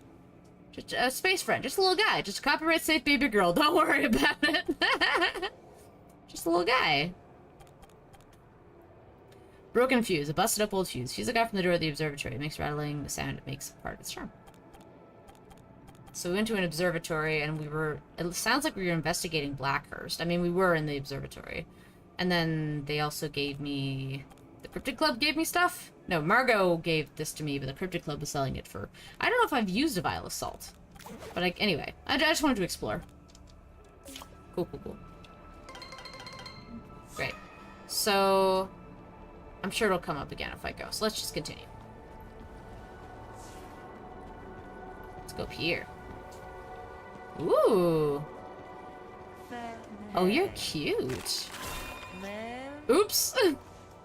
Just a space friend. Just a little guy. Just a copyright-safe baby girl. Don't worry about it. Just a little guy. Broken fuse. A busted-up old fuse. Fuse I got from the door of the observatory. It makes rattling the sound. It makes part of its charm. So we went to an observatory, and we were... It sounds like we were investigating Blackhurst. I mean, we were in the observatory. And then they also gave me... The Cryptid Club gave me stuff? No, Margo gave this to me, but the Cryptid Club was selling it for... I don't know if I've used a vial of salt. But anyway, I just wanted to explore. Cool, cool, cool. Great. So, I'm sure it'll come up again if I go. So let's just continue. Let's go up here. Ooh. Oh, you're cute. Oops.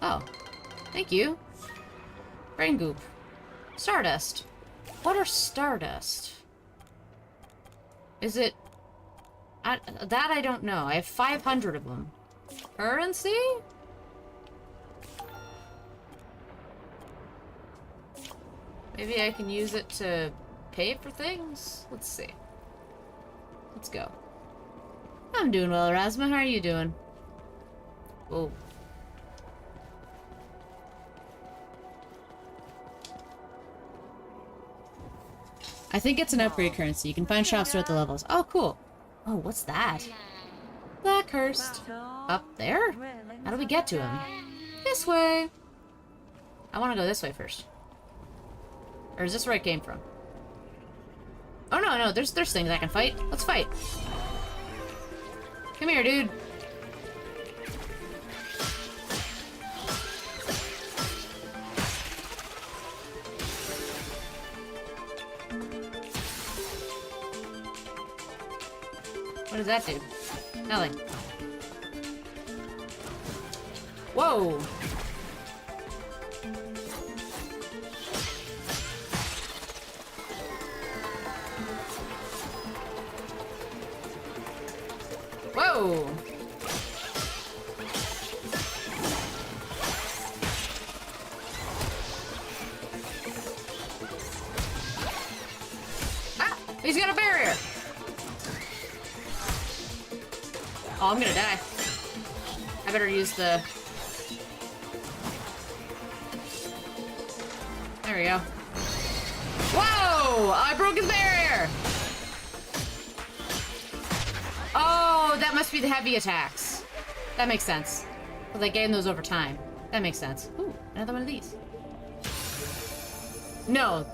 Oh. Thank you. Brain goop. Stardust. What are stardust? Is it... that I don't know. I have 500 of them. Currency? Maybe I can use it to pay for things? Let's see. Let's go. I'm doing well, Erasma. How are you doing? Whoa. I think it's an upgrade currency. You can find shops throughout the levels. Oh, cool. Oh, what's that? Blackhurst. Up there? How do we get to him? This way. I want to go this way first. Or is this where I came from? Oh, no, no. There's things I can fight. Let's fight. Come here, dude. What does that do? Nothing. Whoa! Whoa! Ah! He's got a barrier! Oh, I'm gonna die. I better use the... There we go. Whoa! I broke his barrier! Oh, that must be the heavy attacks. That makes sense. Well, they gain those over time. That makes sense. Ooh, another one of these. No,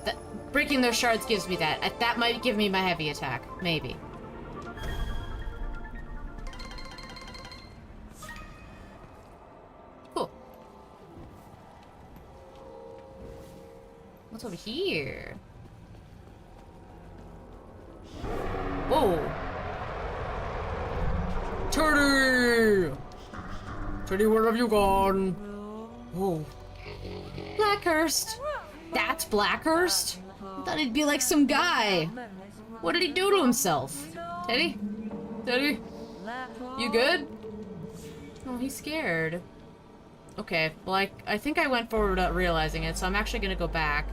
breaking those shards gives me that. That might give me my heavy attack. Maybe. Cool. What's over here? Whoa. Teddy! Teddy, where have you gone? Whoa. Blackhurst! That's Blackhurst? I thought he'd be like some guy. What did he do to himself? Teddy? Teddy? You good? Oh, he's scared. Okay, well, I think I went forward without realizing it, so I'm actually gonna go back.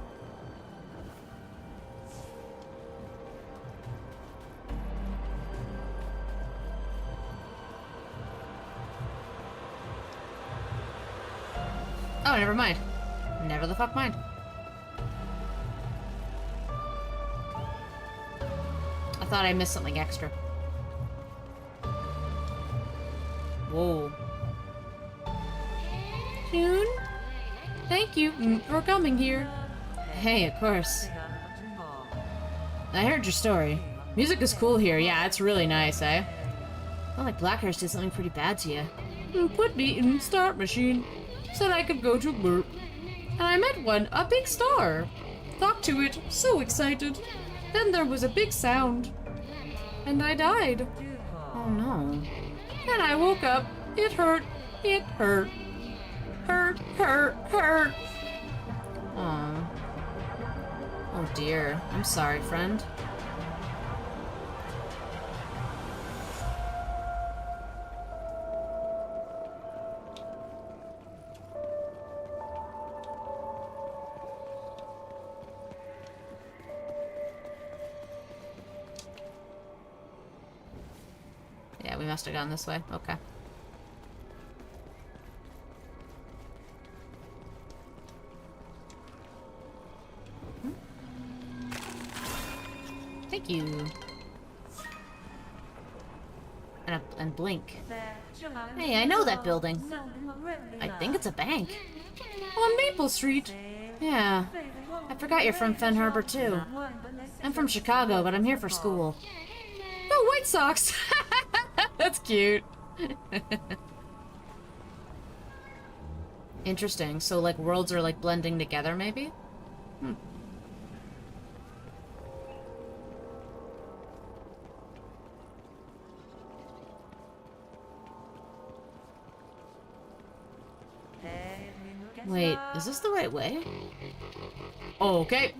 Oh, never mind. Never the fuck mind. I thought I missed something extra. Whoa. June? Thank you for coming here. Hey, of course. I heard your story. Music is cool here. Yeah, it's really nice, eh? Felt like Blackhurst did something pretty bad to you. Put me in Start Machine. Said I could go to work. And I met one, a big star. Talked to it, so excited. Then there was a big sound. And I died. Oh no. And I woke up. It hurt. It hurt. Hurt, hurt, hurt. Aw. Oh dear. I'm sorry, friend. Yeah, we must have gone this way. Okay. Thank you. And blink. Hey, I know that building. I think it's a bank. On Maple Street. Yeah. I forgot you're from Fen Harbor, too. I'm from Chicago, but I'm here for school. Oh, White Sox! That's cute. Interesting. So, like, worlds are, like, blending together, maybe? Hmm. Wait, is this the right way? Oh, okay.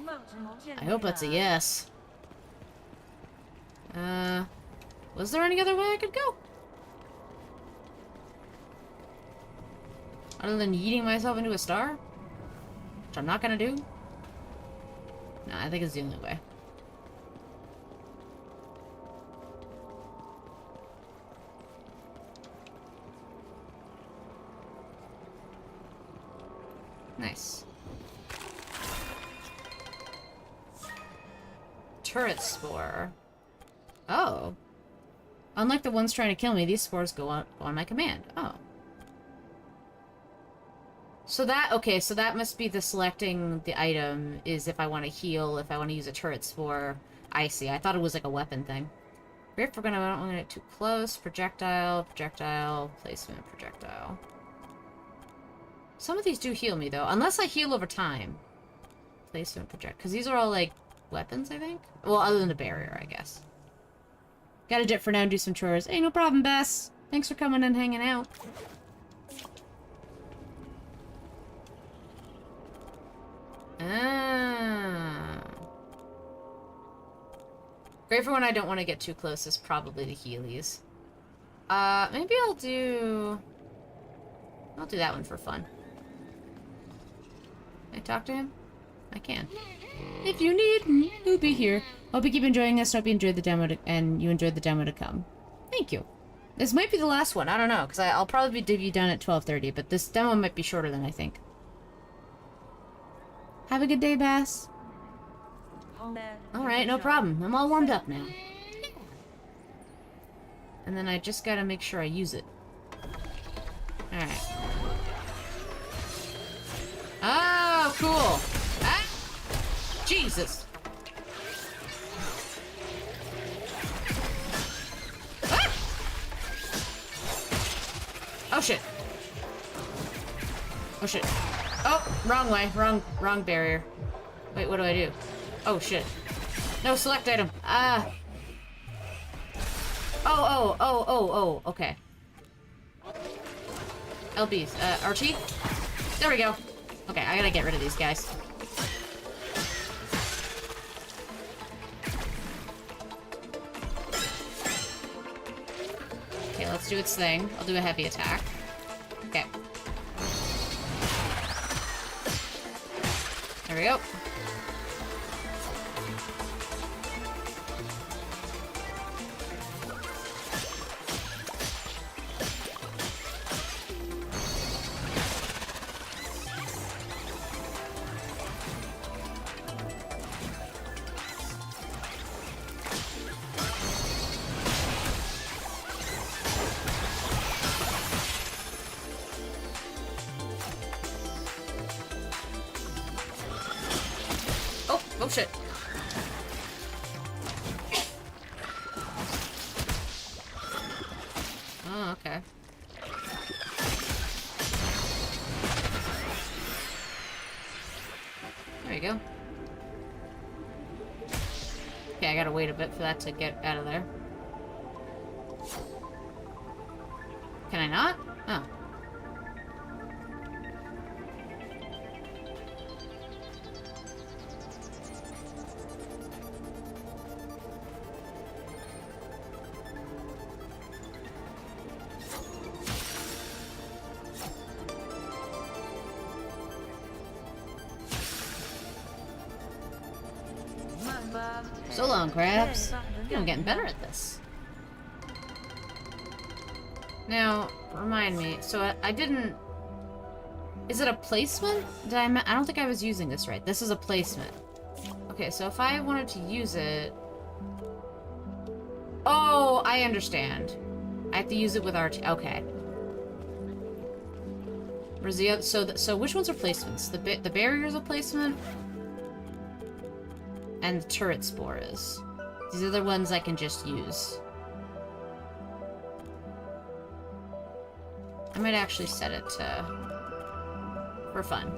I hope that's a yes. Was there any other way I could go? Other than yeeting myself into a star? Which I'm not gonna do? No, I think it's the only way. Nice. Turret spore. Oh. Unlike the ones trying to kill me, these spores go on my command. Oh. So that, okay, so that must be the selecting the item is if I want to heal, if I want to use a turret spore. I see. I thought it was like a weapon thing. If we're gonna, I don't want to get too close. Projectile, projectile, placement, projectile. Some of these do heal me, though. Unless I heal over time. Placement, project. Because these are all, like, weapons, I think? Well, other than the barrier, I guess. Gotta dip for now and do some chores. Hey, no problem, Bess. Thanks for coming and hanging out. Ah. Great for when I don't want to get too close is probably the Heelys. Maybe I'll do that one for fun. Can I talk to him? I can. If you need me, he'll be here. Hope you keep enjoying this. Hope you enjoyed the demo and you enjoyed the demo to come. Thank you. This might be the last one. I don't know, because I'll probably be done at 12:30, but this demo might be shorter than I think. Have a good day, Bass. Alright, no problem. I'm all warmed up now. And then I just gotta make sure I use it. Alright. Oh, cool. Ah! Jesus. Ah! Oh, shit. Oh, shit. Oh, wrong way. Wrong barrier. Wait, what do I do? Oh, shit. No, select item. Ah. Oh, okay. LBs. RT? There we go. Okay, I gotta get rid of these guys. Okay, let's do its thing. I'll do a heavy attack. Okay. There we go. Oh shit. Oh, okay. There you go. Okay, I gotta wait a bit for that to get out of there. Can I not? Oh. So long, Krabs. I'm getting better at this. Now, remind me. So I didn't... Is it a placement? I don't think I was using this right. This is a placement. Okay, so if I wanted to use it... Oh, I understand. I have to use it with RT. Okay. Where's the other... So which ones are placements? The barrier's a placement? And the turret spore is. These are the ones I can just use. I might actually set it to... for fun.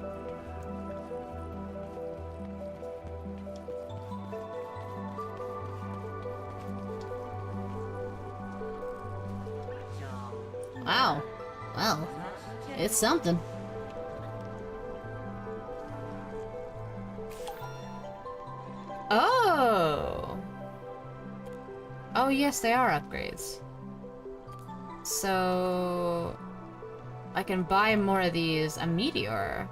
Wow. Well, it's something. Oh! Oh yes, they are upgrades. So... I can buy more of these. A meteor.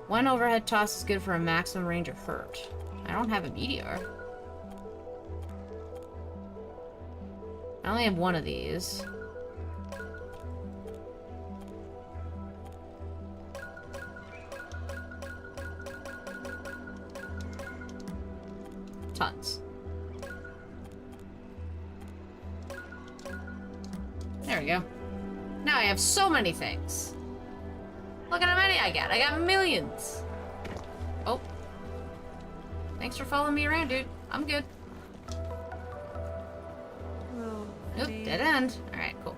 One overhead toss is good for a maximum range of hurt. I don't have a meteor. I only have one of these. Tons. There we go. Now I have so many things. Look at how many I got. I got millions. Oh. Thanks for following me around, dude. I'm good. Oop, dead end. Alright, cool.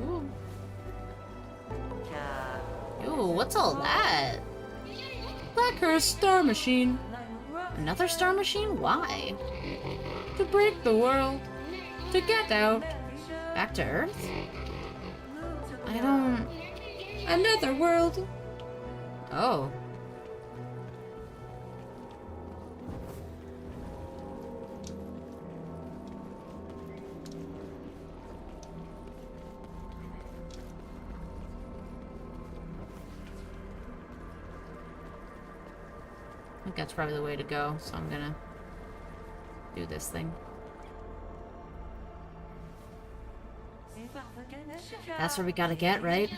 Ooh. Ooh, what's all that? Blackhurst Star Machine. Another star machine? Why? To break the world. To get out. Back to Earth? I don't... Another world. Oh. I think that's probably the way to go, so I'm gonna do this thing. That's where we gotta get, right?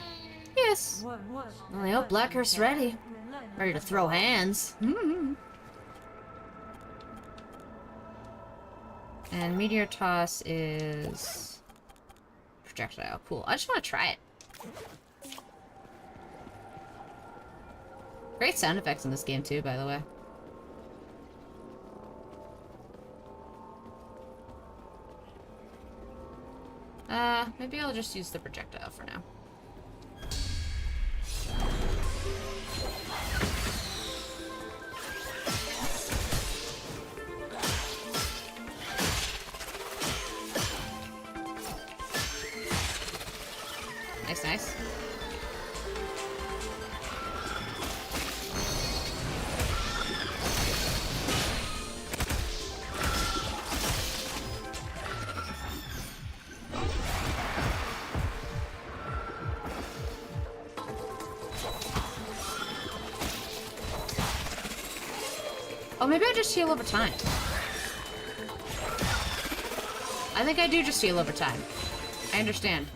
Yes. Well, I hope Blackhurst's ready. Ready to throw hands. And Meteor Toss is... projectile. Cool. I just want to try it. Great sound effects in this game too, by the way. Maybe I'll just use the projectile for now. Nice, nice. Oh, maybe I just heal over time. I think I do just heal over time. I understand.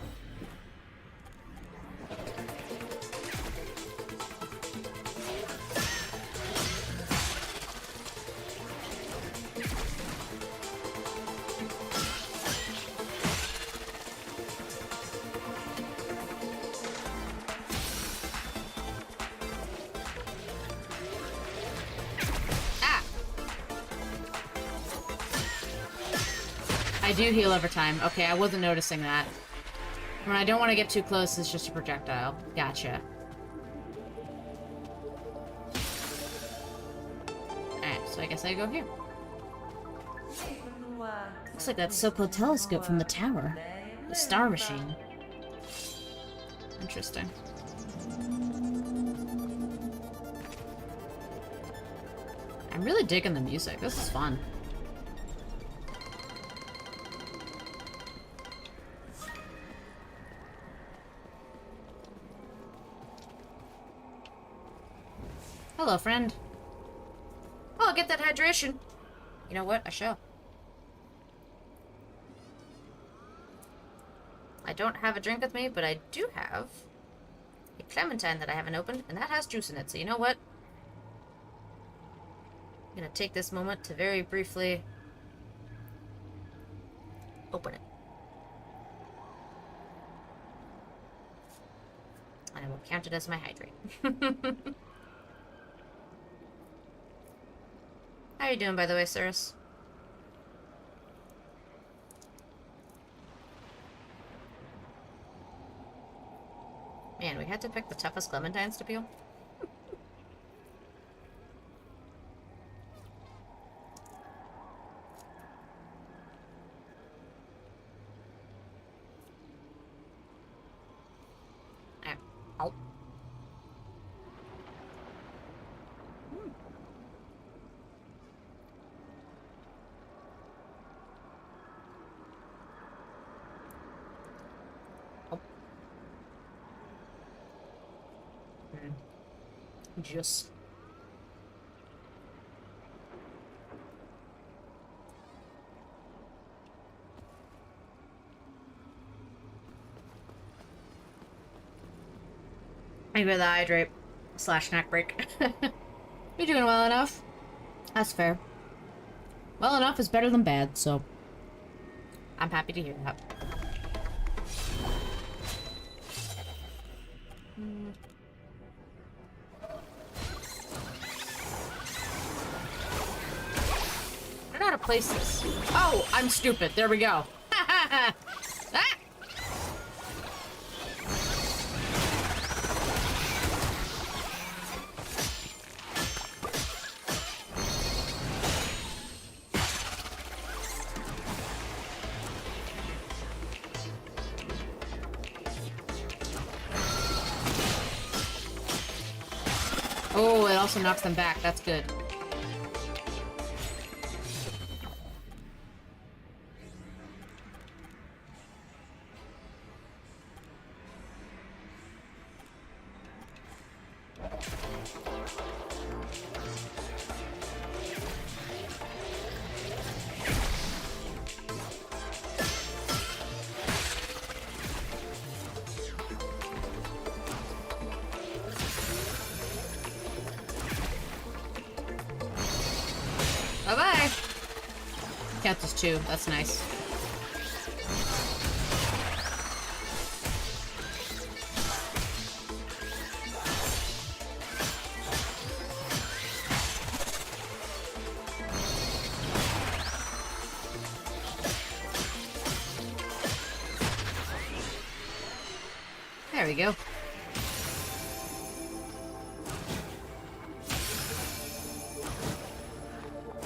I do heal over time. Okay, I wasn't noticing that. When I don't want to get too close, it's just a projectile. Gotcha. Alright, so I guess I go here. Looks like that so-called telescope from the tower. The star machine. Interesting. I'm really digging the music. This is fun. Hello, friend. Oh, I'll get that hydration. You know what? I shall. I don't have a drink with me, but I do have a clementine that I haven't opened, and that has juice in it. So you know what? I'm gonna take this moment to very briefly open it. And I will count it as my hydrate. How are you doing, by the way, Cirrus? Man, we had to pick the toughest clementines to peel. Oh. Just. Maybe the hydrate / snack break. You're doing well enough. That's fair. Well enough is better than bad, so I'm happy to hear that. I don't know how to place this. Oh, I'm stupid. There we go. Ah! Oh, it also knocks them back. That's good. Bye-bye. Counts as 2. That's nice. There we go.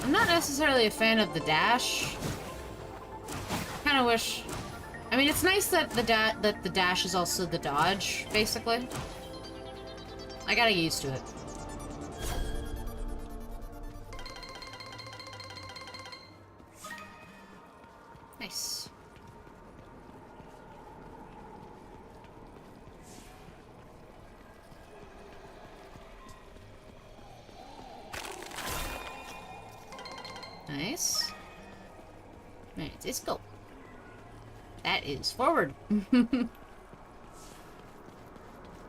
I'm not necessarily a fan of the dash. Kind of wish. I mean, it's nice that the dash is also the dodge, basically. I gotta get used to it. Nice. Nice. Alright, let's go. That is forward.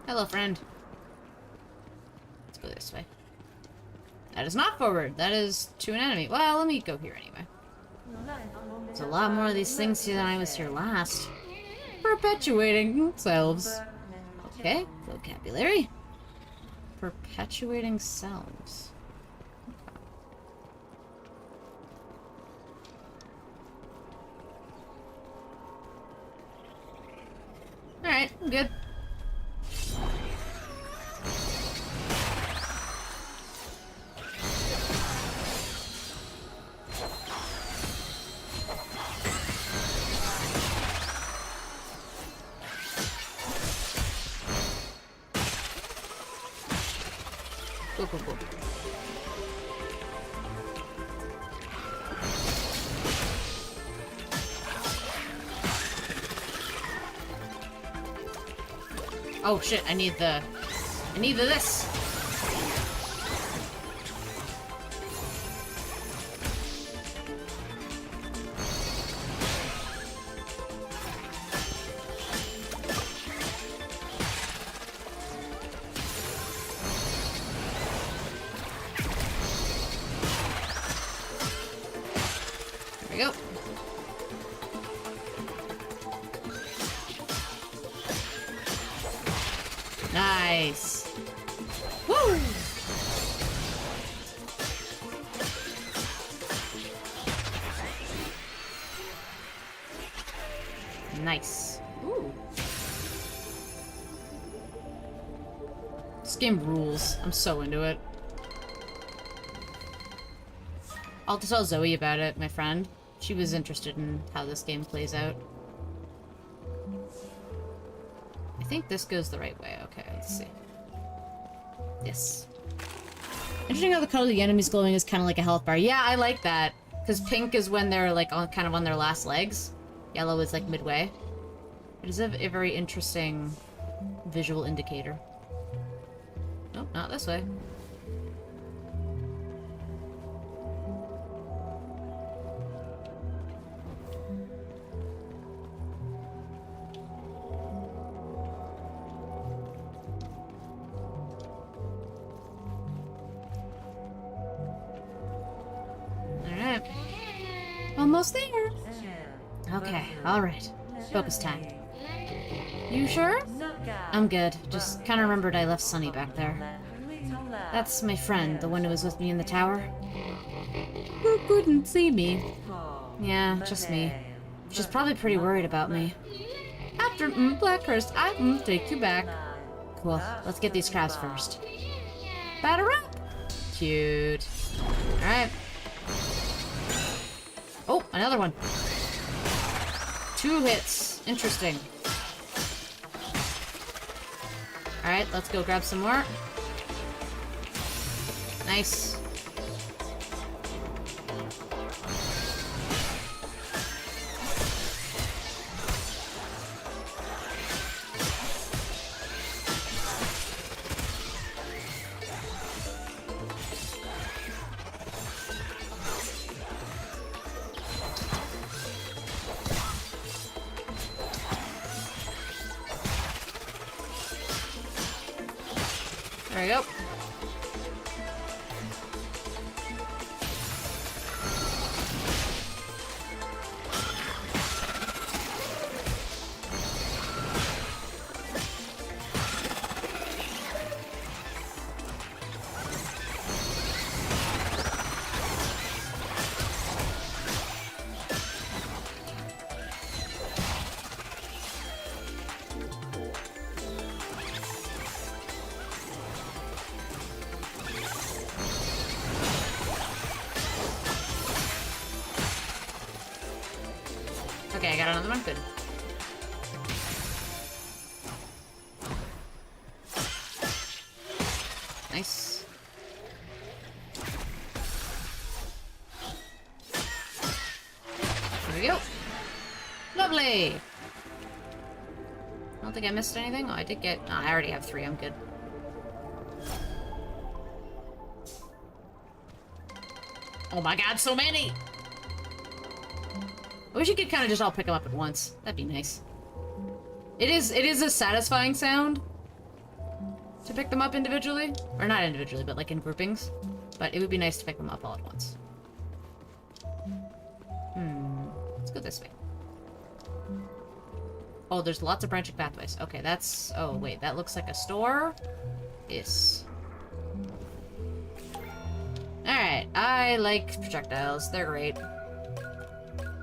Hello, friend. Let's go this way. That is not forward. That is to an enemy. Well, let me go here anyway. There's a lot more of these things here than I was here last. Perpetuating themselves. Okay, vocabulary. Perpetuating selves. Alright, I'm good. Cool, cool, cool. Oh shit, I need this. There we go. Nice. Woo! Nice. Ooh. This game rules. I'm so into it. I'll have to tell Zoe about it, my friend. She was interested in how this game plays out. I think this goes the right way. Okay, let's see. Yes. Interesting how the color of the enemy's glowing is kind of like a health bar. Yeah, I like that. Because pink is when they're like kind of on their last legs. Yellow is like midway. It is a very interesting visual indicator. Nope, not this way. Alright. Almost there. Okay, alright. Focus time. You sure? I'm good. Just kind of remembered I left Sunny back there. That's my friend, the one who was with me in the tower. Who couldn't see me? Yeah, just me. She's probably pretty worried about me. After Blackhurst, I take you back. Cool. Let's get these crabs first. Batter up! Cute. Alright. Oh, another one. 2 hits. Interesting. Alright, let's go grab some more. Nice. There we go. Okay, I got another one. Good. Nice. There we go. Lovely! I don't think I missed anything. Oh, I did get... Oh, I already have 3. I'm good. Oh my god, so many! I wish you could kind of just all pick them up at once. That'd be nice. It is a satisfying sound to pick them up individually. Or not individually, but like in groupings. But it would be nice to pick them up all at once. Let's go this way. Oh, there's lots of branching pathways. Okay, that's... Oh, wait, that looks like a store? Yes. Alright, I like projectiles. They're great.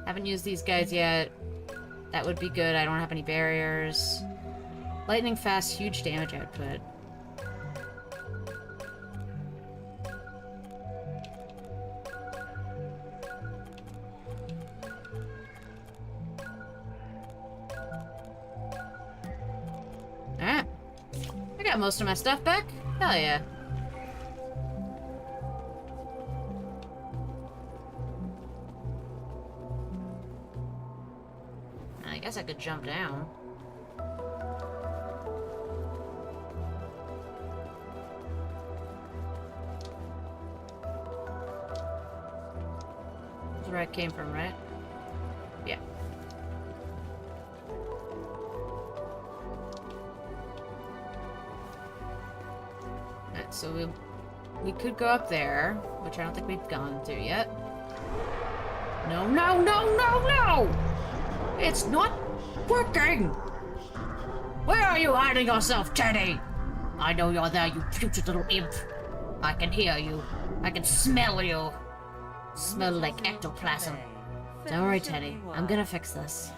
Haven't used these guys yet. That would be good. I don't have any barriers. Lightning fast, huge damage output. Alright. I got most of my stuff back. Hell yeah. I guess I could jump down. That's where I came from, right? Yeah. Alright, so we could go up there, which I don't think we've gone through yet. No, no, no, no, no! It's not working! Where are you hiding yourself, Teddy? I know you're there, you putrid little imp. I can hear you. I can smell you. Smell like ectoplasm. Don't worry, Teddy. I'm gonna fix this.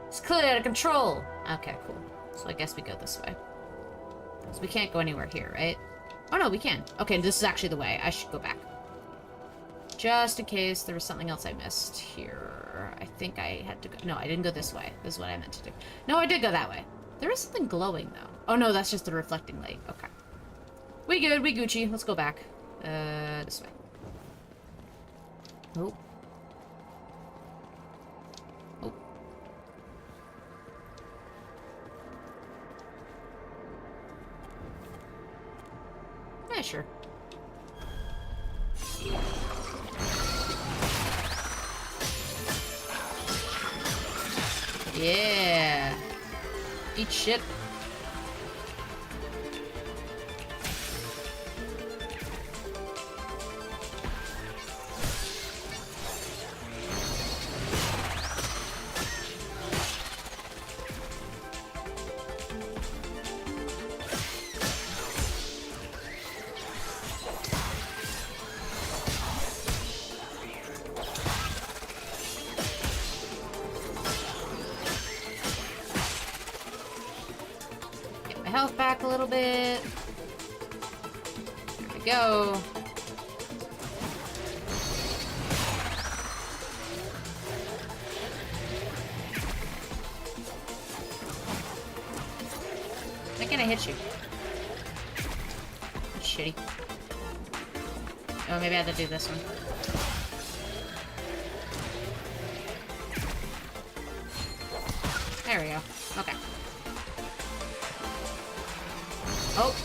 It's clearly out of control. Okay, cool. So I guess we go this way. So we can't go anywhere here, right? Oh no, we can. Okay, this is actually the way. I should go back. Just in case there was something else I missed here. I think I had to go... No, I didn't go this way. This is what I meant to do. No, I did go that way. There is something glowing, though. Oh no, that's just the reflecting light. Okay. We good, we Gucci. Let's go back. This way. Oh. Oh. Yeah, sure. Yeah. Eat shit. Health back a little bit. There we go. Why can't I hit you? That's shitty. Oh, maybe I have to do this one. There we go. Okay. Oh.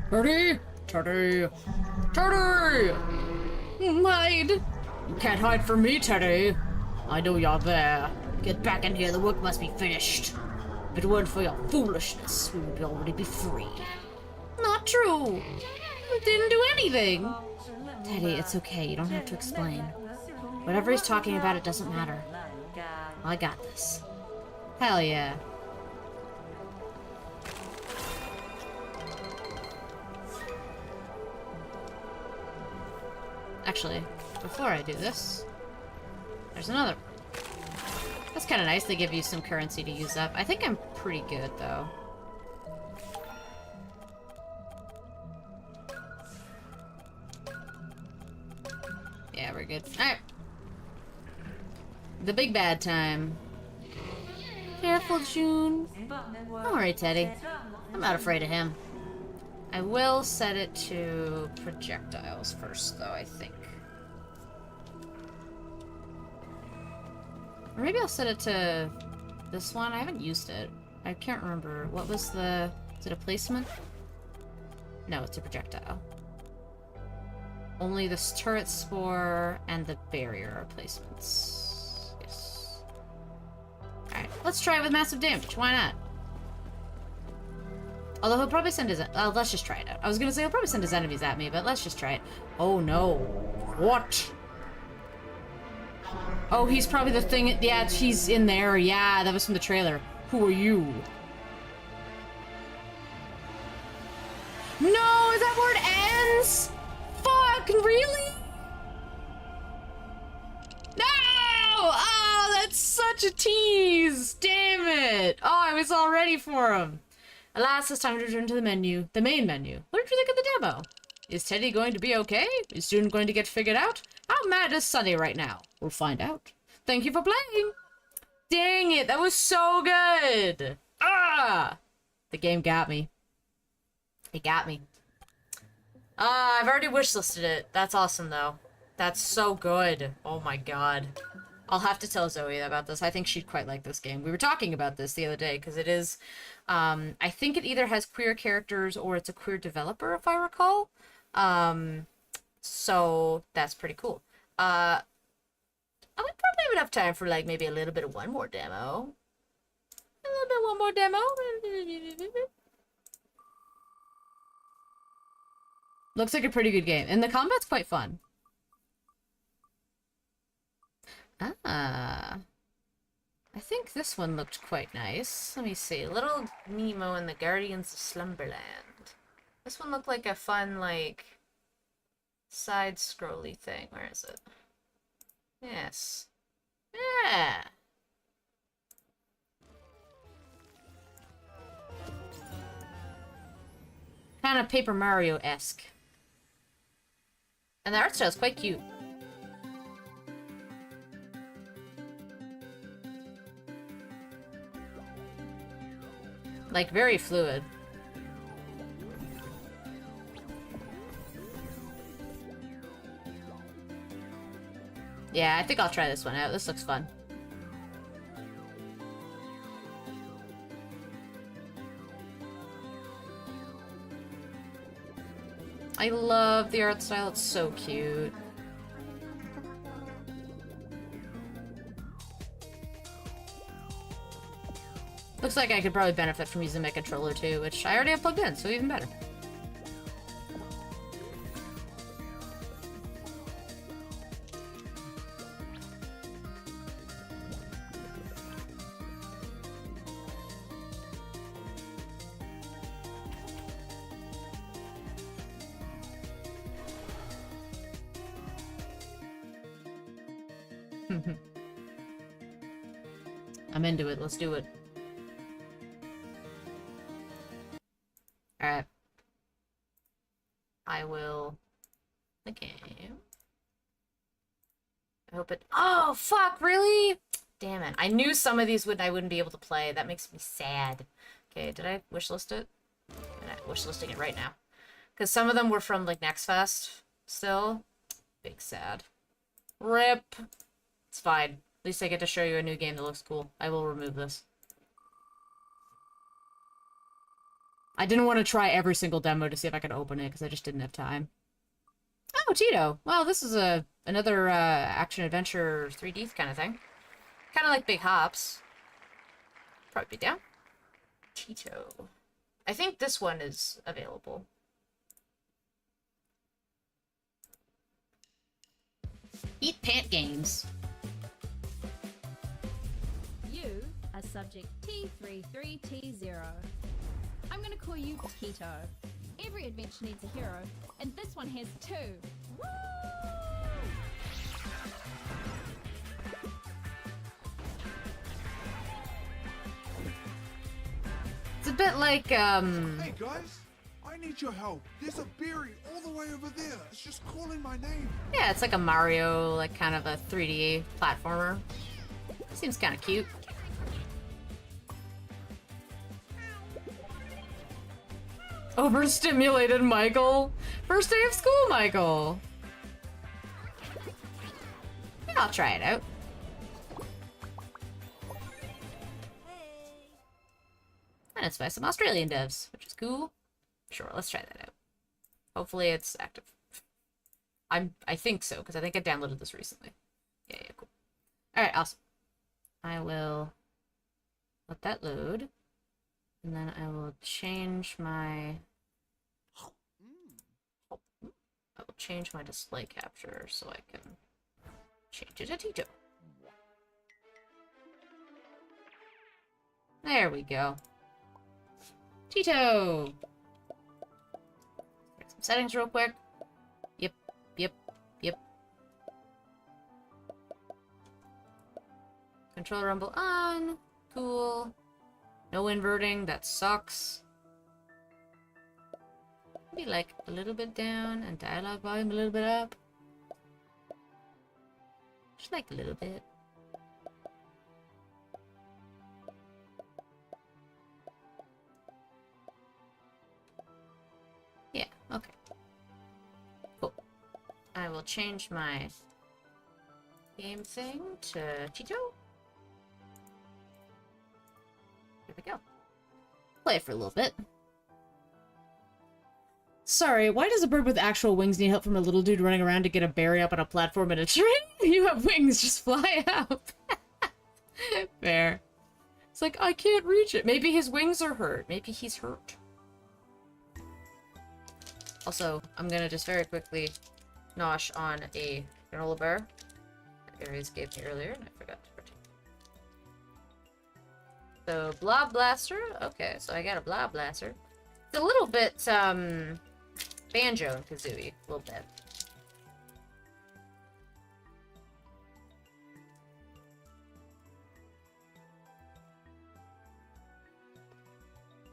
Teddy! Teddy! Teddy! Hide! You can't hide from me, Teddy. I know you're there. Get back in here, the work must be finished. If it weren't for your foolishness, we would already be free. Not true! I didn't do anything! Teddy, it's okay. You don't have to explain. Whatever he's talking about, it doesn't matter. I got this. Hell yeah. Actually, before I do this, there's another. That's kind of nice. They give you some currency to use up. I think I'm pretty good, though. Yeah, we're good. Alright. The big bad time. Careful, June. Don't worry, Teddy. I'm not afraid of him. I will set it to projectiles first, though, I think. Or maybe I'll set it to this one. I haven't used it. I can't remember. What was the... Is it a placement? No, it's a projectile. Only this turret spore and the barrier are placements. Yes. Alright, let's try it with massive damage. Why not? Although he'll probably send his... let's just try it out. I was gonna say he'll probably send his enemies at me, but let's just try it. Oh no. What? Oh, he's probably the thing... Yeah, he's in there. Yeah, that was from the trailer. Who are you? No! Is that where it ends? Fuck, really? No! Oh, that's such a tease! Damn it! Oh, I was all ready for him. Alas, it's time to return to the menu. The main menu. What did you think of the demo? Is Teddy going to be okay? Is June going to get figured out? How mad is Sunny right now? We'll find out. Thank you for playing! Dang it, that was so good! Ah! The game got me. It got me. I've already wishlisted it. That's awesome, though. That's so good. Oh my god. I'll have to tell Zoe about this. I think she'd quite like this game. We were talking about this the other day because it is, I think it either has queer characters or it's a queer developer, if I recall. So that's pretty cool. I would probably have enough time for like maybe a little bit of one more demo. A little bit one more demo. Looks like a pretty good game, and the combat's quite fun. Ah. I think this one looked quite nice. Let me see. Little Nemo and the Guardians of Slumberland. This one looked like a fun, like, side-scrolly thing. Where is it? Yes. Yeah. Kind of Paper Mario-esque. And the art style is quite cute. Like, very fluid. Yeah, I think I'll try this one out. This looks fun. I love the art style. It's so cute. Looks like I could probably benefit from using my controller too, which I already have plugged in, so even better. I'm into it. Let's do it. Alright. I will... the game. I hope it... Oh, fuck, really? Damn it. I knew some of these I wouldn't be able to play. That makes me sad. Okay, did I wishlist it? I'm wishlisting it right now. Because some of them were from, like, Next Fest still. Big sad. RIP. It's fine. At least I get to show you a new game that looks cool. I will remove this. I didn't want to try every single demo to see if I could open it, because I just didn't have time. Oh, Tito! Well, this is another action-adventure 3D kind of thing. Kind of like Big Hops. Probably be down. Tito. I think this one is available. Eat Pant Games. You are subject T33T0. I'm gonna call you Tito. Every adventure needs a hero, and this one has two. Woo! It's a bit like, Hey guys, I need your help. There's a berry all the way over there. It's just calling my name. yeah, it's like a Mario, like kind of a 3D platformer. Seems kind of cute. Overstimulated Michael. First day of school, Michael. Yeah, I'll try it out. And it's by some Australian devs, which is cool. Sure, let's try that out. Hopefully it's active. I think so, because I think I downloaded this recently. Yeah, cool. Alright, awesome. I will let that load. And then I will change my... I will change my display capture so I can change it to Tito. There we go. Tito! Get some settings real quick. Yep. Control rumble on. Cool. No inverting, that sucks. Maybe like a little bit down and dialogue volume a little bit up. Just like a little bit. Yeah, okay. Cool. I will change my game thing to Tito. Here we go. Play it for a little bit. Sorry, why does a bird with actual wings need help from a little dude running around to get a berry up on a platform in a tree? You have wings, just fly up. Fair. It's like, I can't reach it. Maybe his wings are hurt. Maybe he's hurt. Also, I'm gonna just very quickly nosh on a granola bar that Aries gave me earlier, and I forgot to partake. So, Blob Blaster. Okay, so I got a Blob Blaster. It's a little bit, Banjo and Kazooie. A little bit.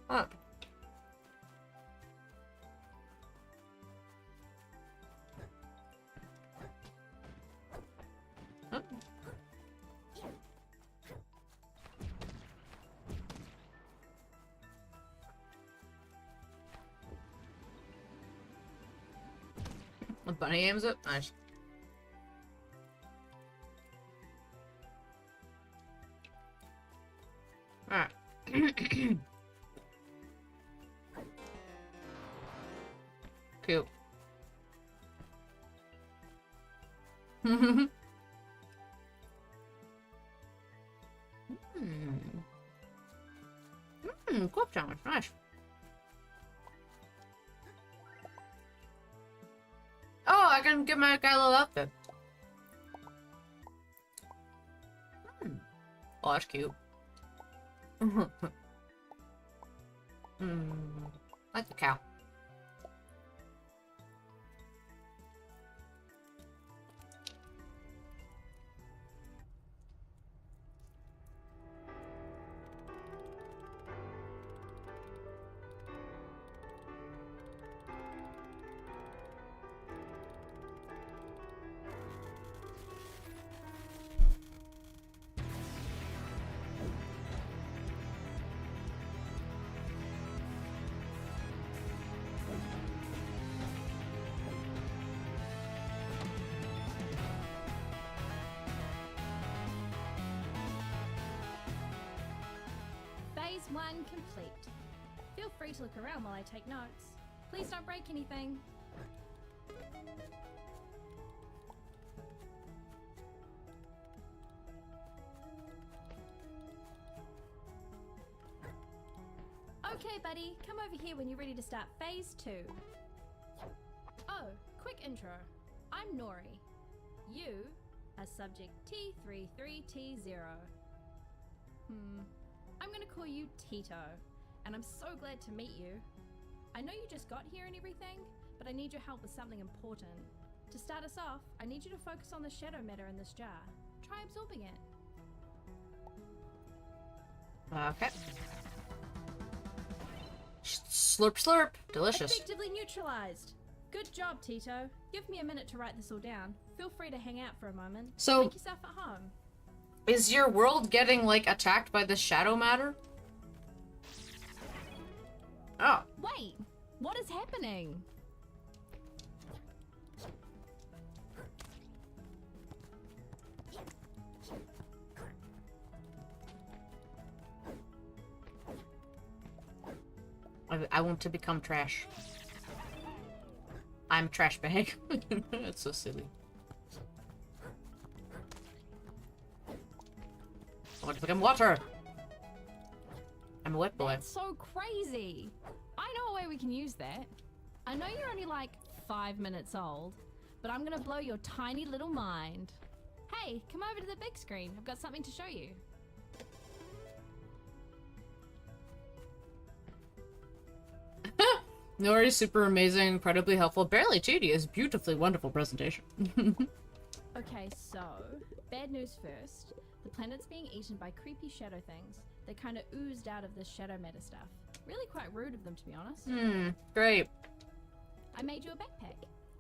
Huh. The bunny aims it? Nice. Alright. Cute. Club challenge. Nice. Oh, I can give my guy a little outfit. Oh, that's cute. Like the cow. Phase 1 complete. Feel free to look around while I take notes. Please don't break anything. Okay, buddy, come over here when you're ready to start phase 2. Oh, quick intro. I'm Nori. You are subject T33T0. I'm gonna call you Tito, and I'm so glad to meet you. I know you just got here and everything, but I need your help with something important. To start us off, I need you to focus on the shadow matter in this jar. Try absorbing it. Okay. Slurp slurp. Delicious. Effectively neutralized. Good job, Tito. Give me a minute to write this all down. Feel free to hang out for a moment. So- Make yourself at home. Is your world getting, like, attacked by the shadow matter? Oh. Wait, what is happening? I want to become trash. I'm trash bag. That's so silly. I want to become water. I'm a wet boy. That's so crazy. I know a way we can use that. I know you're only like 5 minutes old, but I'm gonna blow your tiny little mind. Hey, come over to the big screen. I've got something to show you. Nori's super amazing, incredibly helpful, barely tedious, beautifully wonderful presentation. Okay, so, bad news first. The planet's being eaten by creepy shadow things. They kind of oozed out of this shadow matter stuff. Really quite rude of them, to be honest. Great. I made you a backpack.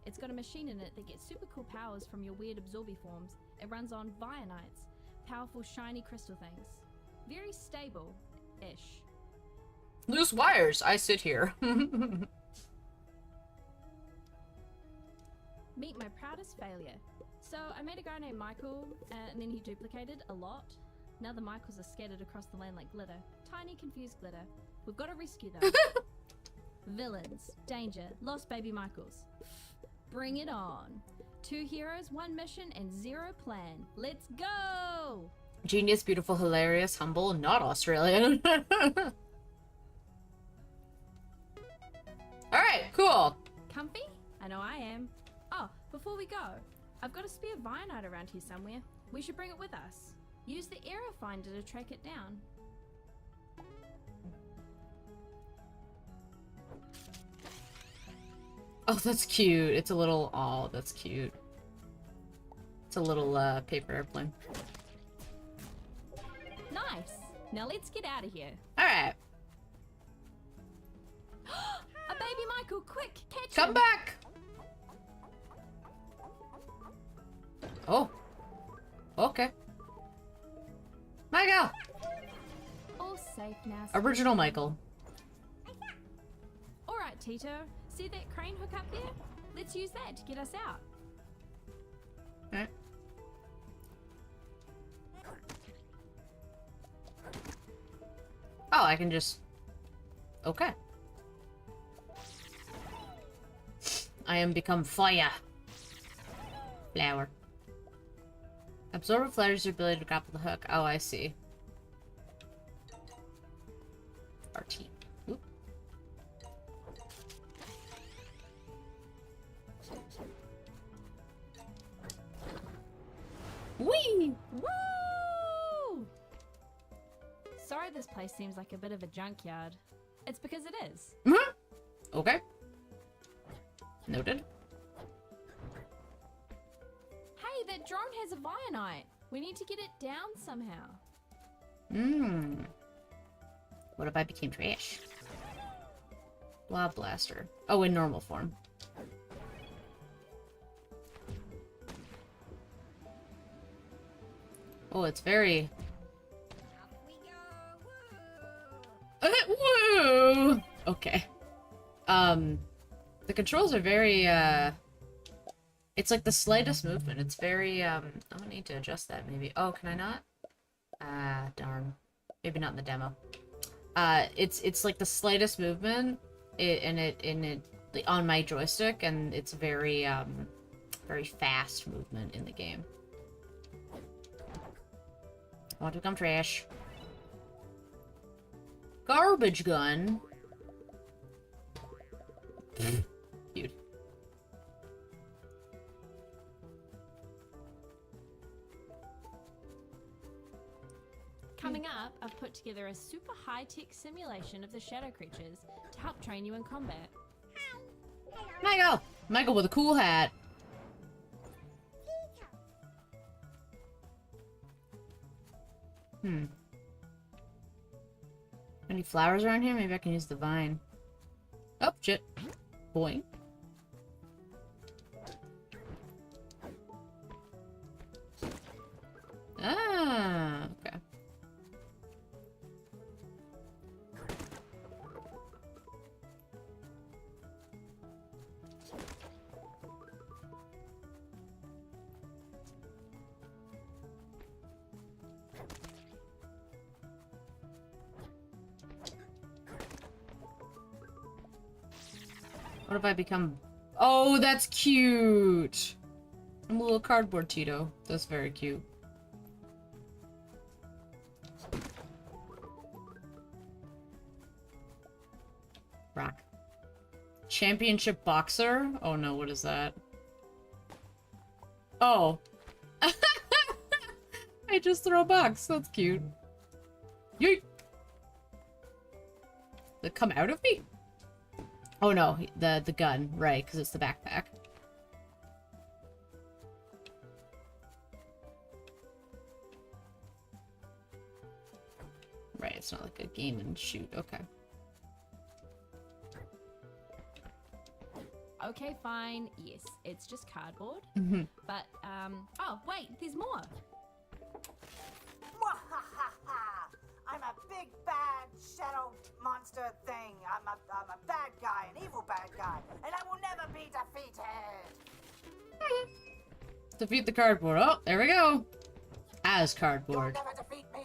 It's got a machine in it that gets super cool powers from your weird absorby forms. It runs on Vionites, powerful shiny crystal things. Very stable-ish. Loose wires, I sit here. Meet my proudest failure. So I made a guy named Michael, and then he duplicated a lot. Now the Michaels are scattered across the land like glitter. Tiny, confused glitter. We've got to rescue them. Villains, danger, lost baby Michaels. Bring it on. 2 heroes, 1 mission, and 0 plan. Let's go! Genius, beautiful, hilarious, humble, not Australian. Alright, cool. Comfy? I know I am. Oh, before we go, I've got a spare Vionite around here somewhere. We should bring it with us. Use the error finder to track it down. Oh, that's cute. It's a little... Oh, that's cute. It's a little, paper airplane. Nice! Now let's get out of here. Alright. A baby Michael, quick, catch Come him! back! Oh. Okay. Michael! All safe now. Original Michael. Alright, Tito. See that crane hook up there? Let's use that to get us out. Alright. Oh, I can just... Okay. I am become fire. Flower. Absorber flatters your ability to grapple the hook. Oh, I see. RT. Oop. Whee! Woo! Sorry this place seems like a bit of a junkyard. It's because it is. Okay. Noted. Hey, that drone has a Vionite. We need to get it down somehow. What if I became trash? Blob Blaster. Oh, in normal form. Oh, it's very... Woo! Okay. The controls are very, it's like the slightest movement. It's very, I'm gonna need to adjust that maybe. Oh, can I not? Ah, darn. Maybe not in the demo. It's like the slightest movement, on my joystick, and it's very, very fast movement in the game. I want to become trash. Garbage gun. Cute. Coming up, I've put together a super high-tech simulation of the shadow creatures to help train you in combat. Michael! Michael with a cool hat. Any flowers around here? Maybe I can use the vine. Oh, shit. Boing. Ah, okay. What if I become... Oh, that's cute! I'm a little cardboard Tito. That's very cute. Rock. Championship boxer? Oh no, what is that? Oh. I just throw a box. That's cute. Yeet! Did it come out of me? Oh no, the gun, right, because it's the backpack. Right, it's not like a game and shoot, okay. Okay, fine. Yes, it's just cardboard. But, oh, wait, there's more. I'm a big bad shadow monster thing. I'm a bad guy, an evil bad guy, and I will never be defeated. Defeat the cardboard. Oh, there we go. As You'll cardboard. never defeat me.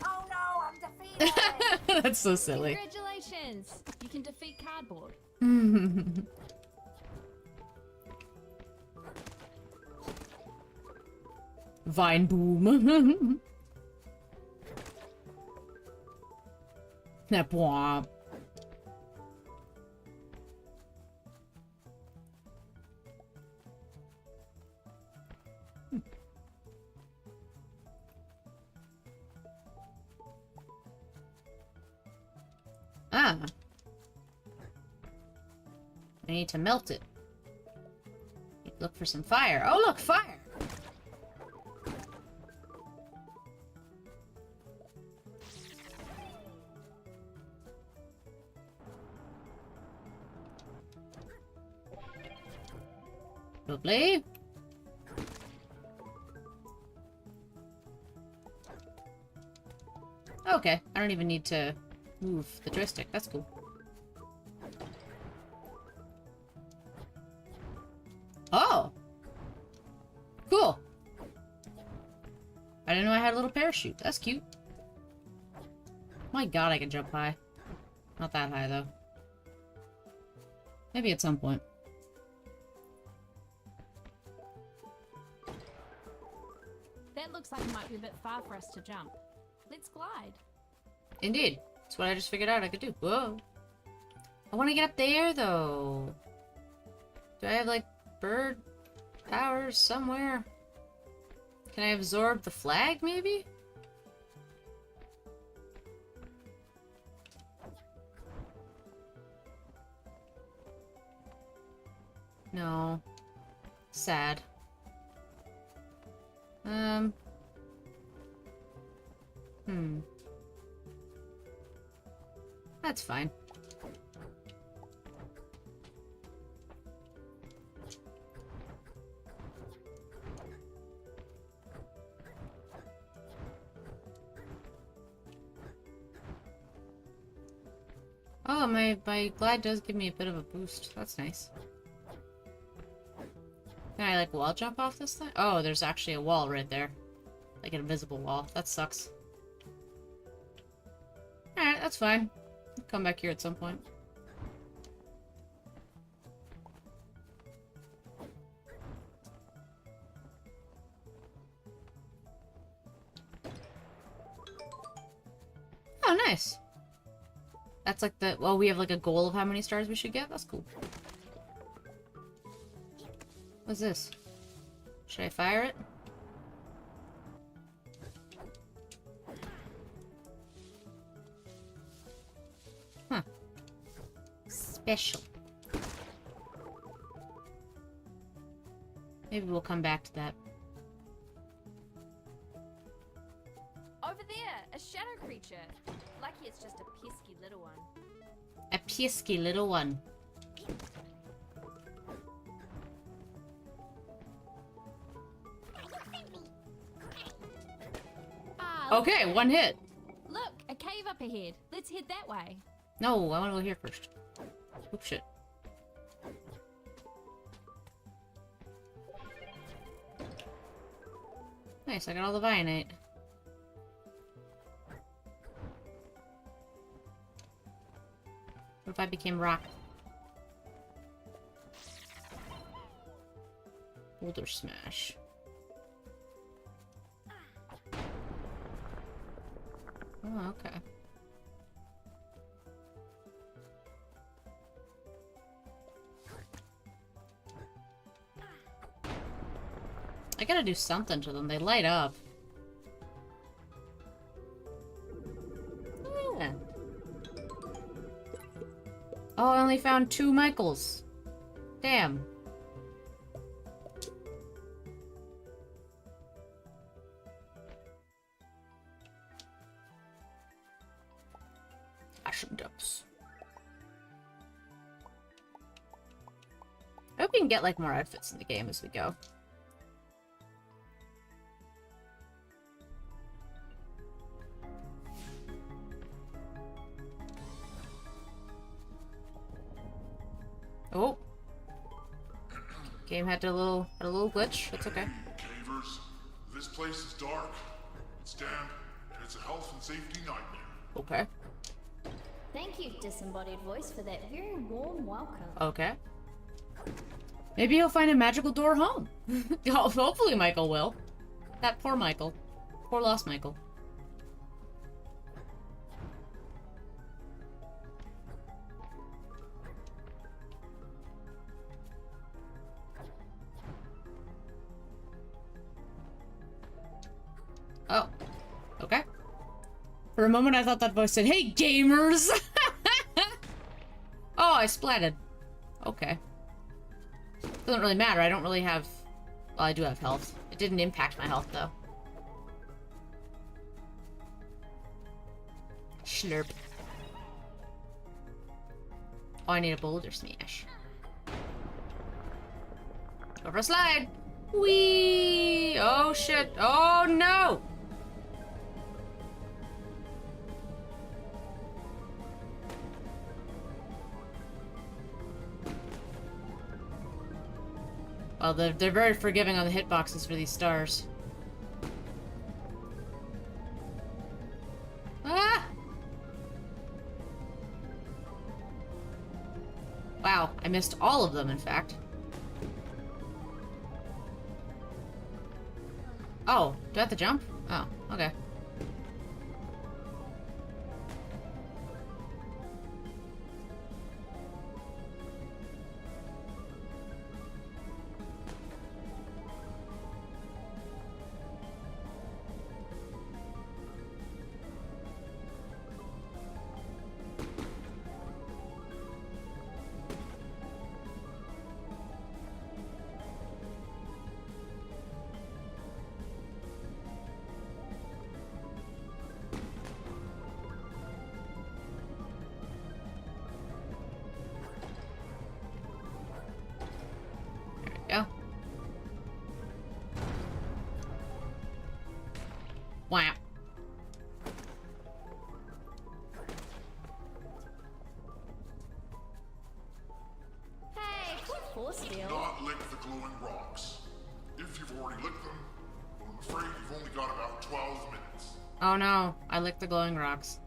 Oh no, I'm defeated. That's so silly. Congratulations! You can defeat cardboard. Vine boom. Snap womp. Ah. I need to melt it. Look for some fire. Oh, look, fire! Lovely. Okay, I don't even need to move the joystick. That's cool. Oh! Cool. I didn't know I had a little parachute. That's cute. My god, I can jump high. Not that high, though. Maybe at some point. That looks like it might be a bit far for us to jump. Let's glide. Indeed. That's what I just figured out I could do. Whoa. I want to get up there, though. Do I have, like, bird powers somewhere? Can I absorb the flag, maybe? No. Sad. That's fine. Oh, my glide does give me a bit of a boost. That's nice. Can I, like, wall jump off this thing? Oh, there's actually a wall right there. Like an invisible wall. That sucks. Alright, that's fine. I'll come back here at some point. Oh, nice. That's like the... Well, we have like a goal of how many stars we should get? That's cool. What's this? Should I fire it? Huh. Special. Maybe we'll come back to that. Over there, a shadow creature. Lucky it's just a pesky little one. A pesky little one. Ah, Okay, look. one hit. Look, a cave up ahead. Let's head that way. No, I want to go here first. Oop, shit. Nice, I got all the Vionite. What if I became rock? Boulder smash. Oh, okay. I gotta do something to them. They light up. Yeah. Oh, I only found 2 Michaels. Damn. Ashen depths. I hope we can get like more outfits in the game as we go. Oh. Game had a little glitch. It's okay. Cavers, this place is dark, it's damp, and it's a health and safety nightmare. Okay. Thank you, disembodied voice, for that very warm welcome. Okay. Maybe he'll find a magical door home. Hopefully Michael will. That poor Michael. Poor lost Michael. Oh. Okay. For a moment I thought that voice said, "Hey, gamers!" Oh, I splatted. Okay. Doesn't really matter. I don't really have... Well, I do have health. It didn't impact my health, though. Slurp. Oh, I need a boulder smash. Go for a slide! Whee! Oh, shit. Oh, no! Well, they're very forgiving on the hitboxes for these stars. Ah! Wow, I missed all of them, in fact. Oh, do I have to jump? Oh, okay. Wow. Hey, quit force Do field. not lick the glowing rocks. If you've already licked them, well, I'm afraid you've only got about 12 minutes. Oh no, I licked the glowing rocks.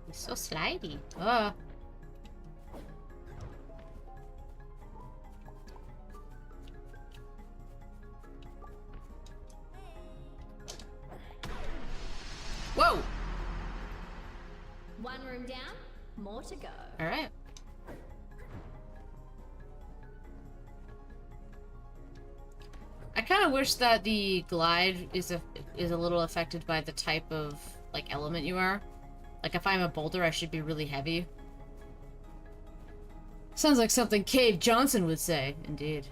He's so slidey. Ugh. Whoa! One room down, more to go. Alright. I kind of wish that the glide is a little affected by the type of like element you are. Like if I'm a boulder, I should be really heavy. Sounds like something Cave Johnson would say. Indeed.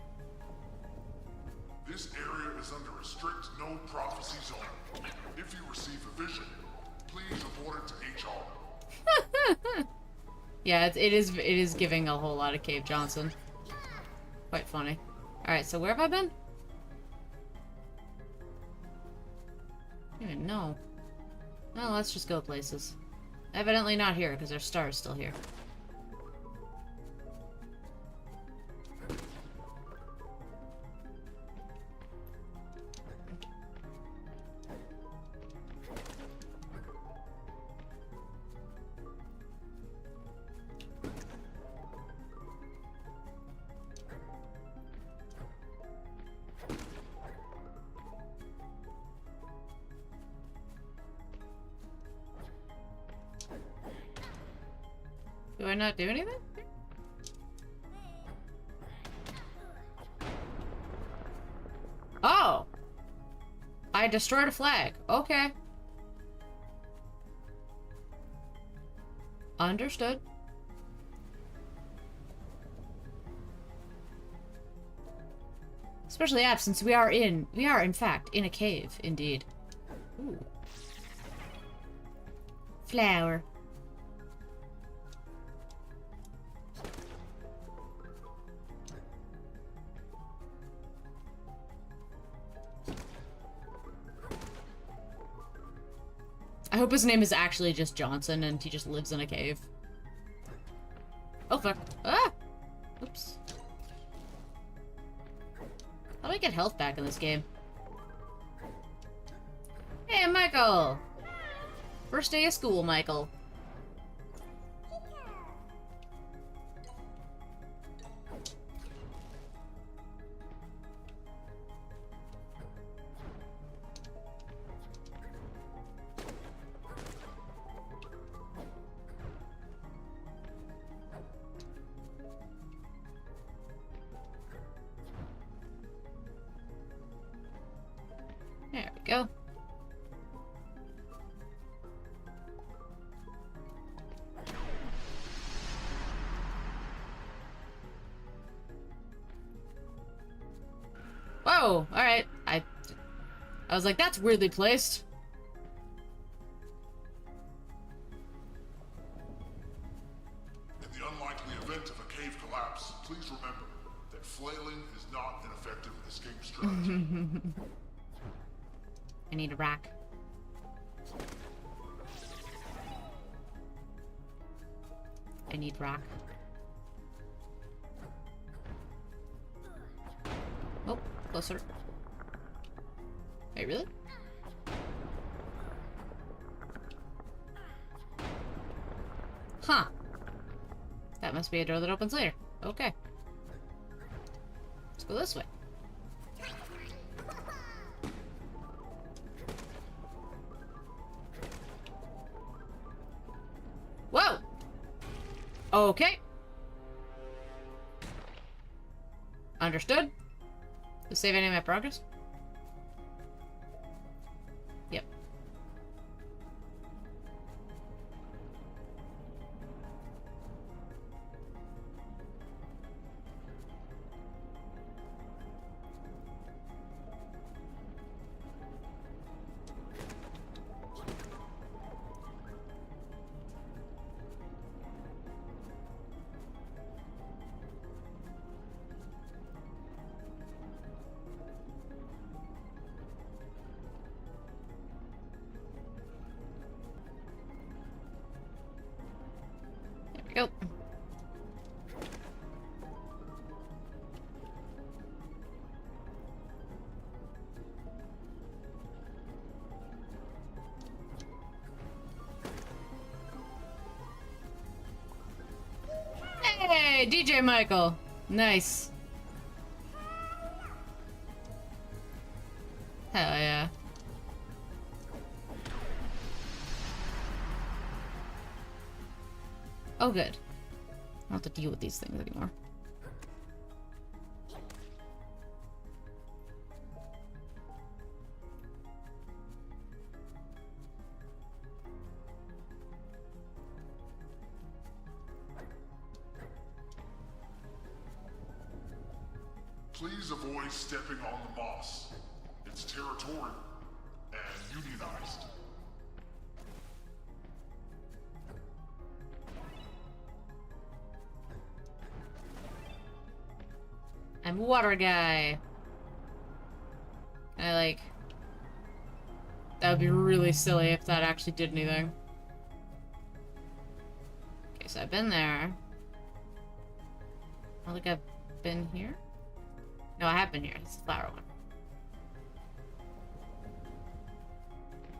This area is under a strict no prophecy zone. If you receive a vision, please report it to HR. Yeah, it is giving a whole lot of Cave Johnson. Quite funny. Alright, so where have I been? I don't even know. Well, let's just go places. Evidently not here, because our star is still here. I not do anything? Oh! I destroyed a flag. Okay. Understood. Especially since we are in fact in a cave, indeed. Ooh. Flower. I hope his name is actually just Johnson and he just lives in a cave. Oh fuck. Ah! Oops. How do I get health back in this game? Hey, Michael! First day of school, Michael. There we go. Whoa! Alright. I was like, that's weirdly placed. In the unlikely event of a cave collapse, please remember that flailing is not an effective escape strategy. I need a rack. I need rack. Oh, closer. Wait, really? Huh. That must be a door that opens later. Okay. Let's go this way. Whoa! Okay. Understood. To save any of my progress? Yep. There we go. Hey, DJ Michael. Nice. Hell yeah. Oh, good. I don't have to deal with these things anymore. Please avoid stepping on the moss. It's territorial and unionized. I'm a water guy. That would be really silly if that actually did anything. Okay, so I've been there. I don't think I've been here. No, I have been here. It's the flower one.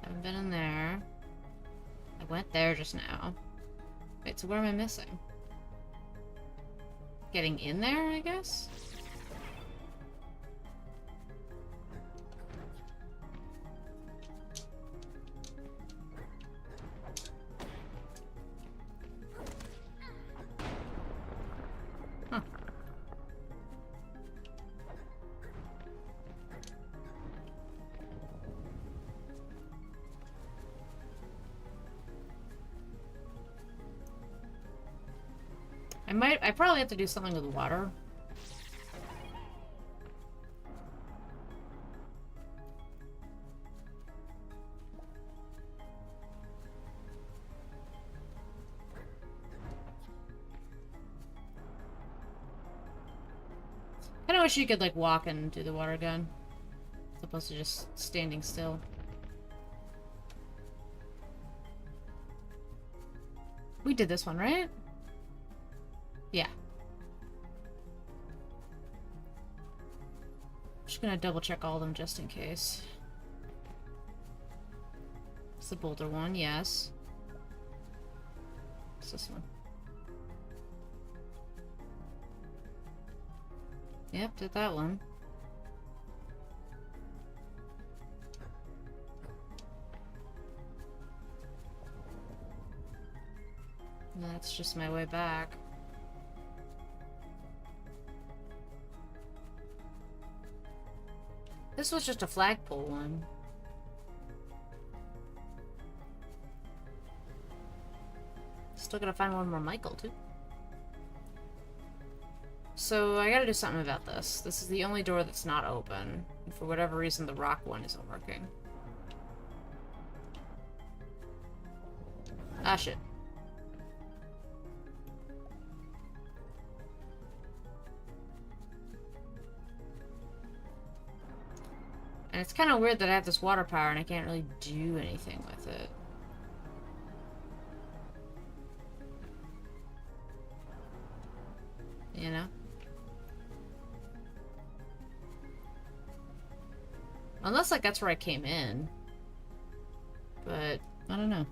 Haven't been in there. I went there just now. Wait, so what am I missing? Getting in there, I guess? I probably have to do something with water. Kinda wish you could, like, walk and do the water gun. As opposed to just standing still. We did this one, right? Yeah. Just gonna double check all of them just in case. It's the boulder one, yes. What's this one? Yep, did that one. That's just my way back. This was just a flagpole one. Still gotta find one more Michael, too. So, I gotta do something about this. This is the only door that's not open. And for whatever reason, the rock one isn't working. Ah, shit. And it's kind of weird that I have this water power and I can't really do anything with it. You know? Unless, like, that's where I came in. But, I don't know.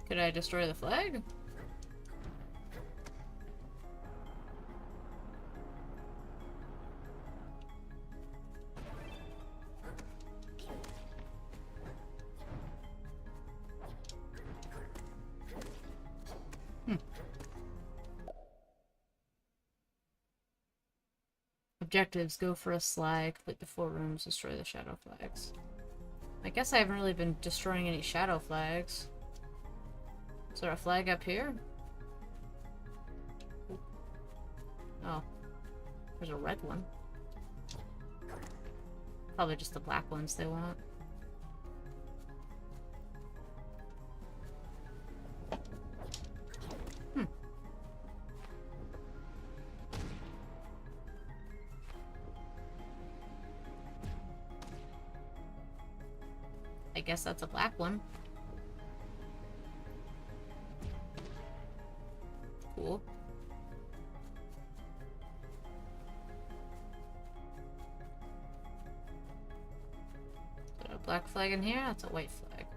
Could I destroy the flag? Objectives: go for a slag, complete the 4 rooms, destroy the shadow flags. I guess I haven't really been destroying any shadow flags. Is there a flag up here? Oh. There's a red one. Probably just the black ones they want. I guess that's a black one. Cool. Is there a black flag in here? That's a white flag.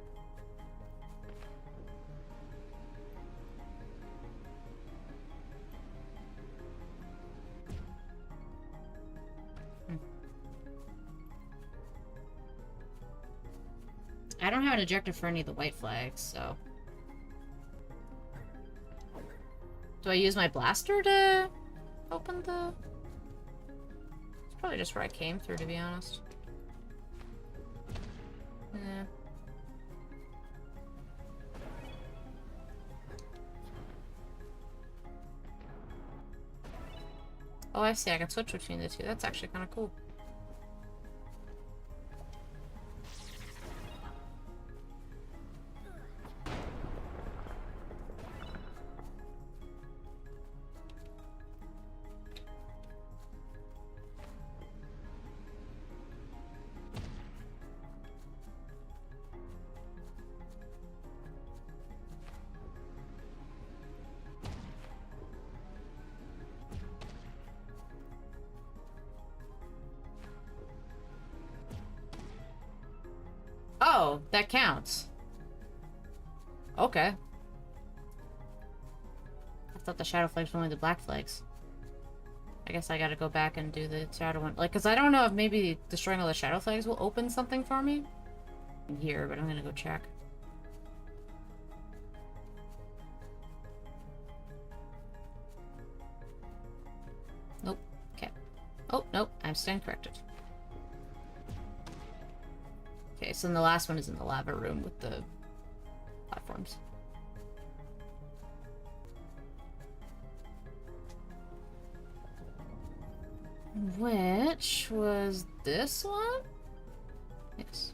I don't have an objective for any of the white flags, so... Do I use my blaster to open the... It's probably just where I came through, to be honest. Yeah. Oh, I see. I can switch between the two. That's actually kind of cool. Oh, that counts. Okay. I thought the shadow flags were only the black flags. I guess I gotta go back and do the shadow one. Like, cause I don't know if maybe destroying all the shadow flags will open something for me. In here, but I'm gonna go check. Nope. Okay. Oh, nope. I'm stand corrected. Okay, so then the last one is in the lava room with the platforms. Which was this one? Yes.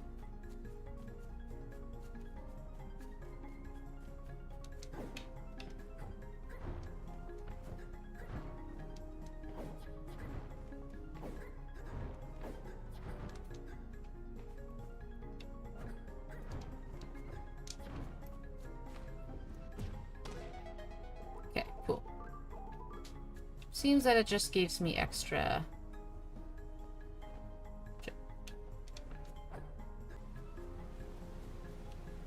Okay, cool. Seems that it just gives me extra.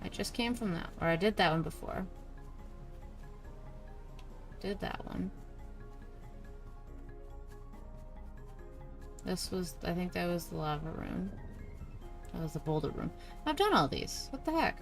I just came from that, or I did that one before. Did that one. This was, I think that was the lava room. That was the boulder room. I've done all these. What the heck?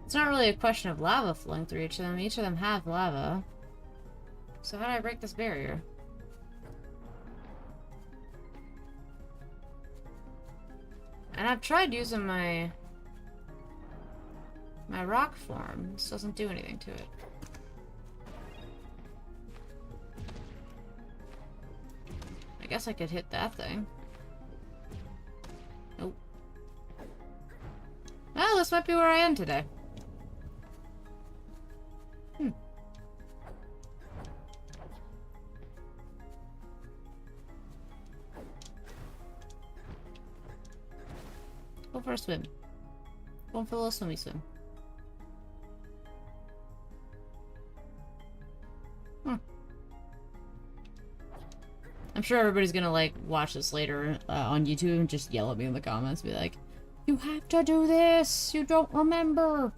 It's not really a question of lava flowing through each of them. Each of them have lava. So how do I break this barrier? And I've tried using my rock form. This doesn't do anything to it. I guess I could hit that thing. Nope. Well, this might be where I am today. Go for a swim. Going for a little swimmy swim. I'm sure everybody's gonna like watch this later on YouTube and just yell at me in the comments, be like, "You have to do this! You don't remember!"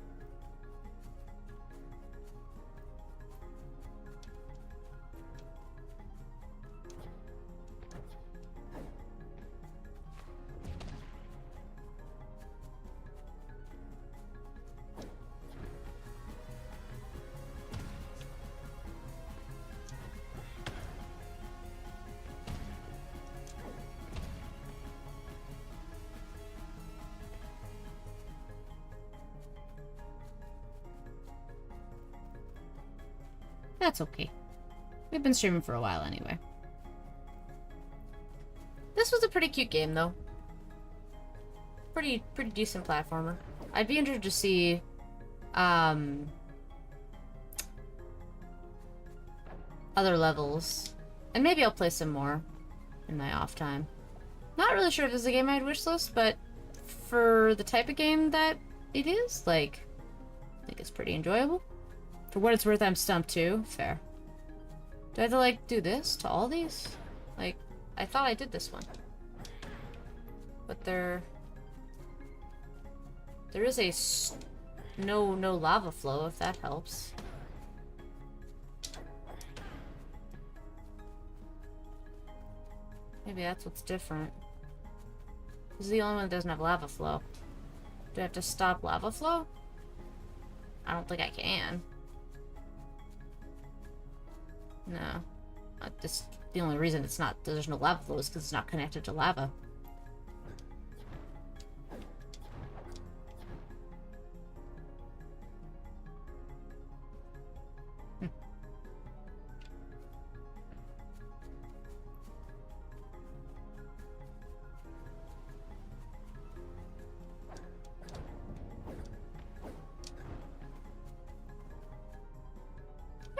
That's okay. We've been streaming for a while anyway. This was a pretty cute game, though. Pretty decent platformer. I'd be interested to see, other levels. And maybe I'll play some more in my off time. Not really sure if this is a game I'd wishlist, but for the type of game that it is, like, I think it's pretty enjoyable. For what it's worth, I'm stumped too. Fair. Do I have to, like, do this to all these? Like, I thought I did this one. But there is a no lava flow, if that helps. Maybe that's what's different. This is the only one that doesn't have lava flow. Do I have to stop lava flow? I don't think I can. No. The only reason it's not, there's no lava flow is because it's not connected to lava.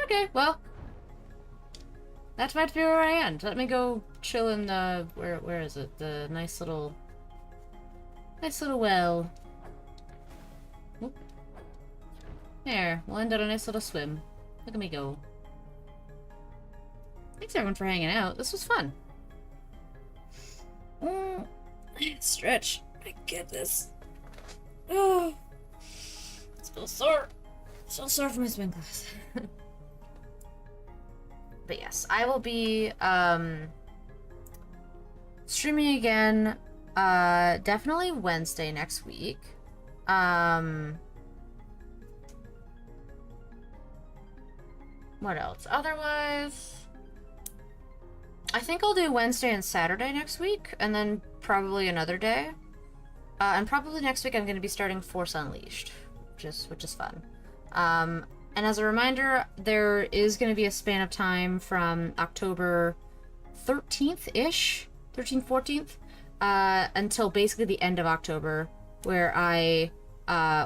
Okay, well. That might be where I end. Let me go chill in the... Where is it? The nice little well. Oop. There. We'll end on a nice little swim. Look at me go. Thanks everyone for hanging out. This was fun. Stretch. I get this. Oh. It's still sore. So sorry for my spin class. But yes, I will be streaming again definitely Wednesday next week. What else? Otherwise, I think I'll do Wednesday and Saturday next week, and then probably another day. And probably next week I'm going to be starting Force Unleashed, which is fun. And as a reminder, there is going to be a span of time from October 13th-ish, 13th, 14th, until basically the end of October, where I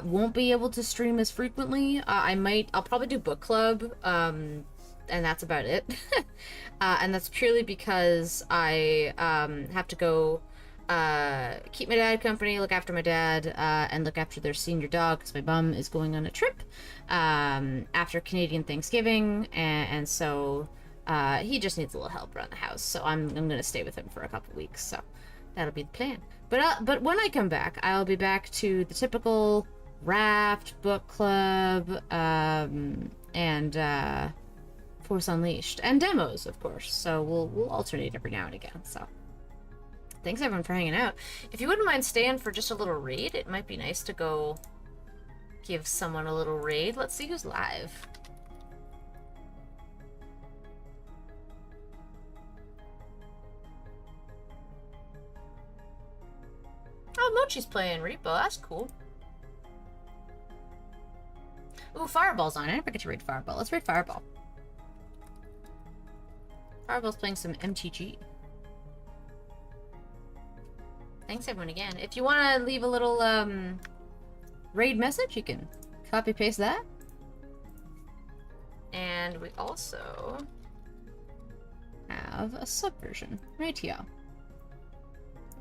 won't be able to stream as frequently. I'll probably do book club, and that's about it. And that's purely because I have to go keep my dad company, look after my dad, and look after their senior dog, because my mom is going on a trip after Canadian Thanksgiving, and so he just needs a little help around the house. So I'm gonna stay with him for a couple weeks. So that'll be the plan. But when I come back, I'll be back to the typical Raft, book club, and Force Unleashed, and demos, of course. So we'll alternate every now and again. So thanks everyone for hanging out. If you wouldn't mind staying for just a little raid, it might be nice to go give someone a little raid. Let's see who's live. Oh, Mochi's playing Repo. That's cool. Ooh, Fireball's on. I never get to raid Fireball. Let's raid Fireball. Fireball's playing some MTG. Thanks everyone again. If you want to leave a little raid message, you can copy paste that. And we also have a subversion right here.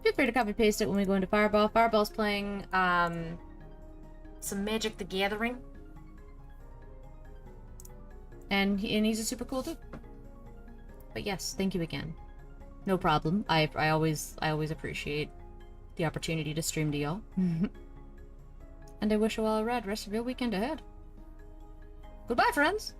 Feel free to copy paste it when we go into Fireball. Fireball's playing some Magic the Gathering. And he's a super cool dude. But yes, thank you again. No problem. I always appreciate the opportunity to stream to y'all. And I wish you all a rad rest of your weekend ahead. Goodbye, friends!